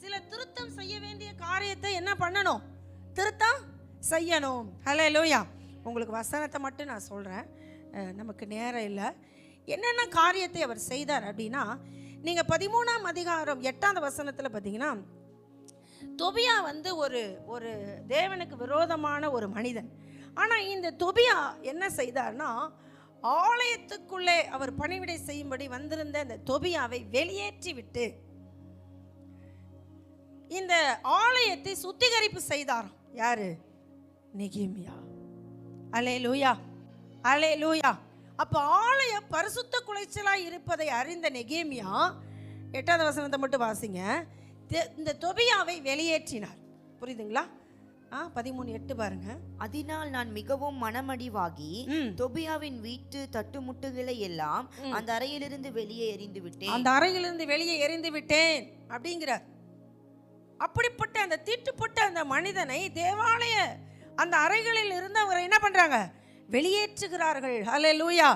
[SPEAKER 1] சில திருத்தம் செய்ய வேண்டிய காரியத்தை என்ன பண்ணணும்? திருத்தம் செய்யணும். ஹல்லேலூயா. உங்களுக்கு வசனத்தை மட்டும் நான் சொல்கிறேன், நமக்கு நேரம் இல்லை. என்னென்ன காரியத்தை அவர் செய்தார் அப்படின்னா, நீங்கள் 13ஆம் அதிகாரம் 8ஆம் வசனத்தில் பார்த்தீங்கன்னா, தொபியா ஒரு தேவனுக்கு விரோதமான ஒரு மனிதன். ஆனால் இந்த தொபியா என்ன செய்தார்னா, ஆலயத்துக்குள்ளே அவர் பணிவிடை செய்யும்படி வந்திருந்த இந்த தொபியாவை வெளியேற்றி விட்டு இந்த ஆலயத்தை சுத்திகரிப்பு செய்தாராம். யாரு? நெகேமியா. அல்லேலூயா, அல்லேலூயா. அப்போ ஆலயம் பரிசுத்த குலைச்சலாய் இருப்பதை அறிந்த நெகேமியா 8ஆம் வசனத்தை மட்டும் வாசிங்க. இந்த தொபியாவை வெளியேற்றினார். புரியுதுங்களா? 13:8 பாருங்க. அதனால்
[SPEAKER 2] நான் மிகவும் மனமடிவாகி தொபியாவின் வீட்டு தட்டுமுட்டுகளை எல்லாம் அந்த அறையிலிருந்து வெளியே எறிந்து விட்டேன் அப்படிங்கிறார். அப்படிப்பட்ட அந்த தீட்டுப்பட்ட அந்த மனிதனை தேவாலய அந்த அறைகளில் இருந்து அவரை என்ன பண்றாங்க? வெளியேற்றுகிறார்கள். ஹல்லேலூயா.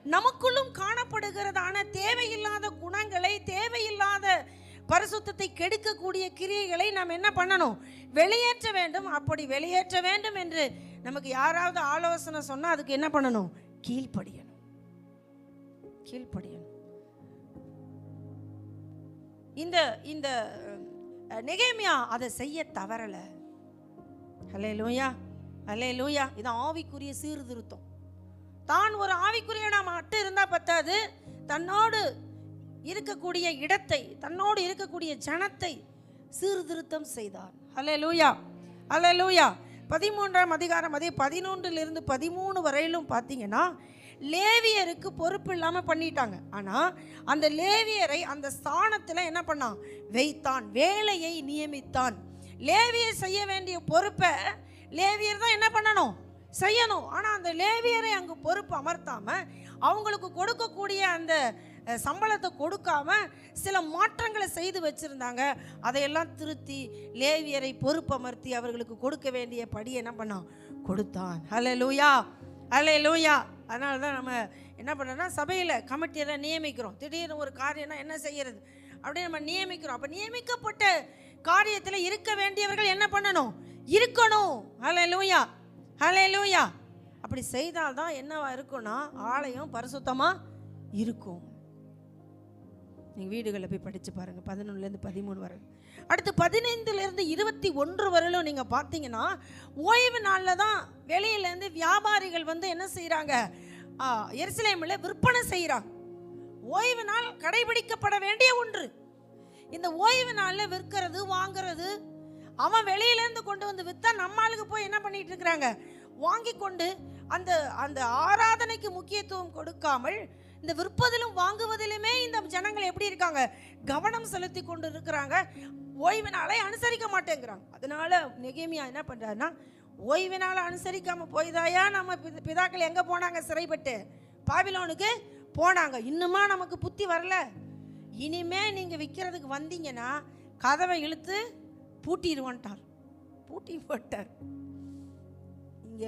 [SPEAKER 2] நமக்குள்ளும் காணப்படுகிறதான தேவையில்லாத குணங்களை, தேவையில்லாத பரிசுத்தத்தை கெடுக்கக்கூடிய கிரியைகளை நாம் என்ன பண்ணணும்? வெளியேற்ற வேண்டும். அப்படி வெளியேற்ற வேண்டும் என்று நமக்கு யாராவது ஆலோசனை சொன்னா அதுக்கு என்ன பண்ணணும்? கீழ்ப்படியணும், கீழ்ப்படியணும். இந்த நெகேமியா அதை செய்ய தவறல. ஹல்லேலூயா, ஹல்லேலூயா. இது ஆவிக்குரிய சீர்திருத்தம். தான் ஒரு ஆவிக்குரிய நாம் மட்டும் இருந்தா பத்தாது, தன்னோடு இருக்கக்கூடிய இடத்தை, தன்னோடு இருக்கக்கூடிய ஜனத்தை சீர்திருத்தம் செய்தார். ஹல்லேலூயா, ஹல்லேலூயா. 13ஆம் அதிகாரம் அதே 11 13 வரையிலும் பார்த்தீங்கன்னா, லேவியருக்கு பொறுப்பு இல்லாமல் பண்ணிட்டாங்க. ஆனால் அந்த லேவியரை அந்த ஸ்தானத்தில் என்ன பண்ணான்? வைத்தான், வேலையை நியமித்தான். லேவியர் செய்ய வேண்டிய பொறுப்பை லேவியர் தான் என்ன பண்ணணும்? செய்யணும். ஆனால் அந்த லேவியரை அங்கு பொறுப்பு அமர்த்தாம, அவங்களுக்கு கொடுக்கக்கூடிய அந்த சம்பளத்தை கொடுக்காம சில மாற்றங்களை செய்து வச்சிருந்தாங்க. அதையெல்லாம் திருத்தி லேவியரை பொறுப்பு அமர்த்தி அவர்களுக்கு கொடுக்க வேண்டிய படி என்ன பண்ணான்? கொடுத்தான். ஹல்லேலூயா, ஹல்லேலூயா. அதனால தான் நம்ம என்ன பண்ணுறோம்னா, சபையில் கமிட்டியெல்லாம் நியமிக்கிறோம். திடீர்னு ஒரு காரியம்னா என்ன செய்யறது அப்படின்னு நம்ம நியமிக்கிறோம். அப்போ நியமிக்கப்பட்ட காரியத்தில் இருக்க வேண்டியவர்கள் என்ன பண்ணணும்? இருக்கணும். ஹல்லேலூயா, ஹல்லேலூயா. அப்படி செய்தால்தான் என்னவா இருக்கும்னா, ஆலயம் பரிசுத்தமாக இருக்கும். நீங்கள் வீடுகளில் போய் படித்து பாருங்கள், 11 13 வரை. அடுத்து 15 21 வரையிலும் நீங்கள் பார்த்தீங்கன்னா, ஓய்வு நாளில் தான் வெளியிலேருந்து வியாபாரிகள் என்ன செய்கிறாங்க? எருசலேமில் விற்பனை செய்கிறாங்க. ஓய்வு நாள் கடைபிடிக்கப்பட வேண்டிய ஒன்று. இந்த ஓய்வு நாளில் விற்கிறது, வாங்கிறது,
[SPEAKER 1] அவன் வெளியிலேருந்து கொண்டு வந்து விற்றா நம்மளுக்கு போய் என்ன பண்ணிட்டு இருக்கிறாங்க, வாங்கி கொண்டு அந்த அந்த ஆராதனைக்கு முக்கியத்துவம் கொடுக்காமல் இந்த விற்பதிலும் வாங்குவதிலுமே இந்த ஜனங்கள் எப்படி இருக்காங்க, கவனம் செலுத்தி கொண்டு இருக்கிறாங்க. ஓய்வு நாளை அனுசரிக்க மாட்டேங்கிறாங்க. அதனால நெகேமியா என்ன பண்றாருன்னா, ஓய்வு நாளை அனுசரிக்காம போய்தாயா நம்ம பிதாக்கள் எங்க போனாங்க, சிறைப்பட்டு பாபிலோனுக்கு போனாங்க. இன்னுமா நமக்கு புத்தி வரல? இனிமே நீங்க விற்கிறதுக்கு வந்தீங்கன்னா கதவை இழுத்து பூட்டிடுவான்ட்டார். பூட்டி போட்டார். இங்க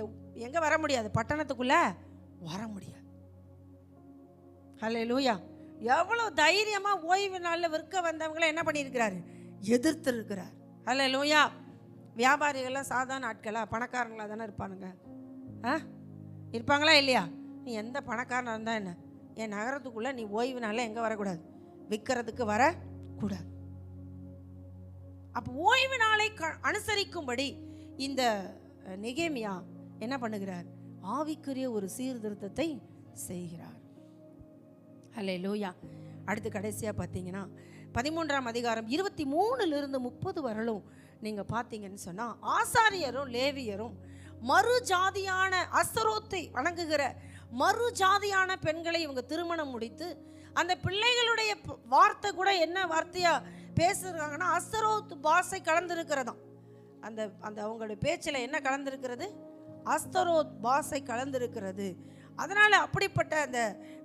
[SPEAKER 1] எங்க வர முடியாது, பட்டணத்துக்குள்ள வர முடியாது. ஹல்லேலூயா. எவ்வளவு தைரியமா ஓய்வு நாளில் விற்க வந்தவங்களை என்ன பண்ணியிருக்கிறாரு, எதிர்த்து இருக்கிறார். ஹல்லேலூயா. வியாபாரிகள்லாம் சாதாரண ஆட்களா, பணக்காரங்களா தானே இருப்பானுங்க. இருப்பாங்களா இல்லையா? நீ எந்த பணக்காரனாக இருந்தா என்ன, என் நகரத்துக்குள்ள நீ ஓய்வு நாளில் எங்கே வரக்கூடாது, விற்கிறதுக்கு வரக்கூடாது. அப்போ ஓய்வு நாளை அனுசரிக்கும்படி இந்த நெகேமியா என்ன பண்ணுகிறார், ஆவிக்குரிய ஒரு சீர்திருத்தத்தை செய்கிறார். ஹல்லேலூயா. அடுத்து கடைசியாக பார்த்தீங்கன்னா 13ஆம் அதிகாரம் 23 30 வரலும் நீங்கள் பார்த்தீங்கன்னு சொன்னால், ஆசாரியரும் லேவியரும் மறு ஜாதியான அஸ்தரோத்தை வணங்குகிற மறு ஜாதியான பெண்களை இவங்க திருமணம் முடித்து, அந்த பிள்ளைகளுடைய வார்த்தை கூட என்ன வார்த்தையா பேசுறாங்கன்னா, அஸ்தரோத் பாஷை கலந்திருக்கிறதாம். அந்த அந்த அவங்களுடைய பேச்சில் என்ன கலந்திருக்கிறது, அஸ்தரோத் பாஷை கலந்திருக்கிறது. அதனால் அப்படிப்பட்ட அந்த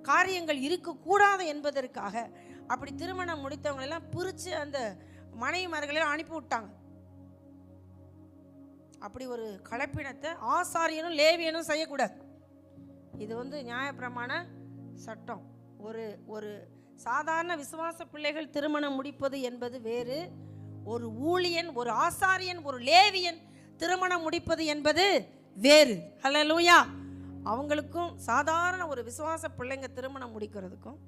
[SPEAKER 1] காரியங்கள் இருக்கக்கூடாது என்பதற்காக அப்படி திருமணம் முடித்தவங்களெல்லாம் பிரித்து அந்த மனைவிமார்களெல்லாம் அனுப்பி விட்டாங்க. அப்படி ஒரு கலப்பினத்தை ஆசாரியனும் லேவியனும் செய்யக்கூடாது. இது நியாயப்பிரமாண சட்டம். ஒரு ஒரு சாதாரண விசுவாச பிள்ளைகள் திருமணம் முடிப்பது என்பது வேறு, ஒரு ஊழியன், ஒரு ஆசாரியன், ஒரு லேவியன் திருமணம் முடிப்பது என்பது வேறு. ஹல்லேலூயா. அவங்களுக்கும் சாதாரண ஒரு விசுவாச பிள்ளைங்க திருமணம் முடிக்கிறதுக்கும்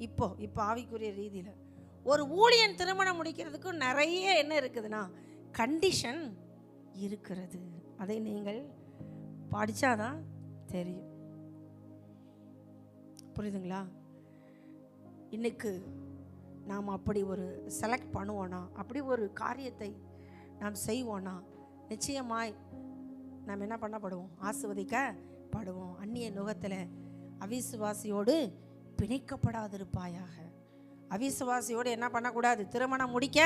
[SPEAKER 1] இப்போ ஆவிக்குரிய ரீதியில் ஒரு ஊழியன் திருமணம் முடிக்கிறதுக்கும் நிறைய என்ன இருக்குதுன்னா கண்டிஷன் இருக்கிறது. அதை நீங்கள் படித்தாதான் தெரியும். புரியுதுங்களா? இன்னைக்கு நாம் அப்படி ஒரு செலக்ட் பண்ணுவோன்னா, அப்படி ஒரு காரியத்தை நாம் செய்வோன்னா, நிச்சயமாய் நாம் என்ன பண்ணப்படுவோம், ஆசீர்வதிக்கப்படுவோம். அந்நிய நுகத்தில் அவிசுவாசியோடு பிணைக்கப்படாதிருப்பாயாக. அவிசுவாசியோடு என்ன பண்ணக்கூடாது, திருமணம் முடிக்க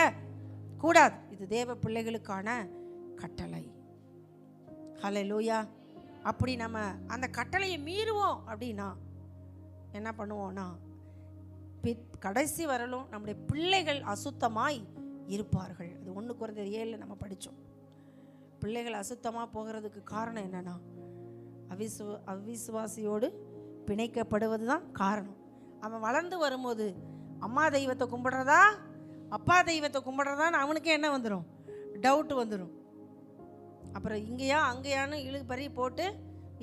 [SPEAKER 1] கூடாது. இது தேவ பிள்ளைகளுக்கான கட்டளை. ஹல்லேலூயா. அப்படி நம்ம அந்த கட்டளையை மீறுவோம் அப்படின்னா என்ன பண்ணுவோம்னா, கடைசி வரலும் நம்முடைய பிள்ளைகள் அசுத்தமாய் இருப்பார்கள். அது 1 Corinthians 7 நம்ம படித்தோம். பிள்ளைகள் அசுத்தமாக போகிறதுக்கு காரணம் என்னன்னா, அவிசுவாசியோடு பிணைக்கப்படுவது தான் காரணம். அவன் வளர்ந்து வரும்போது அம்மா தெய்வத்தை கும்பிடுறதா அப்பா தெய்வத்தை கும்பிடுறதான்னு அவனுக்கே என்ன வந்துடும், டவுட் வந்துடும். அப்புறம் இங்கேயா அங்கேயான்னு இழுபறி போட்டு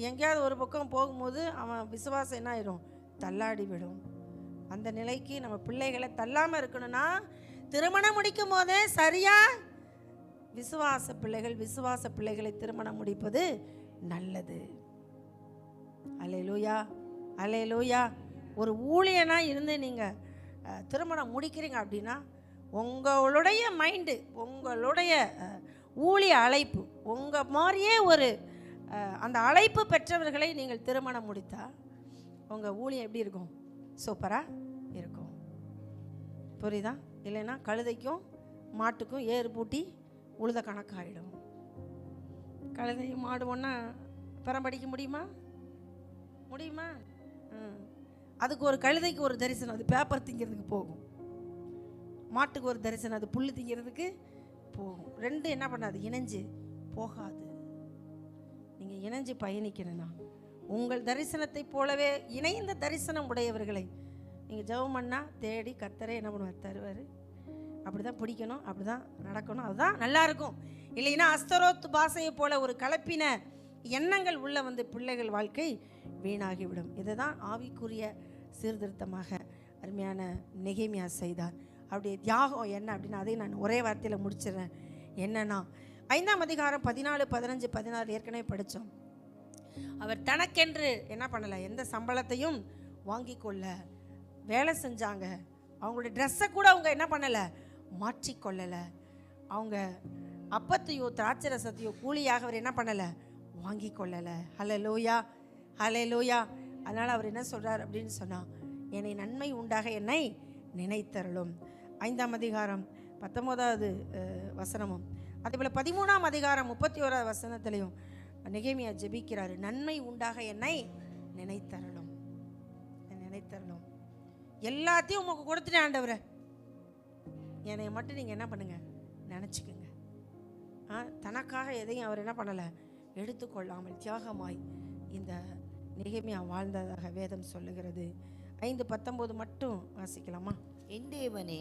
[SPEAKER 1] எங்கேயாவது ஒரு பக்கம் போகும்போது அவன் விசுவாசம் என்ன ஆயிடும், தள்ளாடி விடும். அந்த நிலைக்கு நம்ம பிள்ளைகளை தள்ளாமல் இருக்கணும்னா திருமணம் முடிக்கும் போதே சரியா விசுவாச பிள்ளைகளை திருமணம் முடிப்பது நல்லது. அல்லேலூயா, அல்லேலூயா. ஒரு ஊழியனாக இருந்து நீங்கள் திருமணம் முடிக்கிறீங்க அப்படின்னா உங்களுடைய மைண்டு, உங்களுடைய ஊழிய அழைப்பு, உங்கள் மாதிரியே ஒரு அந்த அழைப்பு பெற்றவர்களை நீங்கள் திருமணம் முடித்தா உங்கள் ஊழியம் எப்படி இருக்கும், சூப்பராக இருக்கும். புரியுதா? இல்லைன்னா கழுதைக்கும் மாட்டுக்கும் ஏறு பூட்டி உழுத கணக்காயிடும். கழுதையும் மாடு ஒன்றா பரம்படிக்க முடியுமா? அதுக்கு ஒரு கழுதைக்கு ஒரு தரிசனம், அது பேப்பர் திங்கிறதுக்கு போகும். மாட்டுக்கு ஒரு தரிசனம், அது புல் திங்கிறதுக்கு போகும். ரெண்டு என்ன பண்ணாது, இணைஞ்சு போகாது. நீங்கள் இணைஞ்சு பயணிக்கணும்னா உங்கள் தரிசனத்தை போலவே இணைந்த தரிசனம் உடையவர்களை நீங்கள் ஜெபம் பண்ணால் தேடி கர்த்தரே என்ன பண்ணுவார், தருவார். அப்படி தான் பிடிக்கணும், அப்படி தான் நடக்கணும். அதுதான் நல்லாயிருக்கும். இல்லைன்னா அஸ்தரோத் பாஷையை போல ஒரு கலப்பின எண்ணங்கள் உள்ள பிள்ளைகள் வாழ்க்கை வீணாகிவிடும். இதை தான் ஆவிக்குரிய சீர்திருத்தமாக அருமையான நெகேமியா செய்தார். அவருடைய தியாகம் என்ன அப்படின்னு அதை நான் ஒரே வார்த்தையில் முடிச்சிடுறேன். என்னன்னா 5ஆம் அதிகாரம் 14, 15, 16 ஏற்கனவே படித்தோம். அவர் தனக்கென்று என்ன பண்ணலை, எந்த சம்பளத்தையும் வாங்கி கொள்ள வேலை செஞ்சாங்க. அவங்களுடைய ட்ரெஸ்ஸை கூட அவங்க என்ன பண்ணலை, மாற்றிக்கொள்ளலை. அவங்க அப்பத்தையோ திராட்சை ரசத்தையோ கூலியாக அவர் என்ன பண்ணலை, வாங்கி கொள்ளலை. ஹல்லேலூயா, ஹல்லேலூயா. அதனால் அவர் என்ன சொல்கிறார் அப்படின்னு சொன்னால், என்னை நன்மை உண்டாக என்னை நினைத்தருளும். 5ஆம் அதிகாரம் 19வது வசனமும் அதேபோல் 13ஆம் அதிகாரம் 31வது வசனத்திலையும் நெகேமியா ஜெபிக்கிறாரு, நன்மை உண்டாக என்னை நினைத்தருளும், நினைத்தருளும். எல்லாத்தையும் உங்களுக்கு கொடுத்துட்டேன் ஆண்டவரே, என்னை மட்டும் நீங்கள் என்ன பண்ணுங்க, நினச்சிக்கோங்க. தனக்காக எதையும் அவர் என்ன பண்ணலை, எடுத்துக்கொள்ளாமல் தியாகமாய் இந்த நெகேமியா வாழ்ந்ததாக வேதம் சொல்லுகிறது. 5:19 மட்டும் வாசிக்கலாமா?
[SPEAKER 2] என் தேவனே,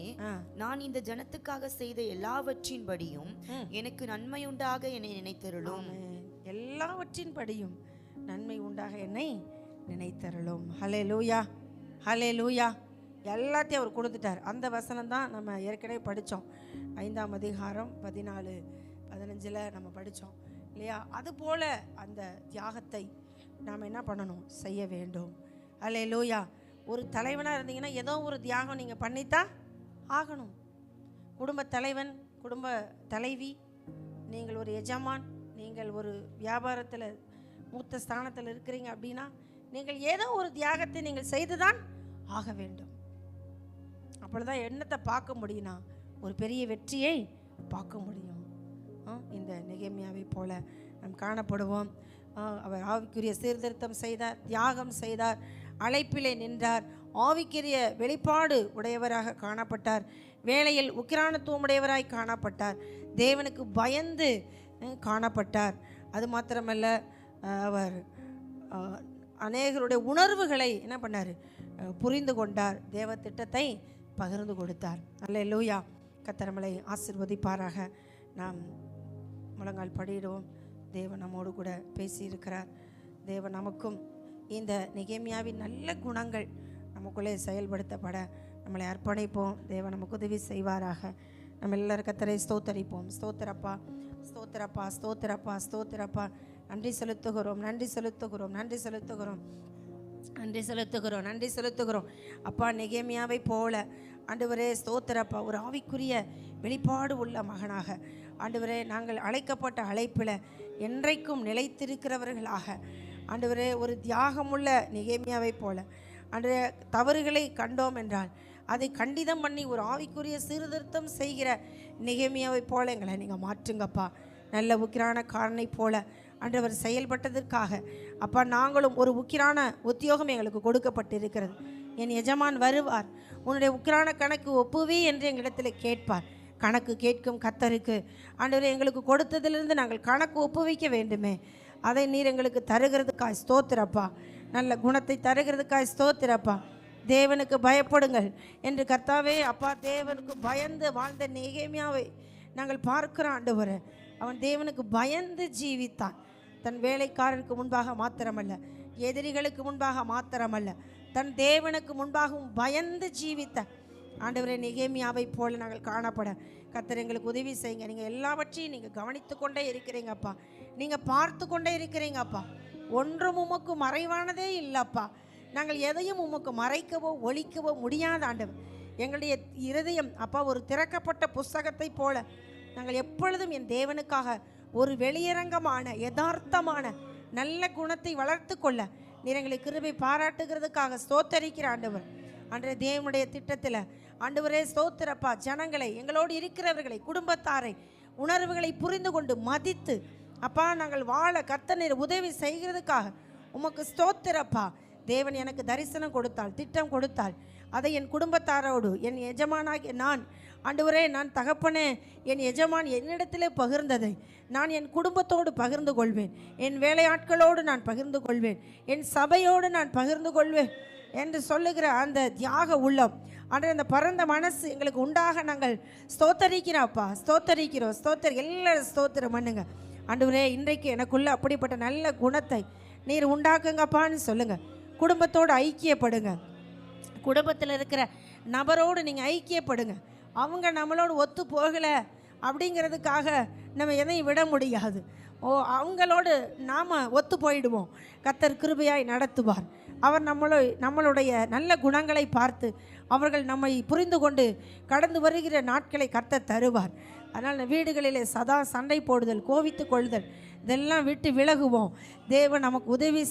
[SPEAKER 2] நான் இந்த ஜனத்துக்காக செய்த எல்லாவற்றின்படியும் எனக்கு நன்மை உண்டாக என்னை நினைத்தருளும்.
[SPEAKER 1] எல்லாவற்றின் படியும் நன்மை உண்டாக என்னை நினைத்தருளும். ஹல்லேலூயா, ஹல்லேலூயா. எல்லாத்தையும் அவர் கொடுத்துட்டார். அந்த வசனம் தான் நம்ம ஏற்கனவே படித்தோம். 5ஆம் அதிகாரம் 14-15 நம்ம படித்தோம் இல்லையா? அதுபோல் அந்த தியாகத்தை நாம் என்ன பண்ணணும், செய்ய வேண்டும். ஹல்லேலூயா. ஒரு தலைவனாக இருந்தீங்கன்னா ஏதோ ஒரு தியாகம் நீங்கள் பண்ணித்தான் ஆகணும். குடும்ப தலைவன், குடும்ப தலைவி, நீங்கள் ஒரு எஜமான், நீங்கள் ஒரு வியாபாரத்தில் மூத்த ஸ்தானத்தில் இருக்கிறீங்க அப்படின்னா நீங்கள் ஏதோ ஒரு தியாகத்தை நீங்கள் செய்து தான் ஆக வேண்டும். அப்பொழுதுதான் என்னத்தை பார்க்க முடியும்னா, ஒரு பெரிய வெற்றியை பார்க்க முடியும். இந்த நெகேமியாவை போல நாம் காணப்படுவோம். அவர் ஆவிக்குரிய சீர்திருத்தம் செய்தார், தியாகம் செய்தார், அழைப்பிலே நின்றார், ஆவிக்குரிய வெளிப்பாடு உடையவராக காணப்பட்டார், வேளையில் உக்கிரானத்துவம் உடையவராய் காணப்பட்டார், தேவனுக்கு பயந்து காணப்பட்டார். அது மாத்திரமல்ல, அவர் அநேகருடைய உணர்வுகளை என்ன பண்ணார், புரிந்து கொண்டார், தேவ திட்டத்தை பகிர்ந்து கொடுத்தார். அல்லேலூயா. கர்த்தர் நம்மளை ஆசீர்வதிப்பாராக. நாம் முழங்கால் படியிடுவோம். தேவன் நம்மோடு கூட பேசியிருக்கிறார். தேவன் நமக்கும் இந்த நெகேமியாவின் நல்ல குணங்கள் நமக்குள்ளே செயல்படுத்தப்பட நம்மளை அர்ப்பணிப்போம். தேவன் நமக்கு உதவி செய்வாராக. நம்ம எல்லாரும் கர்த்தரை ஸ்தோத்தரிப்போம். ஸ்தோத்திரப்பா, ஸ்தோத்திரப்பா, ஸ்தோத்திரப்பா, ஸ்தோத்திரப்பா. நன்றி செலுத்துகிறோம், நன்றி செலுத்துகிறோம், நன்றி செலுத்துகிறோம், நன்றி செலுத்துகிறோம், நன்றி செலுத்துகிறோம். அப்பா, நெகேமியாவை போல ஆண்டவரே ஸ்தோத்திரப்பா, ஒரு ஆவிக்குரிய வெளிப்பாடு உள்ள மகனாக ஆண்டவரே நாங்கள் அழைக்கப்பட்ட அழைப்பில் என்றைக்கும் நிலைத்திருக்கிறவர்களாக ஆண்டவரே, ஒரு தியாகமுள்ள நெகேமியாவை போல ஆண்டவரே, தவறுகளை கண்டோம் என்றால் அதை கண்டிதம் பண்ணி ஒரு ஆவிக்குரிய சீர்திருத்தம் செய்கிற நெகேமியாவை போல எங்களை நீங்கள் மாற்றுங்கப்பா. நல்ல உக்கிரான காரனை போல ஆண்டவர் செயல்பட்டதற்காக அப்பா, நாங்களும் ஒரு உக்கிரான உத்தியோகம் எங்களுக்கு கொடுக்கப்பட்டிருக்கிறது. என் எஜமான் வருவார், உன்னுடைய உக்கிரான கணக்கு ஒப்புவி என்று எங்களிடத்தில் கேட்பார். கணக்கு கேட்கும் கர்த்தருக்கு ஆண்டவரே எங்களுக்கு கொடுத்ததிலிருந்து நாங்கள் கணக்கு ஒப்புவிக்க வேண்டுமே, அதை நீர் எங்களுக்கு தருகிறதுக்காய் ஸ்தோத்திரப்பா. நல்ல குணத்தை தருகிறதுக்காய் ஸ்தோத்திரப்பா. தேவனுக்கு பயப்படுங்கள் என்று கர்த்தாவே அப்பா, தேவனுக்கு பயந்து வாழ்ந்த நெகேமியாவை நாங்கள் பார்க்கிறோம் ஆண்டவரே. அவன் தேவனுக்கு பயந்து ஜீவித்தான். தன் வேலைக்காரருக்கு முன்பாக மாத்திரமல்ல, எதிரிகளுக்கு முன்பாக மாத்திரமல்ல, தன் தேவனுக்கு முன்பாகவும் பயந்து ஜீவித்த ஆண்டவரே, நெகேமியாவை போல நாங்கள் காணப்பட கர்த்தர் எங்களுக்கு உதவி செய்யுங்க. நீங்கள் எல்லாவற்றையும் நீங்கள் கவனித்து கொண்டே இருக்கிறீங்கப்பா, நீங்கள் பார்த்து கொண்டே இருக்கிறீங்கப்பா. ஒன்றும் உமக்கு மறைவானதே இல்லைப்பா. நாங்கள் எதையும் உமக்கு மறைக்கவோ ஒழிக்கவோ முடியாத ஆண்டவர். எங்களுடைய இருதயம் அப்பா ஒரு திறக்கப்பட்ட புஸ்தகத்தை போல நாங்கள் எப்பொழுதும் என் தேவனுக்காக ஒரு வெளியரங்கமான யதார்த்தமான நல்ல குணத்தை வளர்த்து கொள்ள நீர் எங்களை கிருபை பாராட்டுகிறதுக்காக ஸ்தோத்தரிக்கிற ஆண்டவர். அன்றைய தேவனுடைய திட்டத்தில் ஆண்டவரே ஸ்தோத்திரப்பா, ஜனங்களை, எங்களோடு இருக்கிறவர்களை, குடும்பத்தாரை, உணர்வுகளை புரிந்து கொண்டு மதித்து அப்பா நாங்கள் வாழ கர்த்தர் நீர் உதவி செய்கிறதுக்காக உமக்கு ஸ்தோத்திரப்பா. தேவன் எனக்கு தரிசனம் கொடுத்தால், திட்டம் கொடுத்தால், அதை என் குடும்பத்தாரோடு, என் எஜமானாகிய நான் ஆண்டவரே, நான் தகப்பனே, என் எஜமான் என்னிடத்திலே பகிர்ந்ததை நான் என் குடும்பத்தோடு பகிர்ந்து கொள்வேன், என் வேலையாட்களோடு நான் பகிர்ந்து கொள்வேன், என் சபையோடு நான் பகிர்ந்து கொள்வேன் என்று சொல்லுகிற அந்த தியாக உள்ளம், ஆண்டவரே, அந்த பரந்த மனசு எங்களுக்கு உண்டாக நாங்கள் ஸ்தோத்தரிக்கிறோம்ப்பா. ஸ்தோத்தரிக்கிறோம், எல்லாரும் ஸ்தோத்திரம் பண்ணுங்க ஆண்டவரே. இன்றைக்கு எனக்குள்ள அப்படிப்பட்ட நல்ல குணத்தை நீர் உண்டாக்குங்கப்பான்னு சொல்லுங்க. குடும்பத்தோடு ஐக்கியப்படுங்க, குடும்பத்தில் இருக்கிற நபரோடு நீங்கள் ஐக்கியப்படுங்க. அவங்க நம்மளோடு ஒத்து போகலை அப்படிங்கிறதுக்காக நம்ம எதையும் விட முடியாது. அவங்களோடு நாம் ஒத்து போயிடுவோம். கர்த்தர் கிருபையாய் நடத்துவார். அவர் நம்மளுடைய நல்ல குணங்களை பார்த்து அவர்கள் நம்மை புரிந்து கொண்டு கடந்து வருகிற நாட்களை கர்த்தர் தருவார். அதனால் வீடுகளிலே சதா சண்டை போடுதல், கோவித்து கொள்ளுதல் இதெல்லாம் விட்டு விலகுவோம். தேவன் நமக்கு உதவி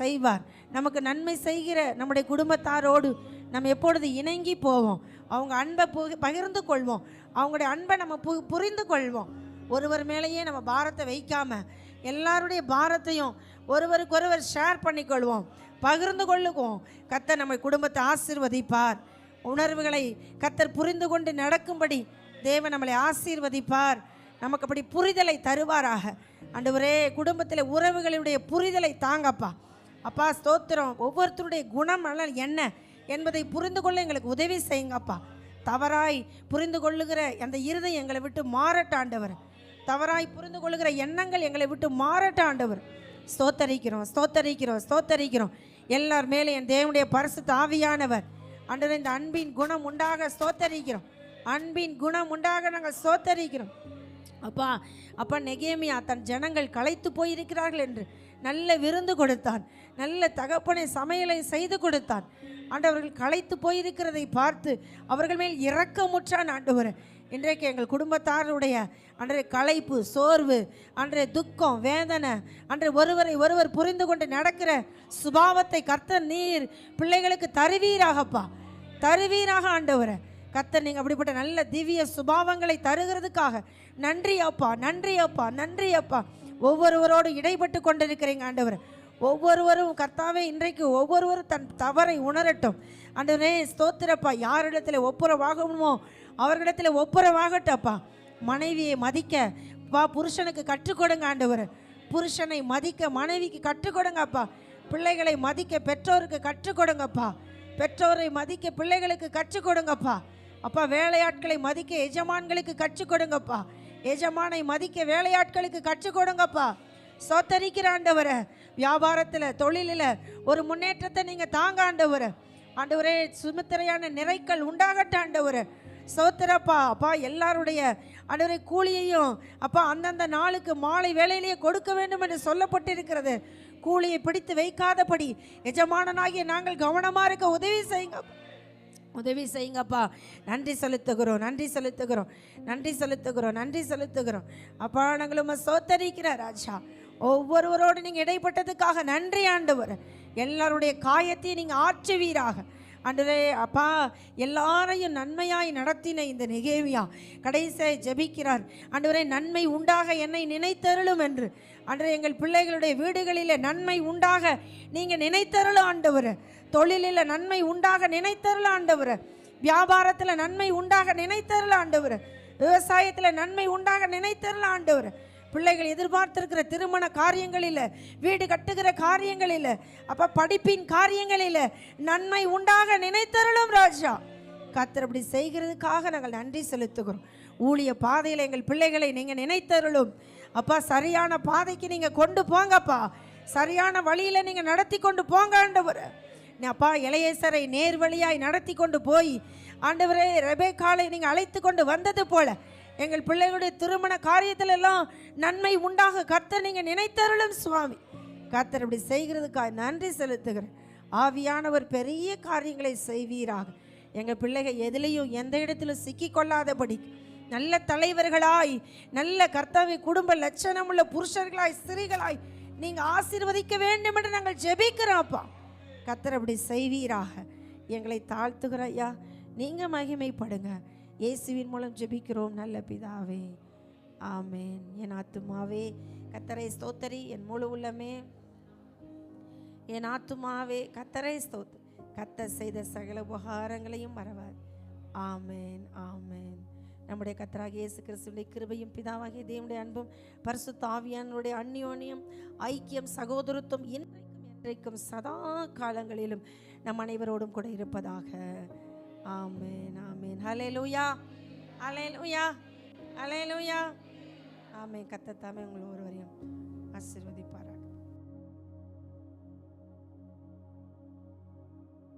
[SPEAKER 1] செய்வார். நமக்கு நன்மை செய்கிற நம்முடைய குடும்பத்தாரோடு நம்ம எப்பொழுது இணங்கி போவோம், அவங்க அன்பை பகிர்ந்து கொள்வோம், அவங்களுடைய அன்பை நம்ம புரிந்து கொள்வோம். ஒருவர் மேலேயே நம்ம பாரத்தை வைக்காமல் எல்லாருடைய பாரத்தையும் ஒருவருக்கொருவர் ஷேர் பண்ணிக்கொள்வோம், பகிர்ந்து கொள்ளுவோம். கர்த்தர் நம்ம குடும்பத்தை ஆசீர்வதிப்பார். உணர்வுகளை கர்த்தர் புரிந்து கொண்டு நடக்கும்படி தேவன் நம்மளை ஆசீர்வதிப்பார். நமக்கு அப்படி புரிதலை தருவாராக. ஆண்டவரே, குடும்பத்தில் உறவுகளுடைய புரிதலை தாங்கப்பா. அப்பா ஸ்தோத்திரம். ஒவ்வொருத்தருடைய குணம் என்ன என்பதை புரிந்து கொள்ள எங்களுக்கு உதவி செய்யுங்கப்பா. தவறாய் புரிந்து கொள்ளுகிற அந்த இருதயம் எங்களை விட்டு மாறட்டாண்டவர். தவறாய் புரிந்து கொள்ளுகிற எண்ணங்கள் எங்களை விட்டு மாறட்டாண்டவர். ஸ்தோத்தரிக்கிறோம். எல்லார் மேலே என் தேவனுடைய பரிசுத்த ஆவியானவர் ஆண்டவரே இந்த அன்பின் குணம் உண்டாக ஸ்தோத்தரிக்கிறோம். அன்பின் குணம் உண்டாக நாங்கள் ஸ்தோத்தரிக்கிறோம். அப்பா நெகேமியா தன் ஜனங்கள் களைத்து போயிருக்கிறார்கள் என்று நல்ல விருந்து கொடுத்தான். நல்ல தகப்பனை சமையலை செய்து கொடுத்தான். ஆண்டவர்கள் களைத்து போயிருக்கிறதை பார்த்து அவர்கள் மேல் இரக்கமுற்றான். ஆண்டவர், இன்றைக்கு எங்கள் குடும்பத்தாருடைய அன்றைய களைப்பு, சோர்வு, அன்றைய துக்கம், வேதனை, அன்றைய ஒருவரை ஒருவர் புரிந்து கொண்டு நடக்கிற சுபாவத்தை கர்த்தர் நீர் பிள்ளைகளுக்கு தருவீராகப்பா, தருவீராக. ஆண்டவரை கர்த்தர் நீங்கள் அப்படிப்பட்ட நல்ல திவ்ய சுபாவங்களை தருகிறதுக்காக நன்றி அப்பா, நன்றி அப்பா, நன்றி அப்பா. ஒவ்வொருவரோடு இடைப்பட்டு கொண்டிருக்கிறீங்க ஆண்டவர். ஒவ்வொருவரும் கர்த்தாவே இன்றைக்கு ஒவ்வொருவரும் தன் தவறை உணரட்டும். ஆண்டவரே ஸ்தோத்திரப்பா. யாரிடத்தில் ஒப்புரவாகணுமோ அவர்களிடத்தில் ஒப்புரவாகட்டப்பா. மனைவியை மதிக்க புருஷனுக்கு கற்றுக் கொடுங்க ஆண்டவர். புருஷனை மதிக்க மனைவிக்கு கற்றுக் கொடுங்கப்பா. பிள்ளைகளை மதிக்க பெற்றோருக்கு கற்றுக் கொடுங்கப்பா. பெற்றோரை மதிக்க பிள்ளைகளுக்கு கற்றுக் கொடுங்கப்பா. அப்பா, வேலையாட்களை மதிக்க எஜமான்களுக்கு கற்றுக் கொடுங்கப்பா. எஜமானை மதிக்க வேலையாட்களுக்கு கற்றுக் கொடுங்கப்பா. சோத்தரிக்கிற ஆண்டவரை வியாபாரத்தில், தொழிலில் ஒரு முன்னேற்றத்தை நீங்கள் தாங்க ஆண்டவரை. ஆண்டவரே சுமித்திரையான நிறைகள் உண்டாகட்ட ஆண்டவரை. சோத்திரப்பா. அப்பா, எல்லாருடைய ஆண்டவரை கூலியையும் அப்பா அந்தந்த நாளுக்கு மாலை வேளையிலேயே கொடுக்க வேண்டும் என்று சொல்லப்பட்டிருக்கிறது. கூலியை பிடித்து வைக்காதபடி எஜமானனாகிய நாங்கள் கவனமாக இருக்க உதவி செய்யுங்கப்பா. நன்றி செலுத்துகிறோம். அப்பா, நாங்களும் சோத்தரிக்கிற ராஜா. ஒவ்வொருவரோடு நீங்கள் இடைப்பட்டதுக்காக நன்றி ஆண்டவர். எல்லாருடைய காயத்தை நீங்கள் ஆற்றுவீராக ஆண்டவரே. அப்பா, எல்லாரையும் நன்மையாய் நடத்தின இந்த நெகேமியா கடைசியாய் ஜெபிக்கிறார். ஆண்டவரே, நன்மை உண்டாக என்னை நினைத்தருளும் என்று. ஆண்டவரே, எங்கள் பிள்ளைகளுடைய வீடுகளில் நன்மை உண்டாக நீங்கள் நினைத்தருளும் ஆண்டவர். தொழிலில் நன்மை உண்டாக நினைத்தருளும் ஆண்டவர். வியாபாரத்தில் நன்மை உண்டாக நினைத்தருளும் ஆண்டவர். விவசாயத்தில் நன்மை உண்டாக நினைத்தருளும் ஆண்டவர். பிள்ளைகள் எதிர்பார்த்திருக்கிற திருமண காரியங்களில், வீடு கட்டுகிற காரியங்களில், அப்போ படிப்பின் காரியங்களில் நன்மை உண்டாக நினைத்தருளும் ராஜா. கர்த்தர் அப்படி செய்கிறதுக்காக நாங்கள் நன்றி செலுத்துகிறோம். ஊழிய பாதையில் எங்கள் பிள்ளைகளை நீங்கள் நினைத்தருளும் அப்பா. சரியான பாதைக்கு நீங்கள் கொண்டு போங்கப்பா. சரியான வழியில் நீங்கள் நடத்தி கொண்டு போங்க ஆண்டவர். அப்பா, எலையேசரை நேர்வழியாய் நடத்தி கொண்டு போய் ஆண்டவரே ரெபேக்காளை நீங்கள் அழைத்து கொண்டு வந்தது போல எங்கள் பிள்ளைகளுடைய திருமண காரியத்தில் எல்லாம் நன்மை உண்டாக கர்த்தர் நீங்கள் நினைத்தருளும் சுவாமி. கர்த்தர் அப்படி செய்கிறதுக்காக நன்றி செலுத்துகிறேன். ஆவியானவர் பெரிய காரியங்களை செய்வீராக. எங்கள் பிள்ளைகள் எதிலையும் எந்த இடத்திலும் சிக்கிக்கொள்ளாதபடி நல்ல தலைவர்களாய், நல்ல கர்த்தாவை குடும்ப லட்சணமுள்ள புருஷர்களாய், ஸ்திரீகளாய் நீங்கள் ஆசீர்வதிக்க வேண்டும் என்று நாங்கள் ஜெபிக்கிறோம்ப்பா. கர்த்தர் அப்படி செய்வீராக. எங்களை தாழ்த்துகிற ஐயா, நீங்கள் மகிமைப்படுங்க. இயேசுவின் மூலம் ஜெபிக்கிறோம் நல்ல பிதாவே, ஆமேன். என் ஆத்துமாவே கர்த்தரை ஸ்தோத்தரி, என் முழு உள்ளமே என் ஆத்துமாவே கர்த்தரை ஸ்தோத்தரி. கர்த்தர் செய்த சகல உபகாரங்களையும் மறவார். ஆமேன், ஆமேன். நம்முடைய கர்த்தராகிய இயேசு கிறிஸ்துவின் கிருபையும் பிதாவாகிய தேவனுடைய அன்பும் பரிசுத்த ஆவியானவருடைய அந்யோன்யம், ஐக்கியம், சகோதரத்துவம் இன்றைக்கும் சதா காலங்களிலும் நம் அனைவரோடும் கூட இருப்பதாக. ஆமென், ஆமென். ஹல்லேலூயா, ஹல்லேலூயா, ஹல்லேலூயா. ஆமென். கர்த்தர் தாமே உங்கள் ஒருவரையும் ஆசீர்வதிப்பார்.